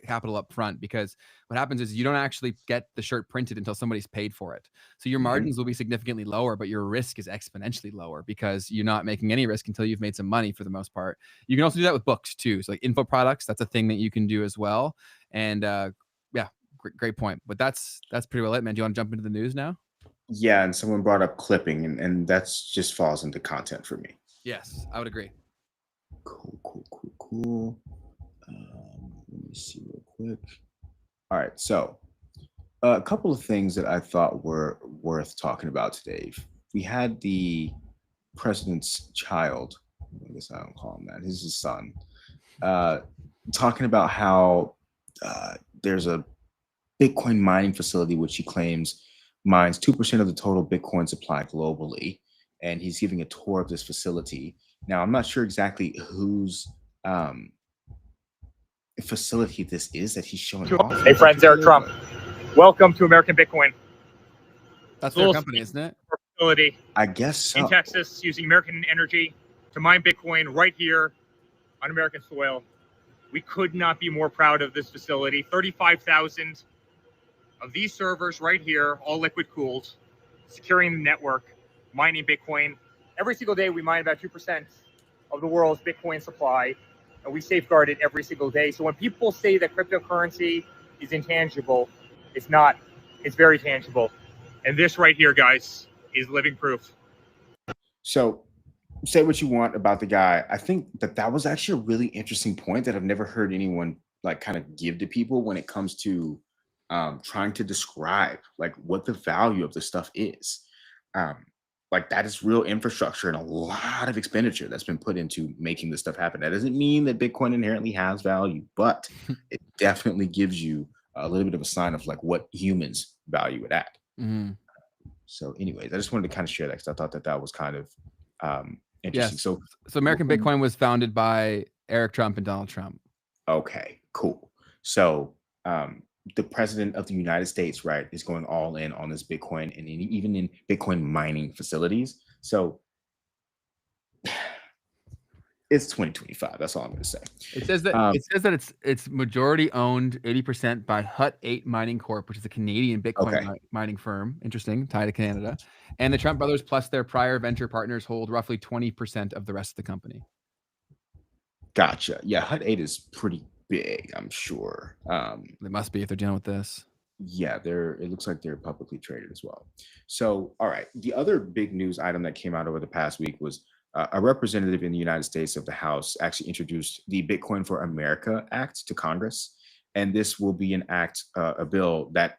capital up front, because what happens is you don't actually get the shirt printed until somebody's paid for it. So your margins will be significantly lower, but your risk is exponentially lower because you're not making any risk until you've made some money for the most part. You can also do that with books too. So like info products, that's a thing that you can do as well. And yeah, great point. But that's pretty well it, man. Do you want to jump into the news now? Yeah, and someone brought up clipping, and that's just falls into content for me. Yes, I would agree. Cool. Let me see real quick. All right, so a couple of things that I thought were worth talking about today. We had the president's child, I guess I don't call him that, this is his son, talking about how there's a Bitcoin mining facility which he claims mines 2% of the total Bitcoin supply globally, and he's giving a tour of this facility. Now, I'm not sure exactly whose facility this is that he's showing off. Hey friends, Eric Trump. Welcome to American Bitcoin. That's their company, isn't it? Facility. I guess so. In Texas, using American energy to mine Bitcoin right here on American soil. We could not be more proud of this facility. 35,000 of these servers right here, all liquid cooled, securing the network, mining Bitcoin. Every single day we mine about 2% of the world's Bitcoin supply, and we safeguard it every single day. So when people say that cryptocurrency is intangible, it's not. It's very tangible. And this right here, guys, is living proof. So say what you want about the guy. I think that was actually a really interesting point that I've never heard anyone like kind of give to people when it comes to trying to describe like what the value of the stuff is. Like that is real infrastructure and a lot of expenditure that's been put into making this stuff happen. That doesn't mean that Bitcoin inherently has value, but it definitely gives you a little bit of a sign of like what humans value it at. So anyways, I just wanted to kind of share that because I thought that was kind of Interesting. Yes. So, So American Bitcoin was founded by Eric Trump and Donald Trump. okay, cool. So, the president of the United States, right, is going all in on this Bitcoin and even in Bitcoin mining facilities. So, it's 2025. That's all I'm going to say. It says that it's majority owned 80% by Hut 8 Mining Corp, which is a Canadian Bitcoin Okay. mining firm. Interesting, tied to Canada. And the Trump brothers plus their prior venture partners hold roughly 20% of the rest of the company. Gotcha. Yeah, Hut 8 is pretty big, I'm sure. They must be if they're dealing with this. Yeah, it looks like they're publicly traded as well. So, all right. The other big news item that came out over the past week was a representative in the United States of the House actually introduced the Bitcoin for America Act to Congress. And this will be an act, a bill that,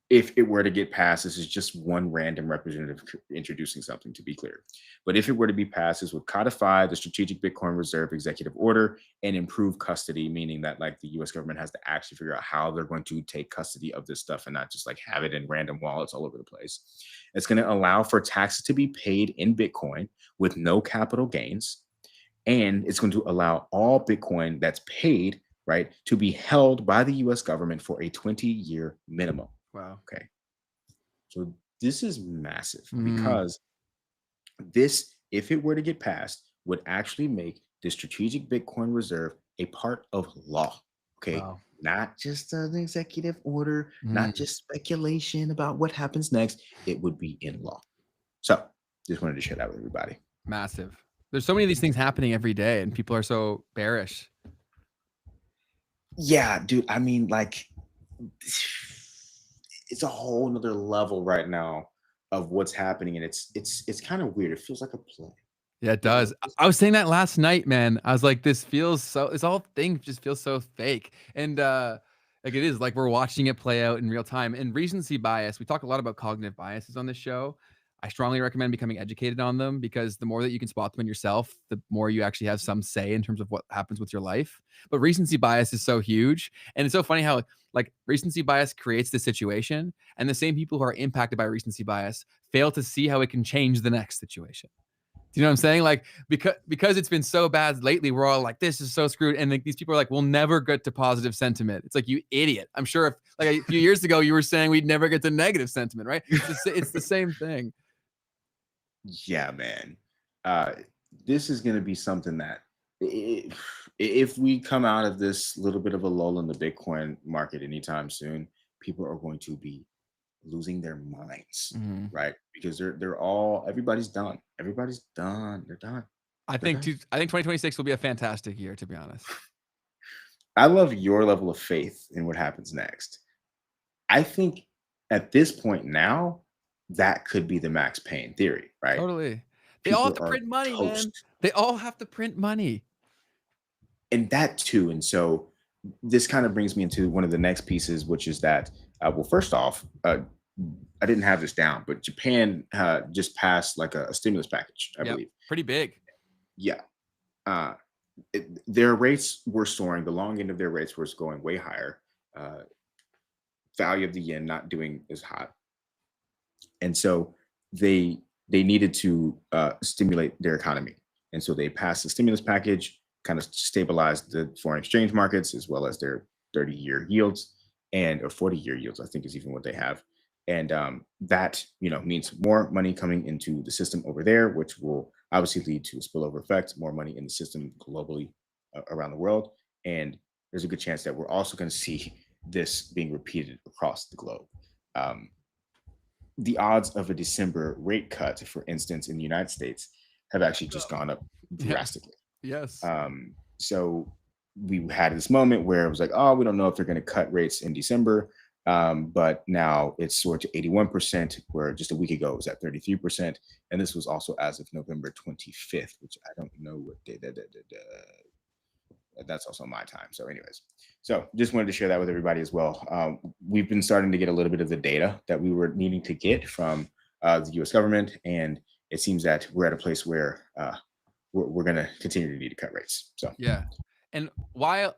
if it were to get passed, this is just one random representative introducing something, to be clear. But if it were to be passed, this would codify the Strategic Bitcoin Reserve Executive Order and improve custody, meaning that like the US government has to actually figure out how they're going to take custody of this stuff and not just like have it in random wallets all over the place. It's going to allow for taxes to be paid in Bitcoin with no capital gains. And it's going to allow all Bitcoin that's paid, right, to be held by the US government for a 20-year minimum. Wow. Okay. So this is massive because this, if it were to get passed, would actually make the Strategic Bitcoin Reserve a part of law. Okay. Wow. Not just an executive order, not just speculation about what happens next. It would be in law. So just wanted to share that with everybody. Massive. There's so many of these things happening every day, and people are so bearish. Yeah, dude. I mean, like, it's a whole nother level right now of what's happening, and it's kind of weird. It feels like a play. Yeah, it does. I was saying that last night, man. I was like, this whole thing just feels so fake. And like it is like we're watching it play out in real time. And recency bias, we talk a lot about cognitive biases on this show. I strongly recommend becoming educated on them because the more that you can spot them in yourself, the more you actually have some say in terms of what happens with your life. But recency bias is so huge. And it's so funny how like recency bias creates the situation, and the same people who are impacted by recency bias fail to see how it can change the next situation. Do you know what I'm saying? Like because it's been so bad lately, we're all like, this is so screwed. And like these people are like, we'll never get to positive sentiment. It's like, you idiot. I'm sure if like a few years ago you were saying we'd never get to negative sentiment, right? It's the same thing. Yeah, man. This is going to be something that if we come out of this little bit of a lull in the Bitcoin market anytime soon, people are going to be losing their minds, right? Because everybody's done. Everybody's done. They're done. I think 2026 will be a fantastic year, to be honest. I love your level of faith in what happens next. I think at this point now, that could be the Max Payne theory, right? Totally. They all have to print money, man. They all have to print money. And that too. And so this kind of brings me into one of the next pieces, which is that, well, first off, I didn't have this down, but Japan just passed like a stimulus package, I believe. Pretty big. Yeah. Their rates were soaring. The long end of their rates was going way higher. Value of the yen not doing as hot. And so they needed to stimulate their economy. And so they passed the stimulus package, kind of stabilized the foreign exchange markets as well as their 30-year yields or 40-year yields, I think is even what they have. And that, means more money coming into the system over there, which will obviously lead to a spillover effect, more money in the system globally around the world. And there's a good chance that we're also going to see this being repeated across the globe. The odds of a December rate cut, for instance, in the United States, have actually just gone up drastically. Yes. So we had this moment where it was like, oh, we don't know if they're going to cut rates in December. But now it's soared to 81%, where just a week ago it was at 33%. And this was also as of November 25th, which I don't know what day that's also my time. So anyways, just wanted to share that with everybody as well. We've been starting to get a little bit of the data that we were needing to get from the US government. And it seems that we're at a place where we're going to continue to need to cut rates. So yeah. And why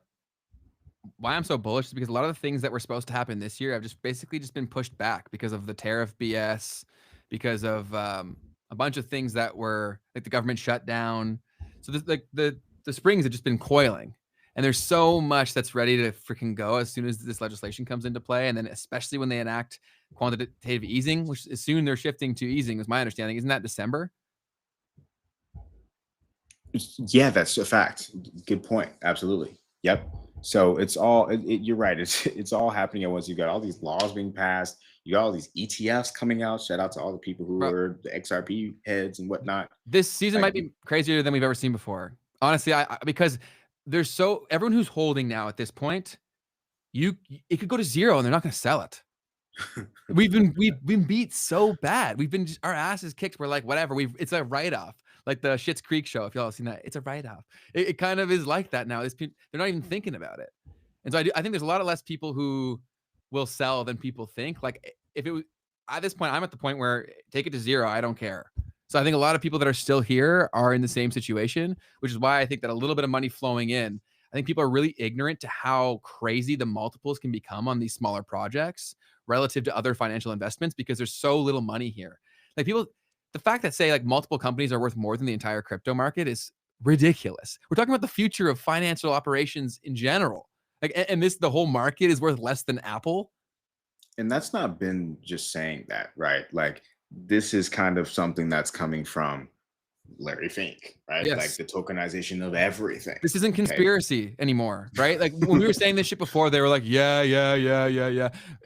I'm so bullish is because a lot of the things that were supposed to happen this year have just basically been pushed back because of the tariff BS, because of a bunch of things that were like the government shut down. So this, like the springs have just been coiling. And there's so much that's ready to freaking go as soon as this legislation comes into play. And then especially when they enact quantitative easing, which is soon they're shifting to easing, is my understanding. Isn't that December? Yeah, that's a fact. Good point. Absolutely. Yep. So it's all you're right. It's all happening at once. You've got all these laws being passed. You got all these ETFs coming out. Shout out to all the people who Bro, are the XRP heads and whatnot. this season Like, might be crazier than we've ever seen before. Honestly, because there's so everyone who's holding now at this point, it could go to zero and they're not going to sell it. We've been beat so bad. We've been our asses kicked. We're like, whatever. It's a write off, like the Schitt's Creek show. If y'all have seen that, it's a write off. It kind of is like that now. They're not even thinking about it, and so I think there's a lot of less people who will sell than people think. Like if it was at this point, I'm at the point where take it to zero. I don't care. So I think a lot of people that are still here are in the same situation, which is why I think that a little bit of money flowing in. I think people are really ignorant to how crazy the multiples can become on these smaller projects relative to other financial investments because there's so little money here. Like people, the fact that say like multiple companies are worth more than the entire crypto market is ridiculous. We're talking about the future of financial operations in general. Like, and the whole market is worth less than Apple. and that's not been just saying that, right? Like this is kind of something that's coming from Larry Fink, right? Like Yes. the tokenization of everything. This isn't conspiracy anymore, right? Like when we were saying this shit before, they were like, yeah.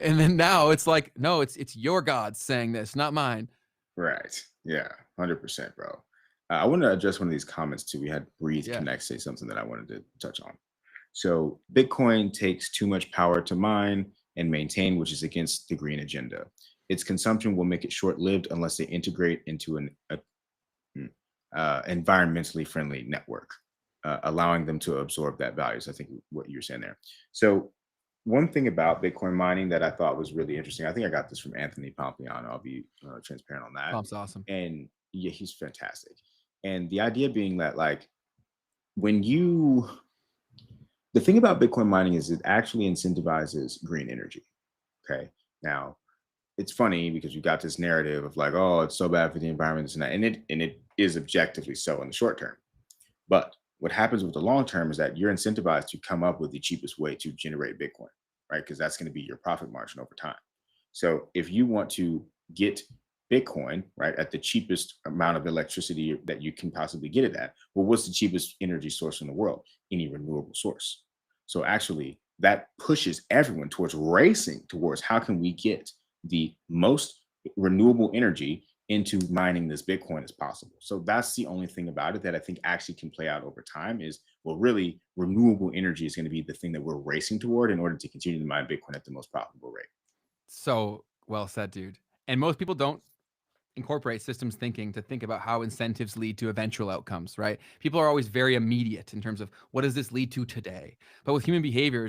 And then now it's like, no, it's your God saying this, not mine. Right. Yeah. 100%, bro. I want to address one of these comments too. We had Breathe Yeah. Connect say something that I wanted to touch on. So Bitcoin takes too much power to mine and maintain, which is against the green agenda. Its consumption will make it short-lived unless they integrate into an environmentally friendly network, allowing them to absorb that value. So I think what you were saying there. So one thing about Bitcoin mining that I thought was really interesting, I think I got this from Anthony Pompliano. I'll be transparent on that. Pump's awesome. And yeah, he's fantastic. And the idea being that like when you, the thing about Bitcoin mining is it actually incentivizes green energy. Okay. Now, it's funny because you got this narrative of like, oh, it's so bad for the environment, this and that, and it is objectively so in the short term. But what happens with the long term is that you're incentivized to come up with the cheapest way to generate Bitcoin, right? Because that's going to be your profit margin over time. So if you want to get Bitcoin, right, at the cheapest amount of electricity that you can possibly get it at, well, what's the cheapest energy source in the world? Any renewable source. So actually, that pushes everyone towards racing towards how can we get the most renewable energy into mining this Bitcoin as possible. So that's the only thing about it that I think actually can play out over time is, well, really renewable energy is going to be the thing that we're racing toward in order to continue to mine Bitcoin at the most profitable rate. So well said, dude. And most people don't incorporate systems thinking to think about how incentives lead to eventual outcomes, right? People are always very immediate in terms of what does this lead to today? But with human behavior,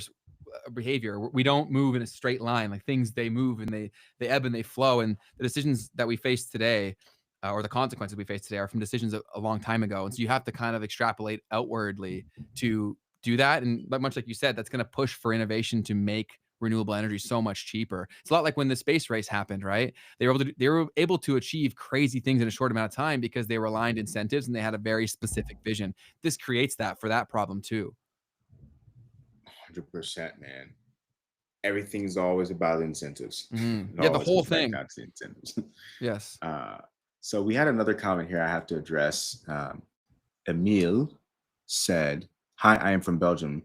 we don't move in a straight line. Like things, they move and they ebb and they flow. And the decisions that we face today, or the consequences we face today, are from decisions a long time ago. And so you have to kind of extrapolate outwardly to do that. And much like you said, that's going to push for innovation to make renewable energy so much cheaper. It's a lot like when the space race happened, right? They were able to achieve crazy things in a short amount of time because they were aligned incentives and they had a very specific vision. This creates that for that problem too. 100%, man. Everything's always about incentives. Yeah, the whole thing. Incentives. Yes. So we had another comment here I have to address. Emile said, "Hi, I am from Belgium.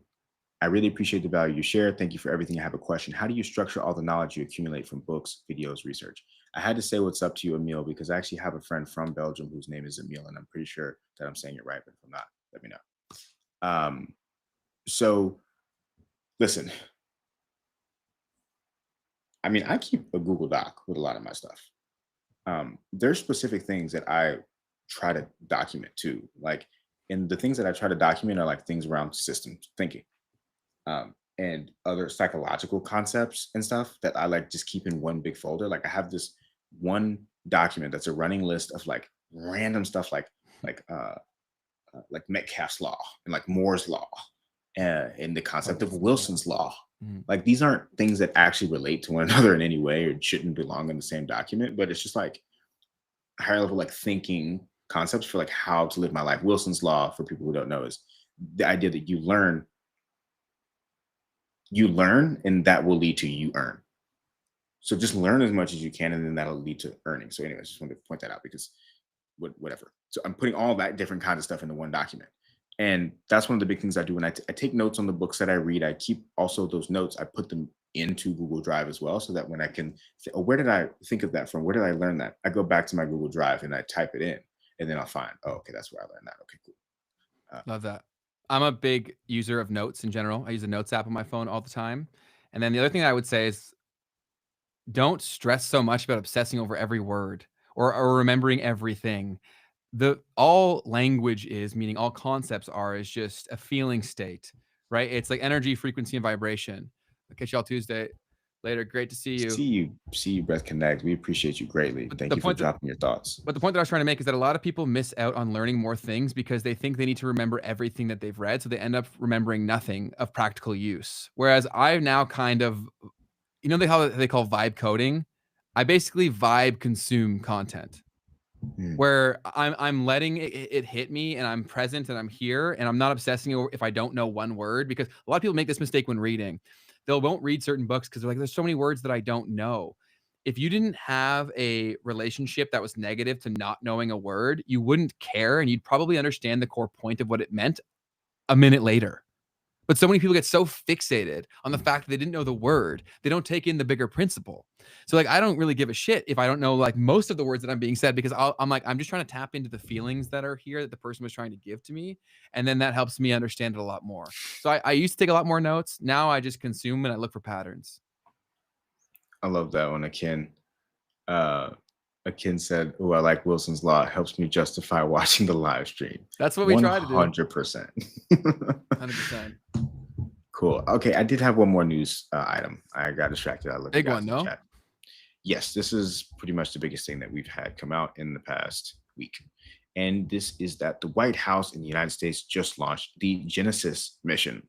I really appreciate the value you share. Thank you for everything. I have a question. How do you structure all the knowledge you accumulate from books, videos, research?" I had to say what's up to you, Emile, because I actually have a friend from Belgium whose name is Emile, and I'm pretty sure that I'm saying it right, but if I'm not, let me know. So listen, I mean, I keep a Google Doc with a lot of my stuff. There's specific things that I try to document too. Like, and the things that I try to document are like things around systems thinking. And other psychological concepts and stuff that I like just keep in one big folder. Like I have this one document that's a running list of like random stuff like Metcalfe's law and like Moore's law and the concept of Wilson's law. Like these aren't things that actually relate to one another in any way or shouldn't belong in the same document, but it's just like higher level like thinking concepts for like how to live my life. Wilson's law, for people who don't know, is the idea that you learn, and that will lead to you earn. So just learn as much as you can, and then that'll lead to earning. So anyways, just wanted to point that out because whatever. So I'm putting all that different kinds of stuff into one document. And that's one of the big things I do when I take notes on the books that I read. I keep also those notes, I put them into Google Drive as well, so that when I can say, oh, where did I think of that from? Where did I learn that? I go back to my Google Drive and I type it in, and then I'll find, oh, okay, that's where I learned that. Okay, cool. Love that. I'm a big user of notes in general. I use a notes app on my phone all the time. And then the other thing I would say is don't stress so much about obsessing over every word or remembering everything. All language is, meaning all concepts are, is just a feeling state, right? It's like energy, frequency, and vibration. I'll catch y'all Tuesday. Later. Great to see you. See you, Breath Connect. We appreciate you greatly. Thank you for dropping your thoughts. But the point that I was trying to make is that a lot of people miss out on learning more things because they think they need to remember everything that they've read. So they end up remembering nothing of practical use. Whereas I now kind of, how they call vibe coding? I basically vibe consume content. Where I'm letting it hit me, and I'm present, and I'm here, and I'm not obsessing over if I don't know one word, because a lot of people make this mistake when reading. They won't read certain books because they're like, there's so many words that I don't know. If you didn't have a relationship that was negative to not knowing a word, you wouldn't care, and you'd probably understand the core point of what it meant a minute later. But so many people get so fixated on the fact that they didn't know the word, they don't take in the bigger principle. So like, I don't really give a shit if I don't know like most of the words that I'm being said, because I'm just trying to tap into the feelings that are here that the person was trying to give to me. And then that helps me understand it a lot more. So I used to take a lot more notes. Now I just consume and I look for patterns. I love that one. Akin said, oh, I like Wilson's law. It helps me justify watching the live stream. That's what we try to do. 100%. 100%. Cool. Okay, I did have one more news item. I got distracted. I looked Big one, no? Chat. Yes, this is pretty much the biggest thing that we've had come out in the past week. And this is that the White House in the United States just launched the Genesis mission,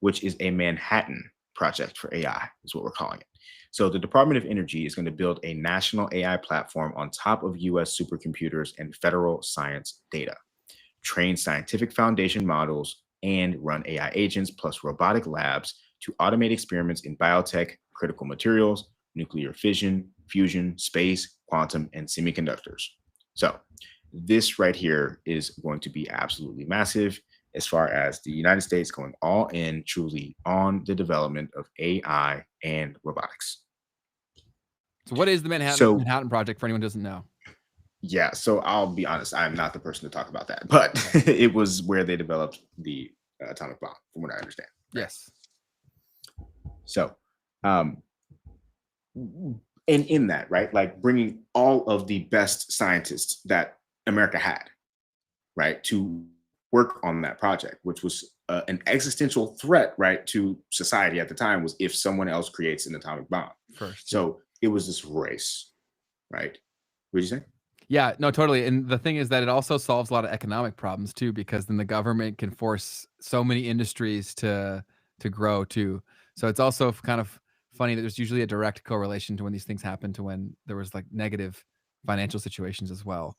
which is a Manhattan project for AI, is what we're calling it. So the Department of Energy is going to build a national AI platform on top of US supercomputers and federal science data, train scientific foundation models, and run AI agents plus robotic labs to automate experiments in biotech, critical materials, nuclear fission, fusion, space, quantum, and semiconductors. So this right here is going to be absolutely massive as far as the United States going all in truly on the development of AI and robotics. So what is the Manhattan Project for anyone who doesn't know? Yeah, so I'll be honest, I'm not the person to talk about that, but it was where they developed the atomic bomb, from what I understand. Yes. So, and in that, right, like bringing all of the best scientists that America had, right, to work on that project, which was an existential threat, right, to society at the time, was if someone else creates an atomic bomb first. So it was this race, right? What did you say? Yeah, no, totally. And the thing is that it also solves a lot of economic problems too, because then the government can force so many industries to grow too. So it's also kind of funny that there's usually a direct correlation to when these things happen to when there was like negative financial situations as well.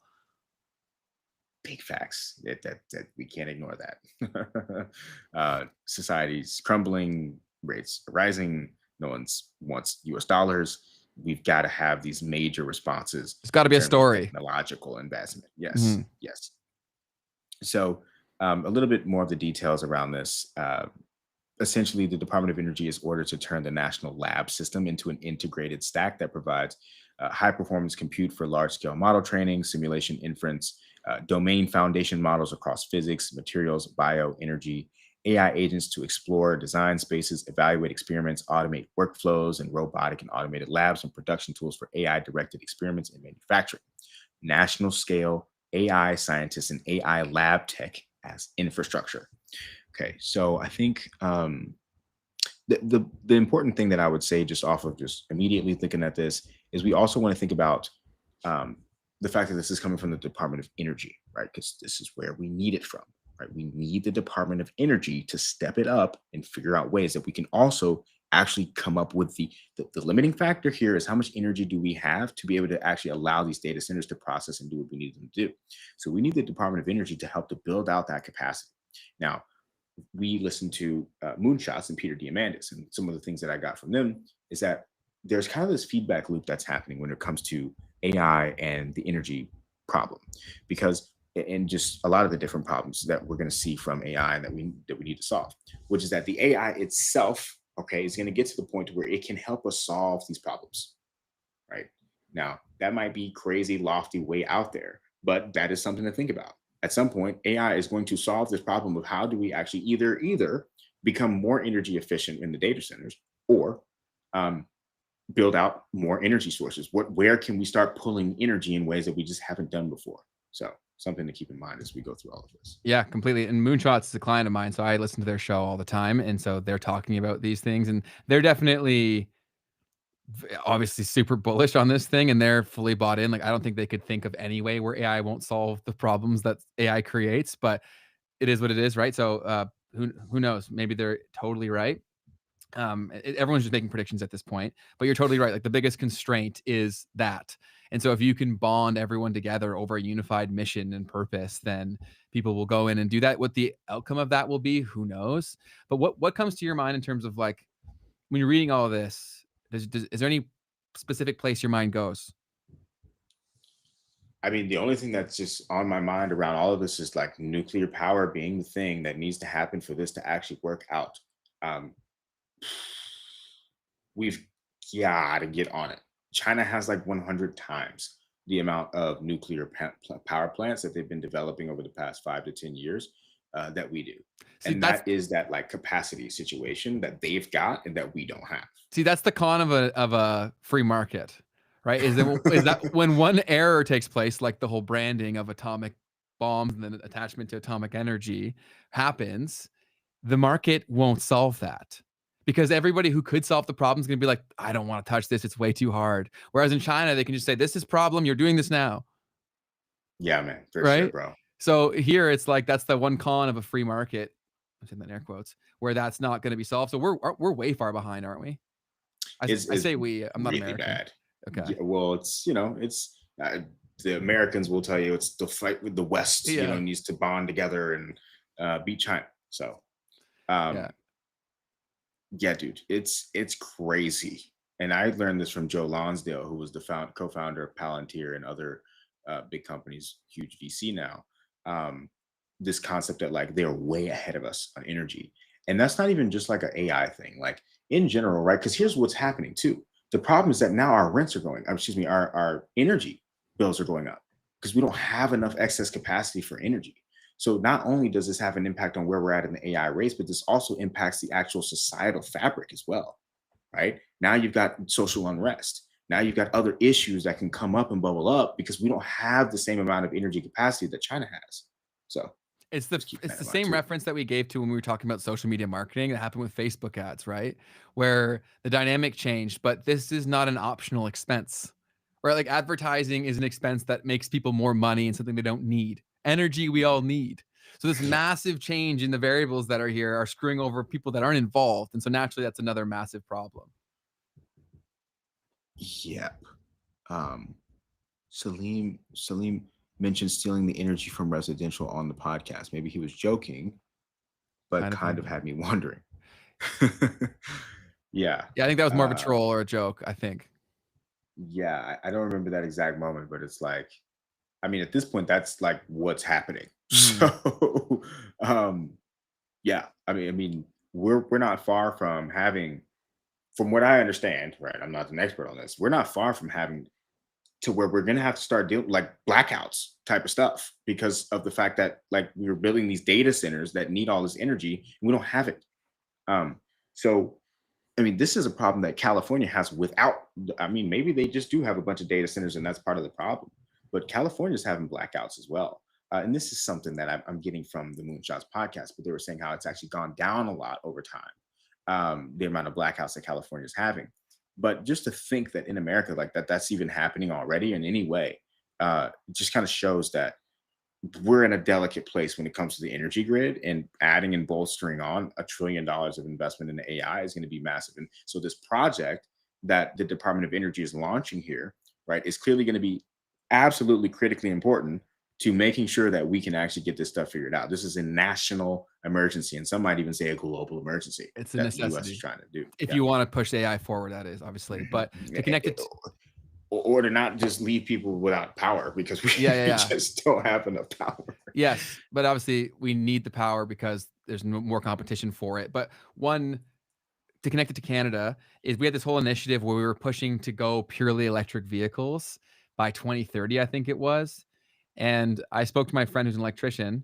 Big facts that we can't ignore that. Society's crumbling, rates rising, no one wants US dollars. We've got to have these major responses. It's got to be a story. Technological investment. Yes. Yes. So a little bit more of the details around this. Essentially, the Department of Energy is ordered to turn the national lab system into an integrated stack that provides high performance compute for large scale model training, simulation inference, domain foundation models across physics, materials, bio, energy, AI agents to explore, design spaces, evaluate experiments, automate workflows, and robotic and automated labs and production tools for AI-directed experiments in manufacturing. National scale AI scientists and AI lab tech as infrastructure. Okay, so I think the important thing that I would say, just off of just immediately thinking at this, is we also want to think about the fact that this is coming from the Department of Energy, right? Because this is where we need it from. Right? We need the Department of Energy to step it up and figure out ways that we can also actually come up with the limiting factor here is how much energy do we have to be able to actually allow these data centers to process and do what we need them to do. So we need the Department of Energy to help to build out that capacity. Now, we listened to Moonshots and Peter Diamandis, and some of the things that I got from them is that there's kind of this feedback loop that's happening when it comes to AI and the energy problem, because and just a lot of the different problems that we're going to see from AI and that we need to solve, which is that the AI itself, okay, is going to get to the point where it can help us solve these problems, right? Now, that might be crazy, lofty, way out there, but that is something to think about. At some point, AI is going to solve this problem of how do we actually either become more energy efficient in the data centers, or build out more energy sources. Where can we start pulling energy in ways that we just haven't done before? So something to keep in mind as we go through all of this. Yeah, completely. And Moonshots is a client of mine, so I listen to their show all the time, and so they're talking about these things, and they're definitely obviously super bullish on this thing, and they're fully bought in. Like, I don't think they could think of any way where AI won't solve the problems that AI creates, but it is what it is, right? So who knows? Maybe they're totally right. Everyone's just making predictions at this point, but you're totally right. Like, the biggest constraint is that. And so if you can bond everyone together over a unified mission and purpose, then people will go in and do that. What the outcome of that will be, who knows? But what comes to your mind in terms of, like, when you're reading all of this, is there any specific place your mind goes? I mean, the only thing that's just on my mind around all of this is like nuclear power being the thing that needs to happen for this to actually work out. Um, we've got to get on it. China has like 100 times the amount of nuclear power plants that they've been developing over the past 5 to 10 years that we do. See, And that is that like capacity situation that they've got and that we don't have. See, that's the con of a free market, right? Is that when one error takes place, like the whole branding of atomic bombs and then attachment to atomic energy happens, the market won't solve that, because everybody who could solve the problem is going to be like, I don't want to touch this, it's way too hard. Whereas in China, they can just say, this is problem, you're doing this now. Yeah, man, for sure, Right? bro. So here it's like, that's the one con of a free market, I'm saying that in air quotes, where that's not going to be solved. So we're way far behind, aren't we? I say we. I'm not really American. bad. Okay. Yeah, well, it's the Americans will tell you it's the fight with the West. Yeah. Needs to bond together and beat China. So, yeah, dude, it's crazy. And I learned this from Joe Lonsdale, who was the co-founder of Palantir and other big companies, huge VC now. This concept that like they're way ahead of us on energy, and that's not even just like an AI thing. Like in general, right? Because here's what's happening too. The problem is that now our rents are going, our energy bills are going up because we don't have enough excess capacity for energy. So not only does this have an impact on where we're at in the AI race, but this also impacts the actual societal fabric as well, right? Now you've got social unrest. Now you've got other issues that can come up and bubble up because we don't have the same amount of energy capacity that China has. So it's the same reference that we gave to when we were talking about social media marketing that happened with Facebook ads, right? Where the dynamic changed, but this is not an optional expense, right? Like, advertising is an expense that makes people more money and something they don't need. Energy we all need. So this massive change in the variables that are here are screwing over people that aren't involved. And so naturally that's another massive problem. Yep. Salim mentioned stealing the energy from residential on the podcast. Maybe he was joking, but kind of had me wondering. Yeah. Yeah, I think that was more of a troll or a joke, I think. Yeah, I don't remember that exact moment, but it's like, I mean, at this point, that's like what's happening. So, yeah, I mean, we're not far from having, from what I understand, right? I'm not an expert on this. We're not far from having to where we're going to have to start dealing like blackouts type of stuff because of the fact that like we're building these data centers that need all this energy and we don't have it. So, I mean, this is a problem that California has without, I mean, maybe they just do have a bunch of data centers and that's part of the problem, but California's having blackouts as well. And this is something that I'm getting from the Moonshots podcast, but they were saying how it's actually gone down a lot over time, the amount of blackouts that California is having. But just to think that in America, like that's even happening already in any way, just kind of shows that we're in a delicate place when it comes to the energy grid, and adding and bolstering on $1 trillion of investment in AI is going to be massive. And so this project that the Department of Energy is launching here, right, is clearly going to be absolutely critically important to making sure that we can actually get this stuff figured out. This is a national emergency, and some might even say a global emergency It's a that the US is necessity trying to do. if Yeah. you want to push AI forward. That is obviously, but to connect it. Or to not just leave people without power, because we, Yeah, yeah, we yeah. just don't have enough power. Yes, but obviously we need the power because there's more competition for it. But one to connect it to Canada is we had this whole initiative where we were pushing to go purely electric vehicles by 2030, I think it was. And I spoke to my friend who's an electrician,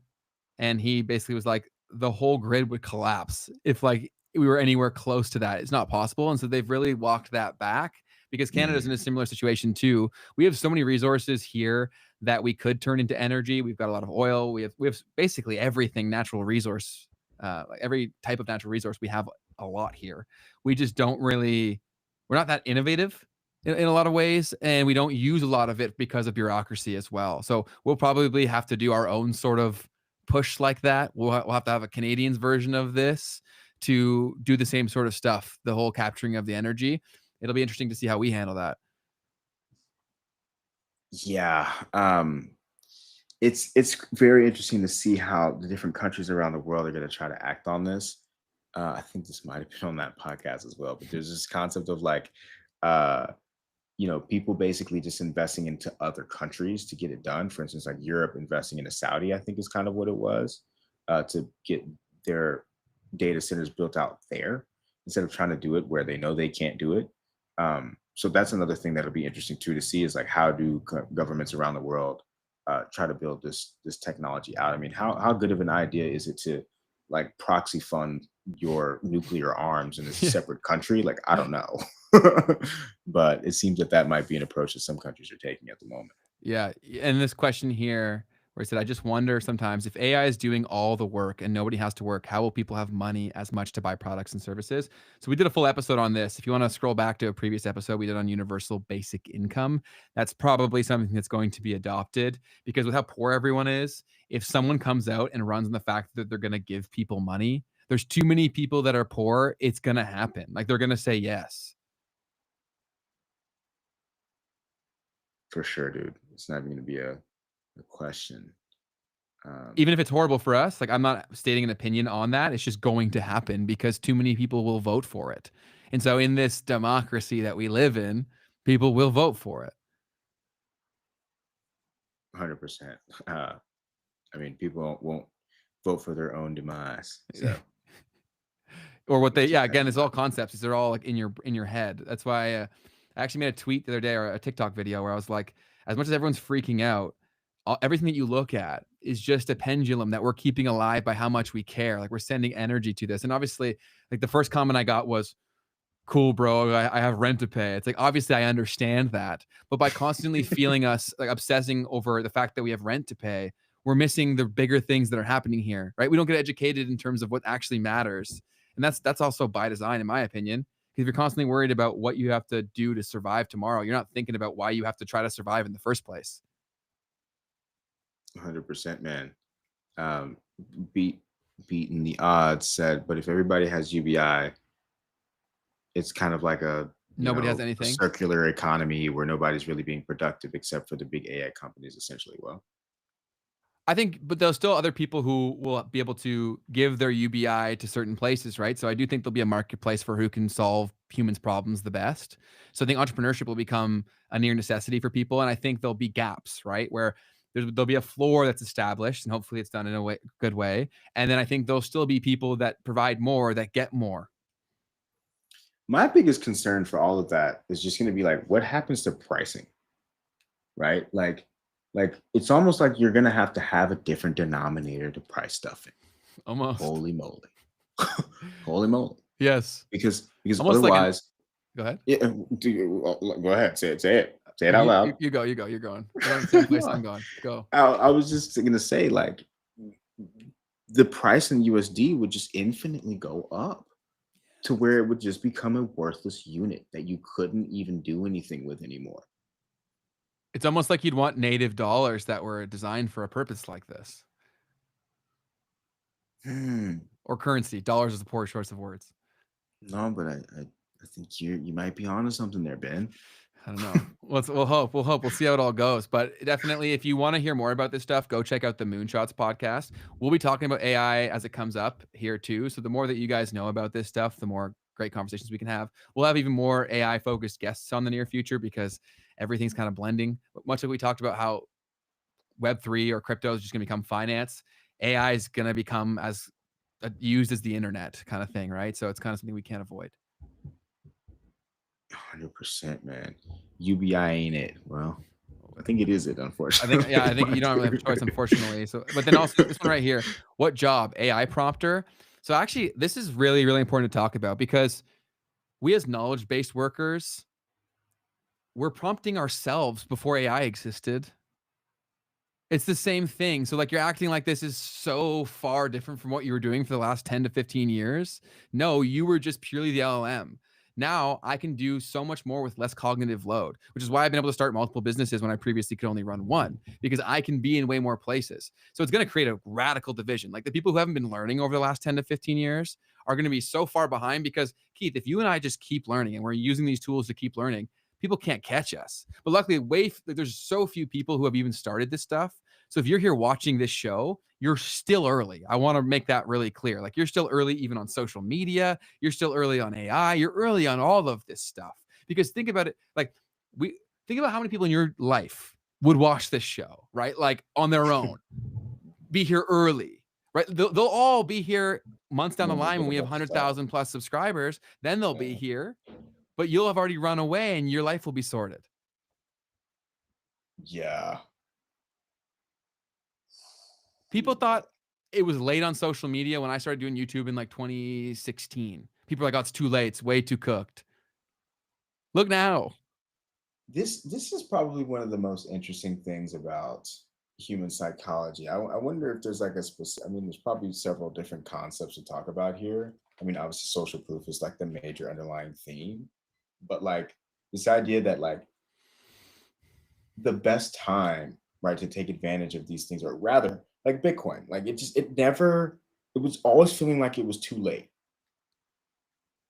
and he basically was like, the whole grid would collapse if like we were anywhere close to that. It's not possible. And so they've really walked that back because Canada's in a similar situation too. We have so many resources here that we could turn into energy. We've got a lot of oil. We have basically everything natural resource, like every type of natural resource. We have a lot here. We just don't really. We're not that innovative in a lot of ways, and we don't use a lot of it because of bureaucracy as well. So we'll probably have to do our own sort of push like that. We'll have to have a Canadians version of this to do the same sort of stuff, the whole capturing of the energy. It'll be interesting to see how we handle that. Yeah. It's very interesting to see how the different countries around the world are going to try to act on this. I think this might have been on that podcast as well, but there's this concept of like, uh, people basically just investing into other countries to get it done. For instance, like Europe investing into Saudi, I think is kind of what it was, to get their data centers built out there instead of trying to do it where they know they can't do it. So that's another thing that'll be interesting too to see is like how do governments around the world try to build this technology out. I mean, how good of an idea is it to like proxy fund your nuclear arms in a Yeah. separate country? Like, I don't know. But it seems that that might be an approach that some countries are taking at the moment. Yeah. And this question here where it said, I just wonder sometimes if AI is doing all the work and nobody has to work, how will people have money as much to buy products and services? So we did a full episode on this. If you want to scroll back to a previous episode we did on universal basic income, that's probably something that's going to be adopted because with how poor everyone is, if someone comes out and runs on the fact that they're going to give people money, there's too many people that are poor, it's going to happen. Like they're going to say yes. For sure, dude. It's not even going to be a question. Even if it's horrible for us, like I'm not stating an opinion on that. It's just going to happen because too many people will vote for it. And so in this democracy that we live in, people will vote for it. 100%. I mean, people won't vote for their own demise. So Or what they, it's yeah, just kind again, of it's all concepts. They're all like in your head. That's why I actually made a tweet the other day or a TikTok video where I was like, as much as everyone's freaking out, everything that you look at is just a pendulum that we're keeping alive by how much we care. Like we're sending energy to this. And obviously, like the first comment I got was, cool, bro. I have rent to pay. It's like, obviously I understand that, but by constantly feeling us like obsessing over the fact that we have rent to pay, we're missing the bigger things that are happening here, right? We don't get educated in terms of what actually matters. And that's also by design, in my opinion, because if you're constantly worried about what you have to do to survive tomorrow, you're not thinking about why you have to try to survive in the first place. 100%, man. Um, beating the odds said, but if everybody has UBI, it's kind of like Nobody has a anything. circular economy where nobody's really being productive except for the big AI companies, essentially. Well, I think, but there's still other people who will be able to give their UBI to certain places, right? So I do think there'll be a marketplace for who can solve humans' problems the best. So I think entrepreneurship will become a near necessity for people, and I think there'll be gaps, right, where there'll be a floor that's established, and hopefully it's done in a good way. And then I think there'll still be people that provide more that get more. my biggest concern for all of that is just going to be like, what happens to pricing, right? Like it's almost like you're going to have a different denominator to price stuff in. Almost. Holy moly. Holy moly. Yes. Because Almost like otherwise, go ahead. yeah, go ahead, say it out loud. You go. You're going. We're on the same place. I'm going. Go. I was just gonna say, like, the price in USD would just infinitely go up to where it would just become a worthless unit that you couldn't even do anything with anymore. It's almost like you'd want native dollars that were designed for a purpose like this. Or currency. Dollars is a poor choice of words. No, but I think you might be onto something there, Ben. I don't know. We'll hope. We'll see how it all goes. But definitely, if you want to hear more about this stuff, go check out the Moonshots podcast. We'll be talking about AI as it comes up here too. So the more that you guys know about this stuff, the more great conversations we can have. We'll have even more AI focused guests on the near future because everything's kind of blending. But much like we talked about how Web3 or crypto is just going to become finance, AI is going to become as used as the internet kind of thing, right? So it's kind of something we can't avoid. 100%, man. UBI ain't it? Well, I think it is it, unfortunately. I think you don't really have a choice, unfortunately. So, but then also this one right here, what job? AI prompter. So actually, this is really, really important to talk about because we as knowledge-based workers, we're prompting ourselves before AI existed. It's the same thing. So like you're acting like this is so far different from what you were doing for the last 10 to 15 years. No, you were just purely the LLM. Now I can do so much more with less cognitive load, which is why I've been able to start multiple businesses when I previously could only run one, because I can be in way more places. So it's going to create a radical division. Like the people who haven't been learning over the last 10 to 15 years are going to be so far behind because, Keith, if you and I just keep learning and we're using these tools to keep learning, people can't catch us. But luckily, there's so few people who have even started this stuff. So if you're here watching this show, you're still early. I want to make that really clear. Like you're still early even on social media. You're still early on AI. You're early on all of this stuff. Because think about it, like think about how many people in your life would watch this show, right? Like on their own, be here early, right? They'll all be here months down the line when we have 100,000 plus subscribers. Then they'll be here, but you'll have already run away and your life will be sorted. Yeah. People thought it was late on social media when I started doing YouTube in like 2016. People are like, oh, it's too late. It's way too cooked. Look now. This is probably one of the most interesting things about human psychology. I wonder if there's like a specific, I mean, there's probably several different concepts to talk about here. I mean, obviously social proof is like the major underlying theme, but like this idea that like the best time, right, to take advantage of these things, or rather like Bitcoin, like it was always feeling like it was too late.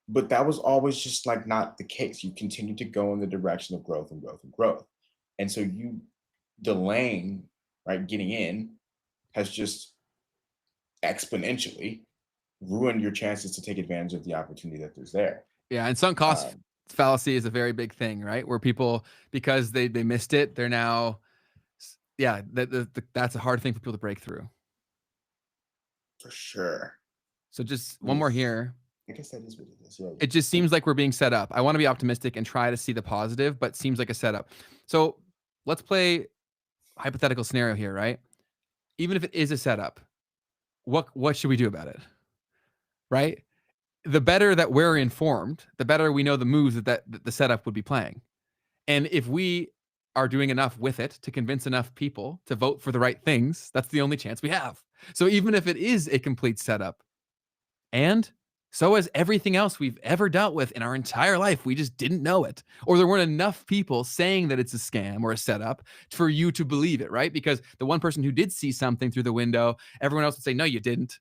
But that was always just like not the case. You continue to go in the direction of growth and growth and growth. And so you delaying, right, getting in has just exponentially ruined your chances to take advantage of the opportunity that there's there. Yeah, and sunk cost fallacy is a very big thing, right? Where people, because they missed it, they're now, yeah, that's a hard thing for people to break through. For sure. So just one more here. I guess that is what it is. Yeah. It just seems like we're being set up. I want to be optimistic and try to see the positive, but seems like a setup. So let's play hypothetical scenario here, right? Even if it is a setup, what should we do about it? Right? The better that we're informed, the better we know the moves that the setup would be playing. And if we are doing enough with it to convince enough people to vote for the right things, that's the only chance we have. So even if it is a complete setup, and so as everything else we've ever dealt with in our entire life, we just didn't know it. Or there weren't enough people saying that it's a scam or a setup for you to believe it, right? Because the one person who did see something through the window, everyone else would say, no, you didn't.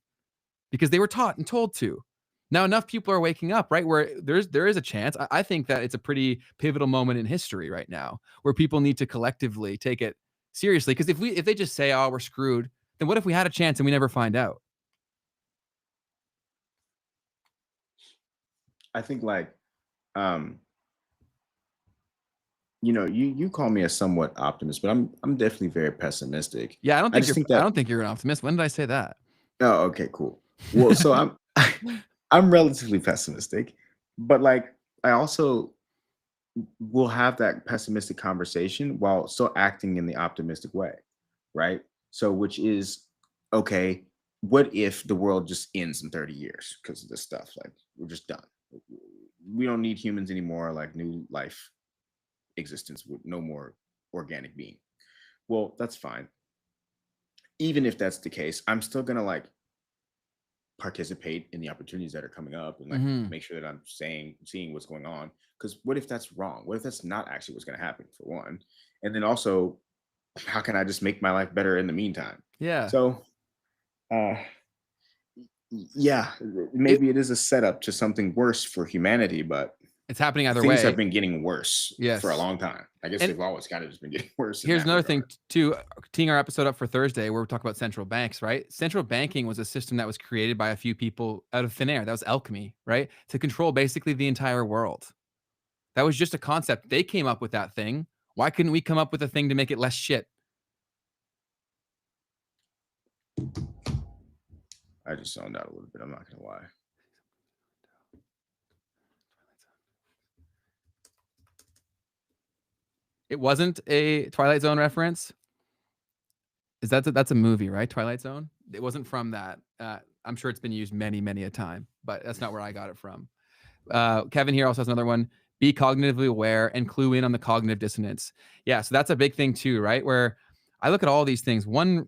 Because they were taught and told to. Now enough people are waking up, right? Where there is a chance. I think that it's a pretty pivotal moment in history right now where people need to collectively take it seriously. Because if they just say, oh, we're screwed, then what if we had a chance and we never find out? I think like you know, you call me a somewhat optimist, but I'm definitely very pessimistic. Yeah, I don't think you're an optimist. When did I say that? Oh, okay, cool. Well, so I'm relatively pessimistic, but like I also will have that pessimistic conversation while still acting in the optimistic way, right? So which is okay, what if the world just ends in 30 years because of this stuff? Like we're just done. We don't need humans anymore, like new life existence with no more organic being. Well, that's fine. Even if that's the case, I'm still gonna like participate in the opportunities that are coming up and like Mhm. make sure that I'm seeing what's going on. Because what if that's wrong? What if that's not actually what's going to happen, for one? And then also, how can I just make my life better in the meantime? Yeah. So, uh, yeah, It maybe it is a setup to something worse for humanity, but it's happening either things have way. been getting worse for a Yes. long time. I guess And they've always kind of just been getting worse in here's that another thing regard. too, teeing our episode up for Thursday, where we talk about central banks, right? Central banking was a system that was created by a few people out of thin air. That was alchemy, right? To control basically the entire world. That was just a concept. They came up with that thing. Why couldn't we come up with a thing to make it less shit? I just zoned out a little bit. I'm not gonna lie. It wasn't a Twilight Zone reference. That's a movie, right? Twilight Zone. It wasn't from that. I'm sure it's been used many, many a time, but that's not where I got it from. Kevin here also has another one. Be cognitively aware and clue in on the cognitive dissonance. Yeah, so that's a big thing too, right? Where I look at all these things. One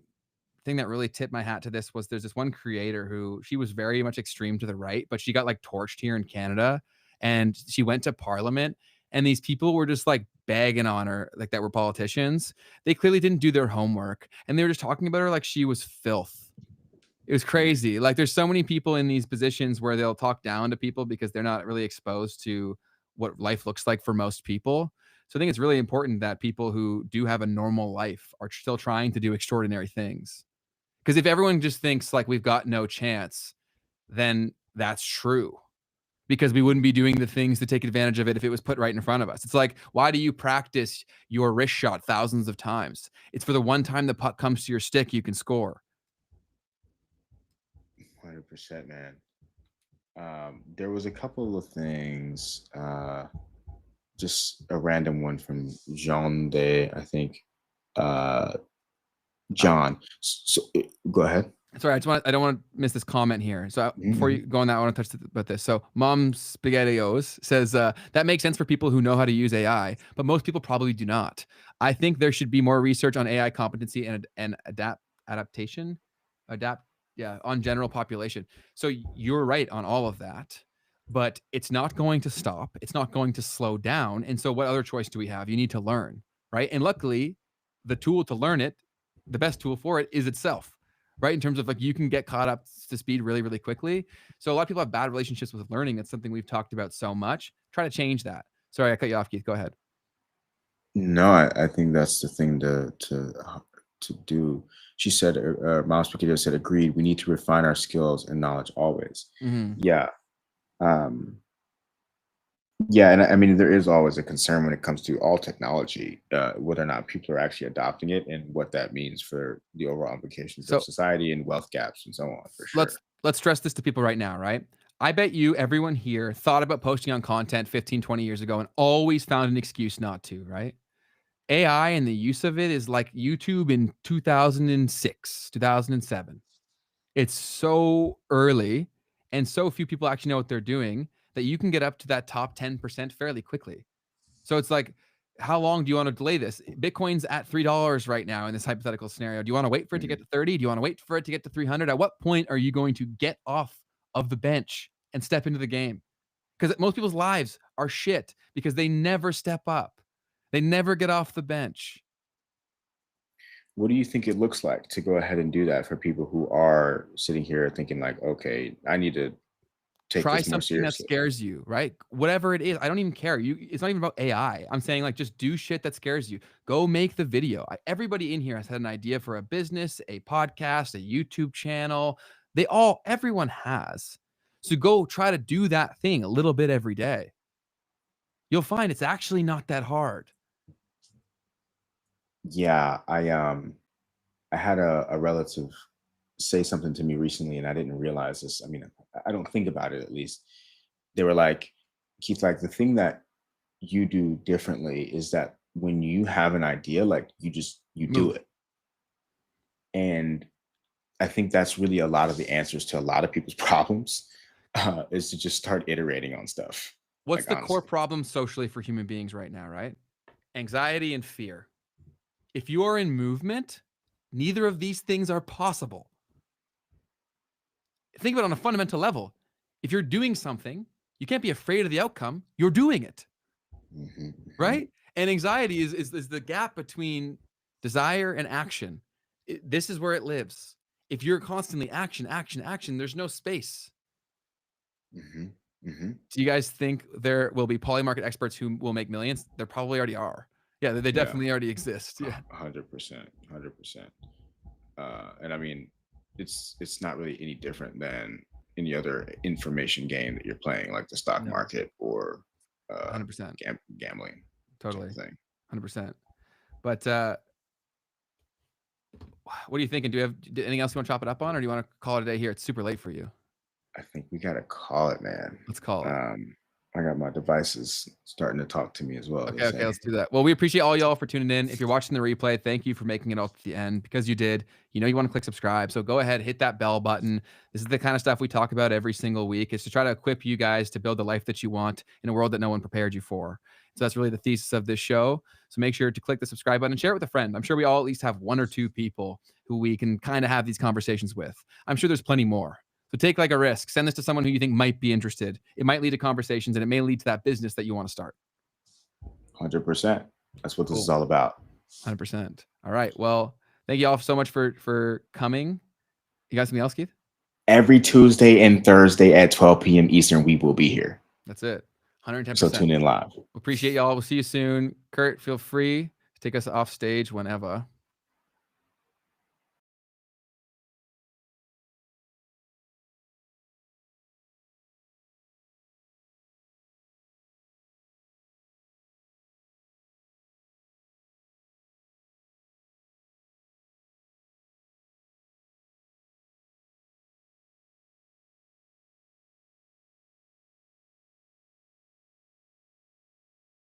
thing that really tipped my hat to this was there's this one creator who she was very much extreme to the right, but she got like torched here in Canada, and she went to Parliament, and these people were just like bagging on her, like that were politicians. They clearly didn't do their homework, and they were just talking about her like she was filth. It was crazy. Like there's so many people in these positions where they'll talk down to people because they're not really exposed to what life looks like for most people. So I think it's really important that people who do have a normal life are still trying to do extraordinary things. Because if everyone just thinks like we've got no chance, then that's true. Because we wouldn't be doing the things to take advantage of it if it was put right in front of us. It's like, why do you practice your wrist shot thousands of times? It's for the one time the puck comes to your stick, you can score. 100%, man. There was a couple of things. Just a random one from Jean Day, I think. Uh, Uh, John. So, go ahead. Sorry, I don't want to miss this comment here. So before Mhm. you go on that, I want to touch about this. So Mom Spaghettios says that makes sense for people who know how to use AI, but most people probably do not. I think there should be more research on AI competency and adaptation, adapt on general population. So you're right on all of that, but it's not going to stop. It's not going to slow down. And so what other choice do we have? You need to learn, right? And luckily, the tool to learn it, the best tool for it is itself, right? In terms of like you can get caught up to speed really, really quickly. So a lot of people have bad relationships with learning. That's something we've talked about so much. Try to change that. Sorry, I cut you off, Keith. Go ahead. No, I think that's the thing to do. She said, Miles Piquet said, agreed. We need to refine our skills and knowledge always. Mm-hmm. Yeah. Um, yeah, and I mean, there is always a concern when it comes to all technology, whether or not people are actually adopting it and what that means for the overall implications of So society and wealth gaps and so on, for let's sure. let's stress this to people right now, right? I bet you everyone here thought about posting on content 15, 20 years ago and always found an excuse not to, right? AI and the use of it is like YouTube in 2006, 2007. It's so early and so few people actually know what they're doing that you can get up to that top 10% fairly quickly. So it's like, how long do you want to delay this? Bitcoin's at $3 right now in this hypothetical scenario. Do you want to wait for it to get Mhm. to 30? Do you want to wait for it to get to 300? At what point are you going to get off of the bench and step into the game? Because most people's lives are shit because they never step up. They never get off the bench. What do you think it looks like to go ahead and do that for people who are sitting here thinking like, okay, I need to take Try this more something that seriously? scares you, right? Whatever it is, I don't even care. It's not even about AI. I'm saying like just do shit that scares you. Go make the video. Everybody in here has had an idea for a business, a podcast, a YouTube channel. Everyone has. So go try to do that thing a little bit every day. You'll find it's actually not that hard. Yeah, I had a relative say something to me recently, and I didn't realize this. I mean, I don't think about it at least. They were like, Keith, like the thing that you do differently is that when you have an idea, like you do Move. it. And I think that's really a lot of the answers to a lot of people's problems, is to just start iterating on stuff. What's Like the core honestly. problem socially for human beings right now, right? Anxiety and fear. If you are in movement, neither of these things are possible. think about it on a fundamental level. If you're doing something, you can't be afraid of the outcome. You're doing it, right? And anxiety is the gap between desire and action. This is where it lives. If you're constantly action, there's no space. Do you guys think there will be polymarket experts who will make millions? There probably already are. Yeah, they definitely already exist. Yeah, 100%. And I mean, it's not really any different than any other information game that you're playing, like the stock market or 100% gambling. Totally, thing. 100%. But what are you thinking? Do you have anything else you want to chop it up on, or do you want to call it a day here? It's super late for you. I think we gotta call it, man. Let's call it. I got my devices starting to talk to me as well. Okay, let's do that. Well, we appreciate all y'all for tuning in. If you're watching the replay, thank you for making it all to the end, because you did. You know you want to click subscribe, so go ahead, hit that bell button. This is the kind of stuff we talk about every single week. It's to try to equip you guys to build the life that you want in a world that no one prepared you for. So that's really the thesis of this show. So make sure to click the subscribe button and share it with a friend. I'm sure we all at least have 1 or 2 people who we can kind of have these conversations with. I'm sure there's plenty more. So take like a risk. Send this to someone who you think might be interested. It might lead to conversations, and it may lead to that business that you want to start. 100%. That's what this is all about. 100%. All right. Well, thank you all so much for coming. You got something else, Keith? Every Tuesday and Thursday at 12 p.m. Eastern, we will be here. That's it. 110%. So tune in live. Appreciate y'all. We'll see you soon. Kurt, feel free to take us off stage whenever.